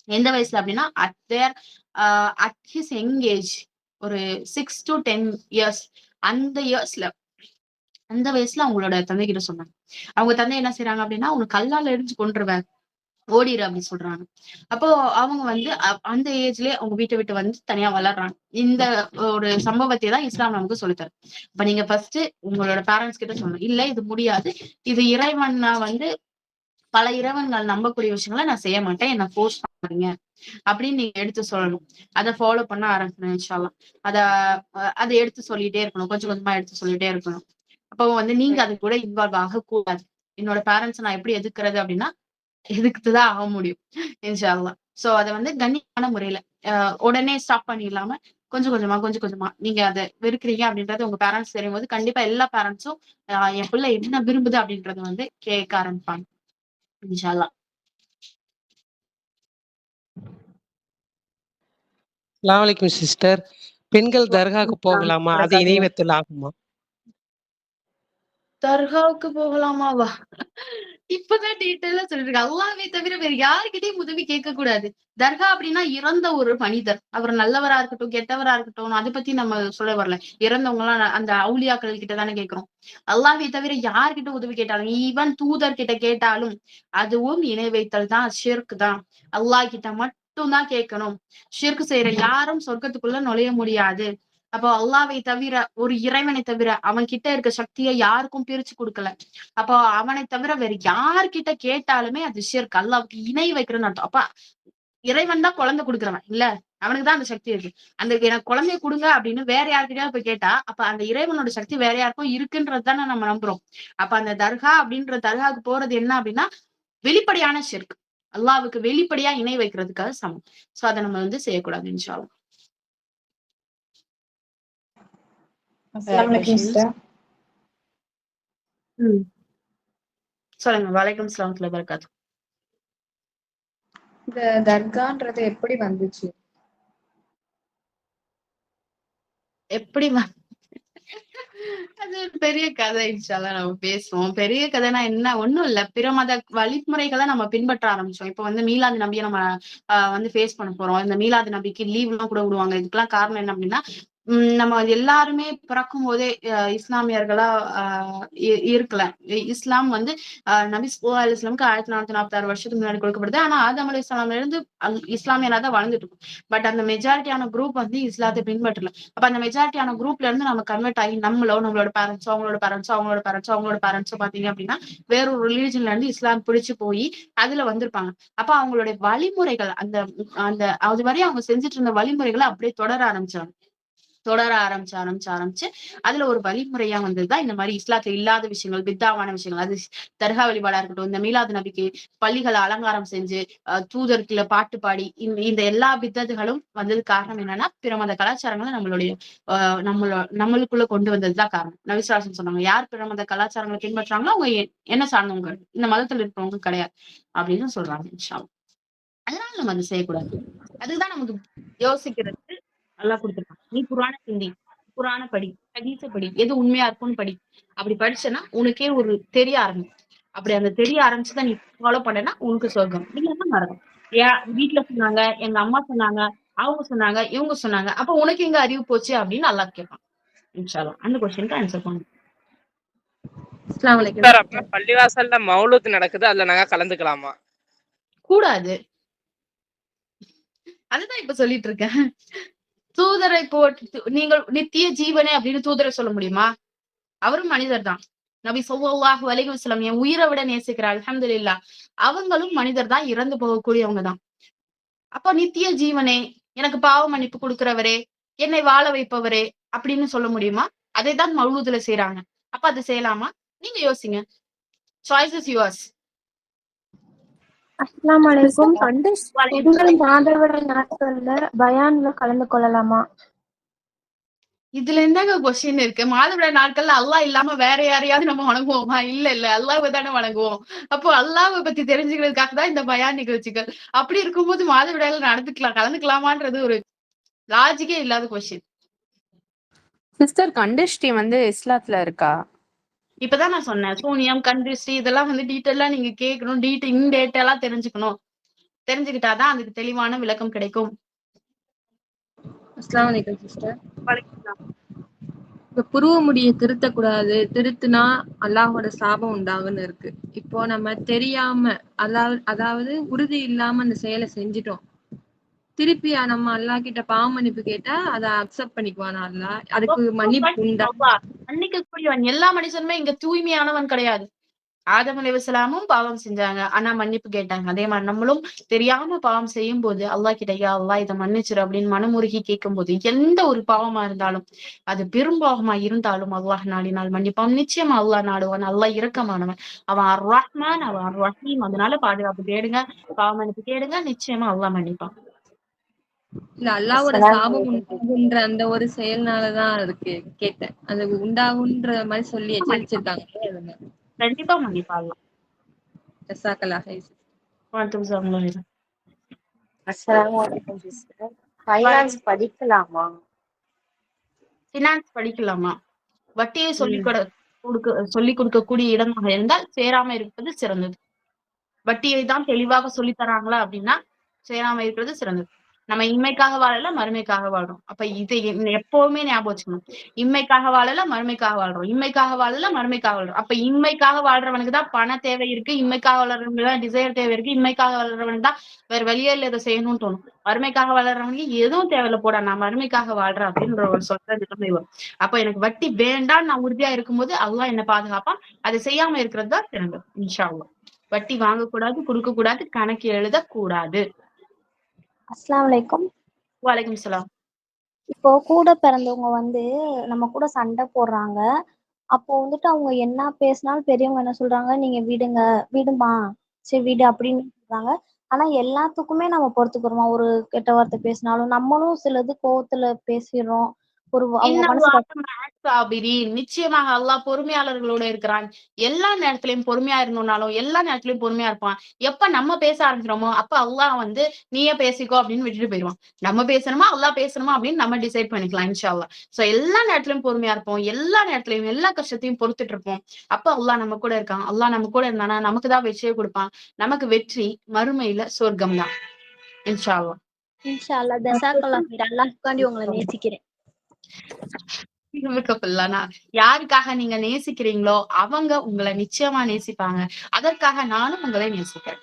எந்த வயசுல அப்படின்னா அட் ஹிஸ் யங் ஏஜ் ஒரு 6 to 10 இயர்ஸ் அந்த வயசுல அவங்களோட தந்தை கிட்ட சொன்னாங்க. அவங்க தந்தை என்ன செய்யறாங்க அப்படின்னா உனக்கு கல்லால எரிஞ்சு கொன்றுவேன், ஓடிரு அப்படின்னு சொல்றாங்க. அப்போ அவங்க வந்து அந்த ஏஜ்லயே அவங்க வீட்டை விட்டு வந்து தனியா வளர்றாங்க. இந்த ஒரு சம்பவத்தை தான் இஸ்லாம் நமக்கு சொல்லித்தரும். அப்ப நீங்க ஃபர்ஸ்ட் உங்களோட பேரண்ட்ஸ் கிட்ட சொல்லணும், இல்ல இது முடியாது, இது இறைவன் வந்து பல இறைவன்கள் நம்பக்கூடிய விஷயங்களை நான் செய்ய மாட்டேன், என்ன ஃபோர்ஸ் பண்ணுங்க அப்படின்னு நீங்க எடுத்து சொல்லணும். அதை ஃபாலோ பண்ண ஆரம்பிக்கணும். இன்ஷா அல்லாஹ் அதை எடுத்து சொல்லிட்டே இருக்கணும். கொஞ்சம் கொஞ்சமா எடுத்து சொல்லிட்டே இருக்கணும். அப்போ வந்து நீங்க அது கூட இன்வால்வ் ஆகக்கூடாது. என்னோட பேரண்ட்ஸ் நான் எப்படி எதுக்குறது அப்படின்னா எதுக்குதான் ஆக முடியும் இன்ஷா அல்லாஹ். சோ அதை வந்து கண்ணியமான முறையில உடனே ஸ்டாப் பண்ணிடலாம கொஞ்சம் கொஞ்சமா நீங்க அதை வெறுக்கிறீங்க அப்படின்றது உங்க பேரண்ட்ஸ் தெரியும் போது கண்டிப்பா எல்லா பேரண்ட்ஸும் என் பிள்ளை என்ன விரும்புது அப்படின்றத வந்து கேட்க ஆரம்பிப்பாங்க இன்ஷா அல்லாஹ். அஸ்ஸலாமு அலைக்கும் சிஸ்டர். பெண்கள் தர்காவுக்கு போகலாமா? அது இணையத்தில் ஆகுமா? தர்காவுக்கு போகலாமாவா? இப்பதான் டீட்டெயிலா சொல்லிருக்கு. அல்லாஹ்வை தவிர வேற யாருக்கிட்டையும் உதவி கேட்க கூடாது. தர்கா அப்படின்னா இறந்த ஒரு மனிதர். அவர் நல்லவரா இருக்கட்டும், கெட்டவரா இருக்கட்டும், அதை பத்தி நம்ம சொல்ல வரல. இறந்தவங்க எல்லாம் அந்த அவுலியாக்கள் கிட்ட தானே கேட்கிறோம். அல்லாஹ்வை தவிர யார்கிட்ட உதவி கேட்டாலும், ஈவன் தூதர் கிட்ட கேட்டாலும் அதுவும் இணை வைத்தல் தான், ஷிர்க் தான். அல்லாஹ் கிட்ட மட்டும் தான் கேட்கணும். ஷிர்க் செய்யற யாரும் சொர்க்கத்துக்குள்ள நுழைய முடியாது. அப்போ அல்லாஹ்வை தவிர ஒரு இறைவனை தவிர அவன் கிட்ட இருக்க சக்தியை யாருக்கும் பிரிச்சு கொடுக்கல. அப்போ அவனை தவிர வேற யார்கிட்ட கேட்டாலுமே அது ஷிர்க், அல்லாஹ்வுக்கு இணை வைக்கிறன்னு அர்த்தம். அப்ப இறைவன் தான் குழந்தை கொடுக்குறவன் இல்ல, அவனுக்கு தான் அந்த சக்தி இருக்கு. அந்த எனக்கு குழந்தைய கொடுங்க அப்படின்னு வேற யார்கிட்டயாவது போய் கேட்டா அப்ப அந்த இறைவனோட சக்தி வேற யாருக்கும் இருக்குன்றது தானே நம்ம நம்புறோம். அப்ப அந்த தர்கா அப்படின்ற தர்காவுக்கு போறது என்ன அப்படின்னா வெளிப்படையான ஷிர்க், அல்லாஹ்வுக்கு வெளிப்படையா இணை வைக்கிறதுக்காக சமம். சோ அதை நம்ம வந்து செய்யக்கூடாது இன்ஷா அல்லாஹ். அஸ்ஸலாமு அலைக்கும் சிஸ்டர். சொல்லுங்க. வலைக்கும் ஸலாம் வரஹ்மத்துல்லாஹி வ பரகாத்துஹு. இந்த தர்கான்றது எப்படி வந்துச்சு? எப்படி அது ஒரு பெரிய கதை. இன்ஷா அல்லாஹ் நம்ம பேசுவோம். பெரிய கதைனா என்ன ஒண்ணும் இல்ல, பிற மத வழிமுறைகளை நம்ம பின்பற்ற ஆரம்பிச்சோம். இப்ப வந்து மீலாது நபியை நம்ம வந்து ஃபேஸ் பண்ண போறோம். இந்த மீலாது நபிக்கு லீவ் எல்லாம் கூட விடுவாங்க. இதுக்கெல்லாம் காரணம் என்ன அப்படின்னா நம்ம எல்லாருமே பிறக்கும் போதே இஸ்லாமியர்களா இருக்கல. இஸ்லாம் வந்து நபி ஸல்லல்லாஹு அலைஹி வஸல்லம்க்கு 1446 வருஷத்துக்கு முன்னாடி கொடுக்கப்படுது. ஆனா ஆதம் அலைஹிஸ்ஸலாம்ல இருந்து இஸ்லாமியரா தான் வாழ்ந்துட்டு இருக்கும். பட் அந்த மெஜாரிட்டியான குரூப் வந்து இஸ்லாத்தை பின்பற்றல. அப்ப அந்த மெஜாரிட்டியான குரூப்ல இருந்து நம்ம கன்வெர்ட் ஆகி நம்மளோட பேரண்ட்ஸோ அவங்களோட பேரண்ட்ஸோ பாத்தீங்க அப்படின்னா வேற ஒரு ரிலீஜன்ல இருந்து இஸ்லாம் பிடிச்சு போய் அதுல வந்திருப்பாங்க. அப்ப அவங்களுடைய வழிமுறைகள் அந்த அந்த அது வரையும் அவங்க செஞ்சுட்டு இருந்த வழிமுறைகளை அப்படியே தொடர ஆரம்பிச்சு அதுல ஒரு வழிமுறையா வந்ததுதான் இந்த மாதிரி இஸ்லாத்துல இல்லாத விஷயங்கள், பித்தாவான விஷயங்கள். அது தர்கா வழிபாடா இருக்கட்டும், இந்த மீலாது நபிக்கு பள்ளிகளை அலங்காரம் செஞ்சு தூதர்க்குள்ள பாட்டு பாடி இந்த எல்லா பித்தத்துகளும் வந்தது காரணம் என்னன்னா பிற மத கலாச்சாரங்களை நம்மளுக்குள்ள கொண்டு வந்ததுதான் காரணம். நபி ஸல்லல்லாஹு அலைஹி வஸல்லம் சொன்னாங்க, யார் பிற மத கலாச்சாரங்களை பின்பற்றாங்களோ அவங்க என்ன சார்ந்தவங்க, இந்த மதத்துல இருக்கிறவங்க கிடையாது அப்படின்னு சொல்றாங்க. இன்ஷா அல்லாஹ். அதனால நம்ம அதை செய்யக்கூடாது. அதுதான் நமக்கு யோசிக்கிறதுக்கு நல்லா கொடுத்துருக்காங்க. நீ குர்ஆனை சிந்தி, குர்ஆனை படி, ஹதீஸ படி, எது உண்மையா இருக்கும்னு படி. அப்படி படிச்சேன்னா உனக்கே ஒரு தெரிய ஆரம்பிக்கும். அப்படி அந்த தெரிய ஆரம்பிச்சுதான் நீ ஃபாலோ பண்ணனா உனக்கு சொர்க்கம், இல்லைன்னா நரகம். வீட்டுல சொன்னாங்க, எங்க அம்மா சொன்னாங்க, அவங்க சொன்னாங்க, இவங்க சொன்னாங்க, அப்ப உனக்கு எங்க அறிவு போச்சு அப்படின்னு அல்லாஹ் கேட்பான். இன்ஷா அல்லாஹ் அந்த கொஸ்டினுக்கு ஆன்சர் பண்ணுங்க. அஸ்ஸலாமு அலைக்கும். சார், அப்ப பள்ளிவாசல்ல மௌலூத் நடக்குது, அதுல நாங்க கலந்துக்கலாமா? கூடாது. அதுதான் இப்ப சொல்லிட்டு இருக்கேன். தூதரை போட்டு நீங்கள் நித்திய ஜீவனே அப்படின்னு தூதரை சொல்ல முடியுமா? அவரும் மனிதர் தான். நபி ஸல்லல்லாஹு அலைஹி வஸல்லம் என் உயிரை விட நேசிக்கிறார், அல்ஹம்துலில்லாஹ். அவங்களும் மனிதர் தான், இறந்து போகக்கூடியவங்க தான். அப்போ நித்திய ஜீவனே, எனக்கு பாவ மன்னிப்பு கொடுக்கிறவரே, என்னை வாழ வைப்பவரே அப்படின்னு சொல்ல முடியுமா? அதைத்தான் மௌலூதுல செய்றாங்க. அப்ப அது செய்யலாமா? நீங்க யோசிங்க. Choice is yours. அஸ்ஸலாமு அலைக்கும். கண்டிஷன் பெண்கள் மாதவிடாய் நாட்கள்ல பயான்ல கலந்து கொள்ளலாமா? இதுல என்னங்க கொஸ்டின் இருக்கு? மாதவிடாய் நாட்கள்ல அல்லாஹ் இல்லாம வேற யாரையாவது நம்ம வணங்குவோமா? இல்ல அல்லாஹ்வை தானே வணங்குவோம். அப்போ அல்லாஹ்வை பத்தி தெரிஞ்சுக்கிறதுக்காக தான் இந்த பயான் நிகழ்ச்சிகள். அப்படி இருக்கும்போது மாதவிடாயில கலந்துக்கலாமான்றது ஒரு லாஜிக்கே இல்லாத கொஸ்டின். சிஸ்டர் கண்டிஷ்டி வந்து இஸ்லாத்துல இருக்கா? இப்பதான் நான் சொன்னேன். சூனியம், கண்திருஷ்டி இதெல்லாம் வந்து டீட்டெயிலா நீங்க கேட்கணும். இன்டேட்டலா தெரிஞ்சுக்கணும். தெரிஞ்சுக்கிட்டாதான் அதுக்கு தெளிவான விளக்கம் கிடைக்கும். அஸ்ஸலாமு அலைக்கும் சிஸ்டர். இப்ப புருவ முடியை திருத்தக்கூடாது, திருத்துனா அல்லாஹோட சாபம் உண்டாகுன்னு இருக்கு. இப்போ நம்ம தெரியாம அதாவது உறுதி இல்லாம அந்த செயலை செஞ்சுட்டோம். திருப்பி நம்ம அல்லாஹ் கிட்ட பாவ மன்னிப்பு கேட்டா அதை அக்செப்ட் பண்ணிக்குவானா அல்லாஹ்? அதுக்கு மன்னிப்பு உண்டா? மன்னிக்கக்கூடியவன். எல்லா மனுஷனுமே இங்க தூய்மையானவன் கிடையாது. ஆதம் அலைஹிஸ்ஸலாமும் பாவம் செஞ்சாங்க. ஆனா மன்னிப்பு கேட்டாங்க. அதே மாதிரி நம்மளும் தெரியாம பாவம் செய்யும் போது அல்லாஹ் கிட்ட யா அல்லாஹ் இதை மன்னிச்சிரு அப்படின்னு மனமுருகி கேட்கும் போது எந்த ஒரு பாவமா இருந்தாலும் அது பெரும் பாவமா இருந்தாலும் அல்லாஹ் நாடினால் மன்னிப்பான். நிச்சயமா அல்லாஹ் நாடுவான். அல்லாஹ் இரக்கமானவன். அவன் அர் ரஹ்மான், அவன் அர் ரஹீம். அதனால பாதுகாப்பு தேடுங்க, பாவ மன்னிப்பு கேடுங்க, நிச்சயமா அல்லாஹ் மன்னிப்பான். இல்ல அல்லாஹ்வோட சாபம் உண்டாகுன்ற அந்த ஒரு செயல்னாலதான் அதுக்கு கேட்டேன். அது உண்டாகுன்ற மாதிரி சொல்லி எச்சரிச்சிருக்காங்க. கண்டிப்பா மன்னிப்பா அல்லாஹ். ஜஸாக்கல்லாஹ் ஹைர். அஸ்ஸலாமு அலைக்கும் சிஸ்டர். ஃபைனான்ஸ் படிக்கலாமா? ஃபினான்ஸ் படிக்கலாமா? வட்டியை சொல்லிக் கொடுக்கக்கூடிய இடமாக இருந்தால் சேராம இருப்பது சிறந்தது. வட்டியை தான் தெளிவாக சொல்லித் தராங்களா அப்படின்னா சேராம இருக்கிறது சிறந்தது. நம்ம இம்மைக்காக வாழல, மறுமைக்காக வாழ்றோம். அப்ப இதை எப்பவுமே ஞாபகம் வச்சுக்கணும். இம்மைக்காக வாழல, மறுமைக்காக வாழ்றோம். இம்மைக்காக வாழல, மறுமைக்காக வாழ்றோம். அப்ப இம்மைக்காக வாழ்றவனுக்கு தான் பண தேவை இருக்கு, இம்மைக்காக வளர்றவனுக்கு தான் டிசைர் தேவை இருக்கு, இம்மைக்காக வளர்றவனுக்கு தான் வேற வழியே இல்ல இதை செய்யணும்னு தோணும். மறுமைக்காக வளர்றவனுக்கு எதுவும் தேவையில்ல, போடா நான் மறுமைக்காக வாழ்றேன் அப்படின்ற ஒரு சொல்ற நிலைமை வரும். அப்ப எனக்கு வட்டி வேண்டாம் நான் உறுதியா இருக்கும்போது அல்லாஹ் என்ன பாதுகாப்பான். அதை செய்யாம இருக்கிறது தான் சிறந்தது. இன்ஷா அல்லாஹ். வட்டி வாங்கக்கூடாது, கொடுக்க கூடாது, கணக்கு எழுதக்கூடாது. அஸ்ஸலாமு அலைக்கும். வலைக்கும் சலாம். இப்போ கூட பிறந்தவங்க நம்ம கூட சண்டை போடுறாங்க. அப்போ அவங்க என்ன பேசினாலும் பெரியவங்க என்ன சொல்றாங்க, நீங்க விடுமா, சரி விடு அப்படின்னு சொல்றாங்க. ஆனா எல்லாத்துக்குமே நம்ம பொறுத்துக்கிறோமா? ஒரு கெட்ட வார்த்தை பேசினாலும் நம்மளும் சிலது கோவத்துல பேசிடுறோம். அவங்க மனசு நிச்சயமாக அல்லாஹ் பொறுமையாளர்களோட இருக்கிறான். எல்லா நேரத்திலயும் பொறுமையா இருந்தோம்னாலும் எல்லா நேரத்திலயும் பொறுமையா இருப்பான். எப்ப நம்ம பேச ஆரம்பிக்கிறோமோ அப்ப அல்லாஹ் நீயே பேசிக்கோ அப்படின்னு விட்டுட்டு போயிடுவான். நம்ம பேசணுமா அல்லாஹ் பேசணுமா அப்படின்னு நம்ம டிசைட் பண்ணிக்கலாம் இன்ஷா அல்லாஹ். சோ எல்லா நேரத்திலயும் பொறுமையா இருப்போம். எல்லா நேரத்திலயும் எல்லா கஷ்டத்தையும் பொறுத்துட்டு இருப்போம். அப்ப அல்லாஹ் நம்ம கூட இருக்கான். அல்லாஹ் நம்ம கூட இருந்தானா நமக்கு தான் வெற்றியை கொடுப்பான். நமக்கு வெற்றி மறுமையில சொர்க்கம் தான் இன்ஷா அல்லாஹ். இன்ஷா அல்லாஹ். ஜஸாக்கல்லாஹ் ஹைர். அல்லாஹ்வுக்காண்டி உங்களை நேசிக்கிறேன். யாருக்காக நீங்க நேசிக்கிறீங்களோ அவங்க உங்களை நிச்சயமா நேசிப்பாங்க. அதற்காக நானும் உங்களை நேசிக்கிறேன்.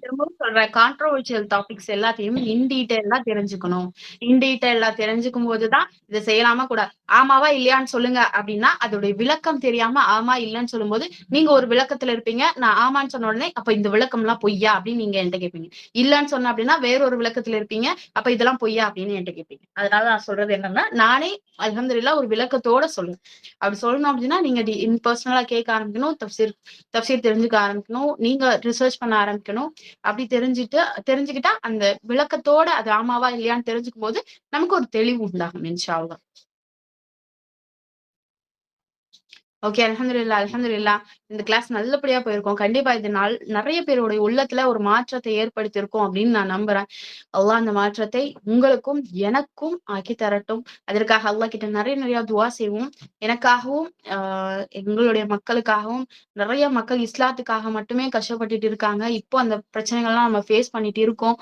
திரும்பவும் சொல்றேன், கான்ட்ரோவர்ஷியல் டாபிக்ஸ் எல்லாத்தையும் இன்டீடைலா தெரிஞ்சுக்கணும். இன்டீடைலா தெரிஞ்சுக்கும் போதுதான் இதை செய்யலாமா கூடாது. ஆமாவா இல்லையான்னு சொல்லுங்க அப்படின்னா அதோடைய விளக்கம் தெரியாம ஆமா இல்லைன்னு சொல்லும் போது நீங்க ஒரு விளக்கத்துல இருப்பீங்க. நான் ஆமான்னு சொன்ன உடனே அப்ப இந்த விளக்கம் எல்லாம் பொய்யா அப்படின்னு நீங்க என்கிட்ட கேட்பீங்க. இல்லன்னு சொன்ன அப்படின்னா வேறொரு விளக்கத்துல இருப்பீங்க. அப்ப இதெல்லாம் பொய்யா அப்படின்னு என்கிட்ட கேட்பீங்க. அதனால நான் சொல்றது என்னன்னா, நானே அல்ஹம்துலில்லாஹ் ஒரு விளக்கத்தோட சொல்லுவேன். அப்படி சொல்லணும் அப்படின்னா நீங்க பர்சனலா கேட்க ஆரம்பிக்கணும். தஃப்சீர் தெரிஞ்சுக்க ஆரம்பிக்கணும். நீங்க ரிசர்ச் பண்ண ஆரம்பிக்கணும். அப்படி தெரிஞ்சுக்கிட்டா அந்த விளக்கத்தோட அது ஆமாவா இல்லையான்னு தெரிஞ்சுக்கும் போது நமக்கு ஒரு தெளிவு உண்டாகும் இன்ஷா அல்லாஹ். ஓகே, அல்ஹம்துலில்லாஹ். இந்த கிளாஸ் நல்லபடியா போயிருக்கோம். கண்டிப்பா இது நிறைய பேருடைய உள்ளத்துல ஒரு மாற்றத்தை ஏற்படுத்தி இருக்கோம் அப்படின்னு நான் நம்புறேன். அல்லாஹ் அந்த மாற்றத்தை உங்களுக்கும் எனக்கும் ஆக்கி தரட்டும். அதற்காக அல்லாஹ் கிட்ட நிறைய துவா செய்வோம். எனக்காகவும் எங்களுடைய மக்களுக்காகவும். நிறைய மக்கள் இஸ்லாத்துக்காக மட்டுமே கஷ்டப்பட்டுட்டு இருக்காங்க. இப்போ அந்த பிரச்சனைகள்லாம் நம்ம ஃபேஸ் பண்ணிட்டு இருக்கோம்.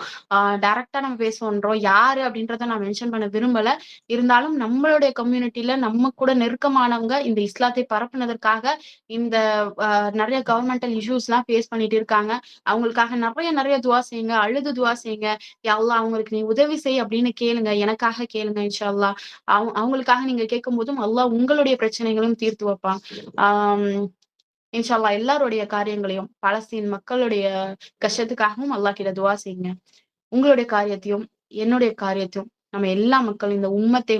டைரக்டா நம்ம பேச பண்றோம். யாரு அப்படின்றத நான் மென்ஷன் பண்ண விரும்பல. இருந்தாலும் நம்மளுடைய கம்யூனிட்டியில நம்ம கூட நெருக்கமானவங்க இந்த இஸ்லாத்தை பரப்புனதற்காக இந்த நிறைய கவர்மெண்டல் இஷ்யூஸ் எல்லாம் ஃபேஸ் பண்ணிட்டு இருக்காங்க. அவங்களுக்காக நிறைய துவா செய்யுங்க, அழுது துவா செய்யுங்க. யா அல்லாஹ் அவங்களுக்கு நீ உதவி செய் அப்படின்னு கேளுங்க, எனக்காக கேளுங்க இன்ஷா அல்லாஹ். அவங்களுக்காக நீங்க கேட்கும் போதும் அல்லாஹ் உங்களுடைய பிரச்சனைகளும் தீர்த்து வைப்பான். இன்ஷா அல்லாஹ் எல்லாருடைய காரியங்களையும் பாலஸ்தீன் மக்களுடைய கஷ்டத்துக்காகவும் அல்லாஹ் கிட்ட துவா செய்யுங்க. உங்களுடைய காரியத்தையும் என்னுடைய காரியத்தையும் நம்ம எல்லா மக்களும் இந்த உம்மத்தை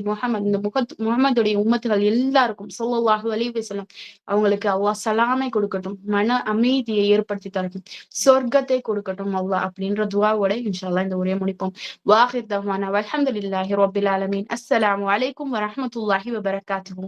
இந்த முகமதுடைய உம்மத்துகள் எல்லாருக்கும் ஸல்லல்லாஹு அலைஹி வஸல்லம் அவங்களுக்கு அல்லாஹ் சலாமை கொடுக்கட்டும், மன அமைதியை ஏற்படுத்தி தரட்டும், சொர்க்கத்தை கொடுக்கட்டும் அல்லாஹ் அப்படின்ற துவாவோட இன்ஷா அல்லாஹ் இந்த உரையை முடிப்போம். வாஹிர் தவானா வல்ஹம்துலில்லாஹி ரப்பில் ஆலமீன். அஸ்ஸலாமு அலைக்கும் வரஹ்மத்துல்லாஹி வபரகாத்துஹு.